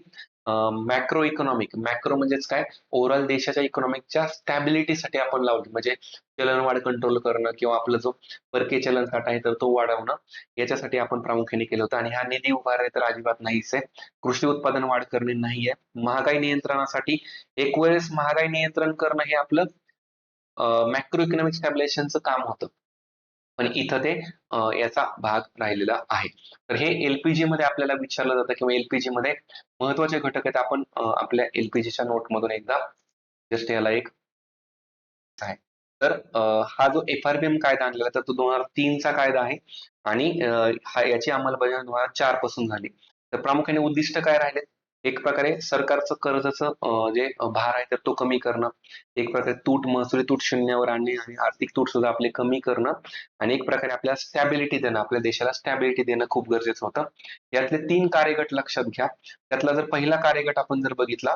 मॅक्रो इकॉनॉमिक, मॅक्रो म्हणजेच काय, ओव्हरऑल देशाच्या इकॉनॉमिकच्या स्टॅबिलिटीसाठी आपण लावली, म्हणजे चलनवाढ कंट्रोल करणं, किंवा आपला जो परकीय चलन साठा आहे तर तो वाढवणं, याच्यासाठी आपण प्रामुख्याने केलं होतं. आणि हा निधी उभारणे तर अजिबात नाहीच आहे. कृषी उत्पादन वाढ करणे नाहीये. महागाई नियंत्रणासाठी एक वेळेस महागाई नियंत्रण करणं हे आपलं मॅक्रो इकॉनॉमिक स्टॅबिलायझेशनचं काम होतं. पण इथं ते याचा भाग राहिलेला आहे. तर हे एलपीजी मध्ये आपल्याला विचारलं जातं किंवा एलपीजी मध्ये महत्वाचे घटक आहेत. आपण आपल्या एलपीजीच्या नोटमधून एकदा जस्ट याला एक आहे. तर हा जो FRBM कायदा आणलेला तर तो 2003 चा कायदा आहे आणि याची अंमलबजावणी 2004 पासून झाली. तर प्रामुख्याने उद्दिष्ट काय राहिले? एक प्रकारे सरकारचं कर्जाचं जे भार आहे तर तो कमी करणं, एक प्रकारे महसुली तूट शून्यावर आणणे आणि आर्थिक तूट सुद्धा आपली कमी करणं आणि एक प्रकारे आपल्याला स्टॅबिलिटी देणं, आपल्या देशाला स्टॅबिलिटी देणं खूप गरजेचं होतं. यातले 3 कार्यगट लक्षात घ्या. त्यातला जर पहिला कार्यगट आपण जर बघितला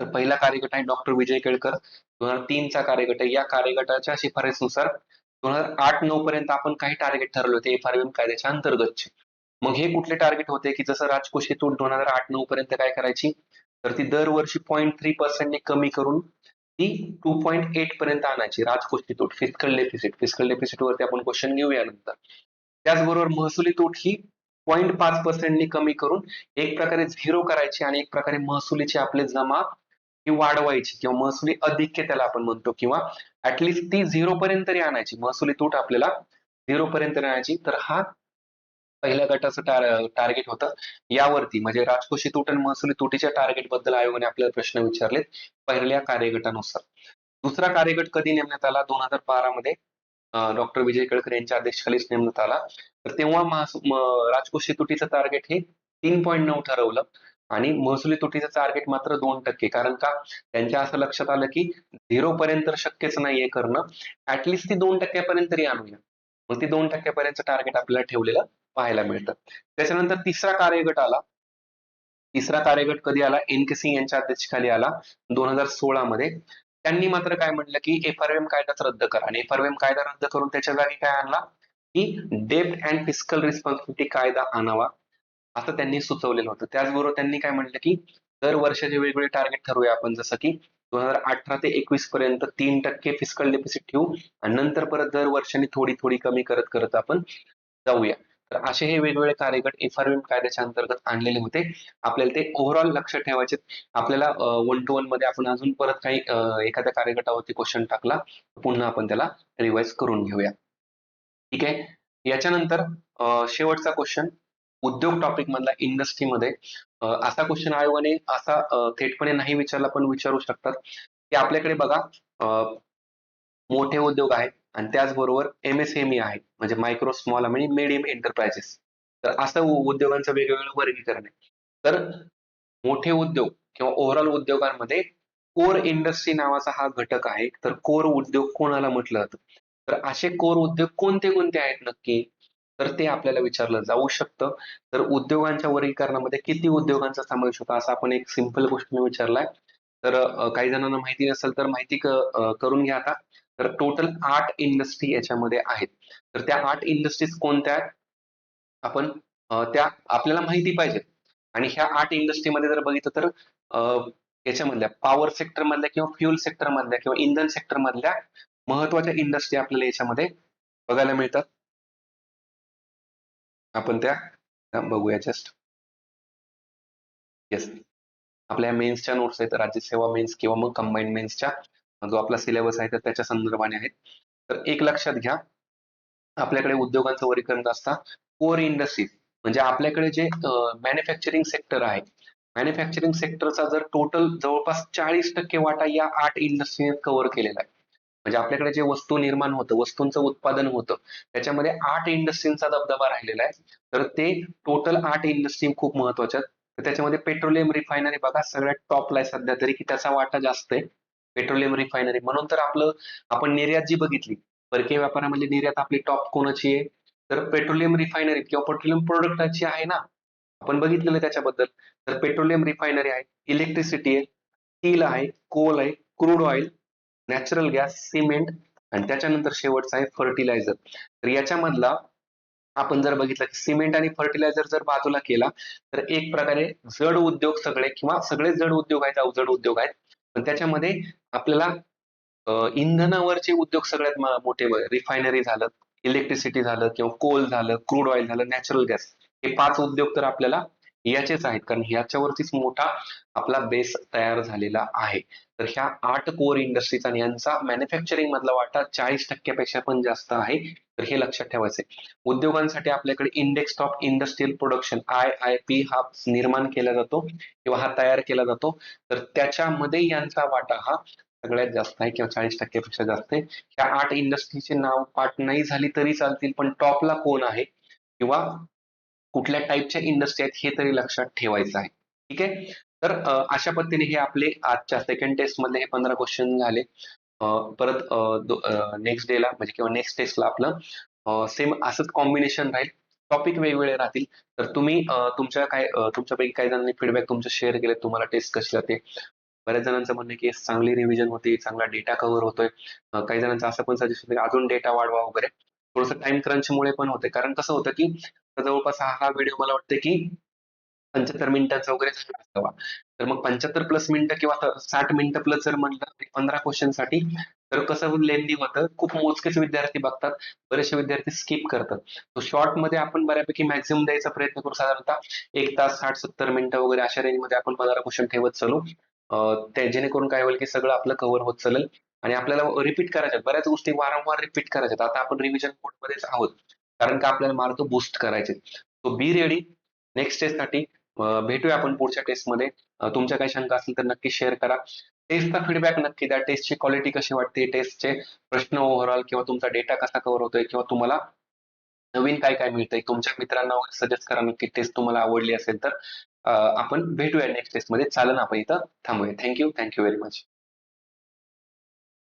तर पहिला कार्यगट आहे डॉक्टर विजय केळकर. 2003 चा कार्यगट आहे. या कार्यगटाच्या शिफारसीनुसार 2008-9 पर्यंत आपण काही टार्गेट ठरवले होते FRBM कायद्याच्या अंतर्गतचे. मग हे कुठले टार्गेट होते की जसं राजकोषीय तूट 2008-9 पर्यंत काय करायची तर ती दरवर्षी 0.3% ने कमी करून ती 2.8 पर्यंत आणायची राजकोषीय तूट फिस्कल डेफिसिट वरती आपण क्वेश्चन घेऊया नंतर. त्याचबरोबर महसुली तूट ही 0.5% ने कमी करून एक प्रकारे झिरो करायची आणि एक प्रकारे महसुलीची आपले जमा ही वाढवायची किंवा महसुली अधिक्य त्याला आपण म्हणतो किंवा ऍटलिस्ट ती 0 पर्यंत तरी आणायची. महसुली तूट आपल्याला 0 पर्यंत आणायची. तर हा पहिल्या गटाचं टार्गेट होतं. यावरती म्हणजे राजकोषीय तूट आणि महसुली तुटीच्या टार्गेट बद्दल आयोगाने आपल्याला प्रश्न विचारलेत पहिल्या कार्यगटानुसार. दुसरा कार्यगट कधी नेमण्यात आला? 2012 मध्ये डॉक्टर विजय केळकर यांच्या अध्यक्षतेखालीच नेमण्यात आला. तर तेव्हा राजकोषीय तुटीचं टार्गेट हे 3.9 ठरवलं आणि महसुली तुटीचं टार्गेट मात्र 2%. कारण का? त्यांच्या असं लक्षात आलं की 0 पर्यंत शक्यच नाहीये करणं. ऍटलिस्ट ती 2% पर्यंत तरी आणूया. मग ती 2% पर्यंतचं टार्गेट आपल्याला ठेवलेलं पाहायला मिळतं. त्याच्यानंतर तिसरा कार्यगट आला. तिसरा कार्यगट कधी आला? एन.के. सिंग यांच्या अध्यक्षतेखाली आला 2016 मध्ये. त्यांनी मात्र काय म्हटलं की FRBM कायदाच रद्द करा आणि FRBM कायदा रद्द करून त्याच्या जागी काय आणला की डेब्ट अँड फिस्कल रिस्पॉन्सिबिलिटी कायदा आणावा असं त्यांनी सुचवलेलं होतं. त्याचबरोबर त्यांनी काय म्हटलं की दर वर्षाचे वेगवेगळे टार्गेट ठरवूया आपण जसं की 2018 ते 21 पर्यंत 3% फिस्कल डेफिसिट ठेवू आणि नंतर परत दर वर्षांनी थोडी थोडी कमी करत करत आपण जाऊया. तर असे हे वेगवेगळे कार्यगट FRBM कायद्याच्या अंतर्गत आणलेले होते. आपल्याला ते ओव्हरऑल लक्षात ठेवायचे. आपल्याला 1 to 1 मध्ये आपण अजून परत काही एखाद्या कार्यगटावरती क्वेश्चन टाकला पुन्हा आपण त्याला रिवाइज करून घेऊया. ठीक आहे. याच्यानंतर शेवटचा क्वेश्चन उद्योग टॉपिक मधला इंडस्ट्रीमध्ये असा क्वेश्चन आयोगाने असा थेटपणे नाही विचारला पण विचारू शकतात की आपल्याकडे बघा मोठे उद्योग आहेत आणि त्याचबरोबर MSME आहे म्हणजे मायक्रो स्मॉल आणि मिडियम एंटरप्राइजेस. तर असं उद्योगांचं वेगवेगळं वर्गीकरण आहे. तर मोठे उद्योग किंवा ओव्हरऑल उद्योगांमध्ये कोर इंडस्ट्री नावाचा हा घटक आहे. तर कोर उद्योग कोणाला म्हटलं जातं? तर असे कोर उद्योग कोणते कोणते आहेत नक्की? तर ते आपल्याला विचारलं जाऊ शकतं. तर उद्योगांच्या वर्गीकरणामध्ये किती उद्योगांचा समावेश होता असा आपण एक सिंपल क्वेश्चन विचारलाय. तर काही जणांना माहिती नसेल तर माहिती करून घ्या आता. तर टोटल 8 इंडस्ट्री याच्यामध्ये आहेत. तर त्या 8 इंडस्ट्रीज कोणत्या आहेत? आपण त्या आपल्याला माहिती पाहिजे आणि ह्या 8 इंडस्ट्रीमध्ये जर बघितलं तर याच्यामधल्या पॉवर सेक्टर मधल्या किंवा फ्युल सेक्टर मधल्या किंवा इंधन सेक्टर मधल्या महत्वाच्या इंडस्ट्री आपल्याला याच्यामध्ये बघायला मिळतात. आपण त्या बघूया जस्ट. येस. आपल्या मेन्सच्या नोट्स आहेत राज्यसेवा मेन्स किंवा मग कंबाईन मेन्सच्या जो आपला सिलेबस आहे तर त्याच्या संदर्भाने आहेत. तर एक लक्षात घ्या आपल्याकडे उद्योगांचं वर्गीकरण असतं कोर इंडस्ट्रीज म्हणजे आपल्याकडे जे मॅन्युफॅक्चरिंग सेक्टर आहे मॅन्युफॅक्चरिंग सेक्टरचा जर टोटल जवळपास 40% वाटा या 8 इंडस्ट्रीने कव्हर केलेला आहे. म्हणजे आपल्याकडे जे वस्तू निर्माण होतं वस्तूंचं उत्पादन होतं त्याच्यामध्ये 8 इंडस्ट्रींचा दबदबा राहिलेला आहे. तर ते टोटल 8 इंडस्ट्री खूप महत्वाच्या आहेत. तर त्याच्यामध्ये पेट्रोलियम रिफायनरी बघा सगळ्यात टॉपला आहे सध्या तरी की त्याचा वाटा जास्त आहे. पेट्रोलियम रिफायनरी म्हणून तर आपण निर्यात जी बघितली परकीय व्यापारामध्ये निर्यात आपली टॉप कोणाची आहे? तर पेट्रोलियम रिफायनरी किंवा पेट्रोलियम प्रोडक्टची आहे ना. आपण बघितलेलं त्याच्याबद्दल. तर पेट्रोलियम रिफायनरी आहे, इलेक्ट्रिसिटी आहे, स्टील आहे, कोल आहे, crude oil, natural gas, cement आणि त्याच्यानंतर शेवटचा आहे फर्टिलायझर. तर याच्यामधला आपण जर बघितलं की सिमेंट आणि फर्टिलायझर जर बाजूला केला तर एक प्रकारे जड उद्योग सगळे किंवा सगळे जड उद्योग आहेत अवजड उद्योग आहेत. पण त्याच्यामध्ये आपल्याला इंधनावरचे उद्योग सगळ्यात मोठे रिफायनरी झालं, इलेक्ट्रिसिटी झालं किंवा कोल झालं, क्रूड ऑइल झालं, नॅचरल गॅस हे 5 उद्योग तर आपल्याला याचेच आहेत, कारण ह्याच्यावरतीच मोठा आपला बेस तयार झालेला आहे. तर ह्या 8 कोर इंडस्ट्रीज आणि यांचा मॅन्युफॅक्चरिंग मधला वाटा 40% पेक्षा पण जास्त आहे. तर हे लक्षात ठेवायचं आहे. उद्योगांसाठी आपल्याकडे index of industrial production IIP हा निर्माण केला जातो किंवा हा तयार केला जातो. तर त्याच्यामध्ये यांचा वाटा हा सगळ्यात जास्त आहे किंवा 40% पेक्षा जास्त आहे. ह्या 8 इंडस्ट्रीचे नाव पाठ नाही झाली तरी चालतील, पण टॉपला कोण आहे किंवा कुठल्या टाईपच्या इंडस्ट्री आहेत हे तरी लक्षात ठेवायचं आहे. ठीक आहे. तर अशा पद्धतीने हे आपले आजच्या सेकंड टेस्ट मधले हे 15 क्वेश्चन झाले. परत नेक्स्ट डेला म्हणजे किंवा नेक्स्ट टेस्टला आपलं सेम असंच कॉम्बिनेशन राहील. टॉपिक वेगवेगळे राहतील. तर तुम्ही तुमच्यापैकी काही जणांनी फीडबॅक तुमचे शेअर केले, तुम्हाला टेस्ट कशी जाते. बऱ्याच जणांचं म्हणणं आहे की चांगली रिव्हिजन होते, चांगला डेटा कव्हर होतोय. काही जणांचं असं पण सजेशन आहे की अजून डेटा वाढवा वगैरे. थोडंसं टाइम क्रंचमुळे पण होते, कारण कसं होतं की जवळपास हा व्हिडिओ मला वाटतं की 75 मिनिटाचा वगैरे झाला असावा. तर मग 75 प्लस मिनिटं किंवा 60 मिनिटं प्लस जर म्हटलं 15 क्वेश्चनसाठी, तर कसं लेंदी होतं. खूप मोजकेच विद्यार्थी बघतात, बरेचसे विद्यार्थी स्किप करतात. तो शॉर्ट मध्ये आपण बऱ्यापैकी मॅक्झिमम द्यायचा प्रयत्न करू. साधारणतः 1 तास 60-70 मिनिटं वगैरे अशा रेंजमध्ये आपण 15 क्वेश्चन ठेवत चालू. ते जेणेकरून काय होईल की सगळं आपलं कव्हर होत चालेल आणि आपल्याला रिपीट करायच्यात. बऱ्याच गोष्टी वारंवार रिपीट करायच्यात. आता आपण रिव्हिजन मोडमध्येच आहोत, कारण का आपल्याला मार्क बूस्ट करायचे. सो बी रेडी नेक्स्ट टेस्टसाठी. भेटूया आपण पुढच्या टेस्टमध्ये. तुमच्या काही शंका असतील तर नक्की शेअर करा. टेस्टचा फीडबॅक नक्की द्या. टेस्टची क्वालिटी कशी वाटते, टेस्टचे प्रश्न ओव्हरऑल किंवा तुमचा डेटा कसा कव्हर होतोय किंवा तुम्हाला नवीन काय काय मिळतंय, तुमच्या मित्रांना वगैरे सजेस्ट करा नक्की. टेस्ट तुम्हाला आवडली असेल तर आपण भेटूया नेक्स्ट टेस्टमध्ये. चालेल, आपण इथं थांबूया. Thank you very much.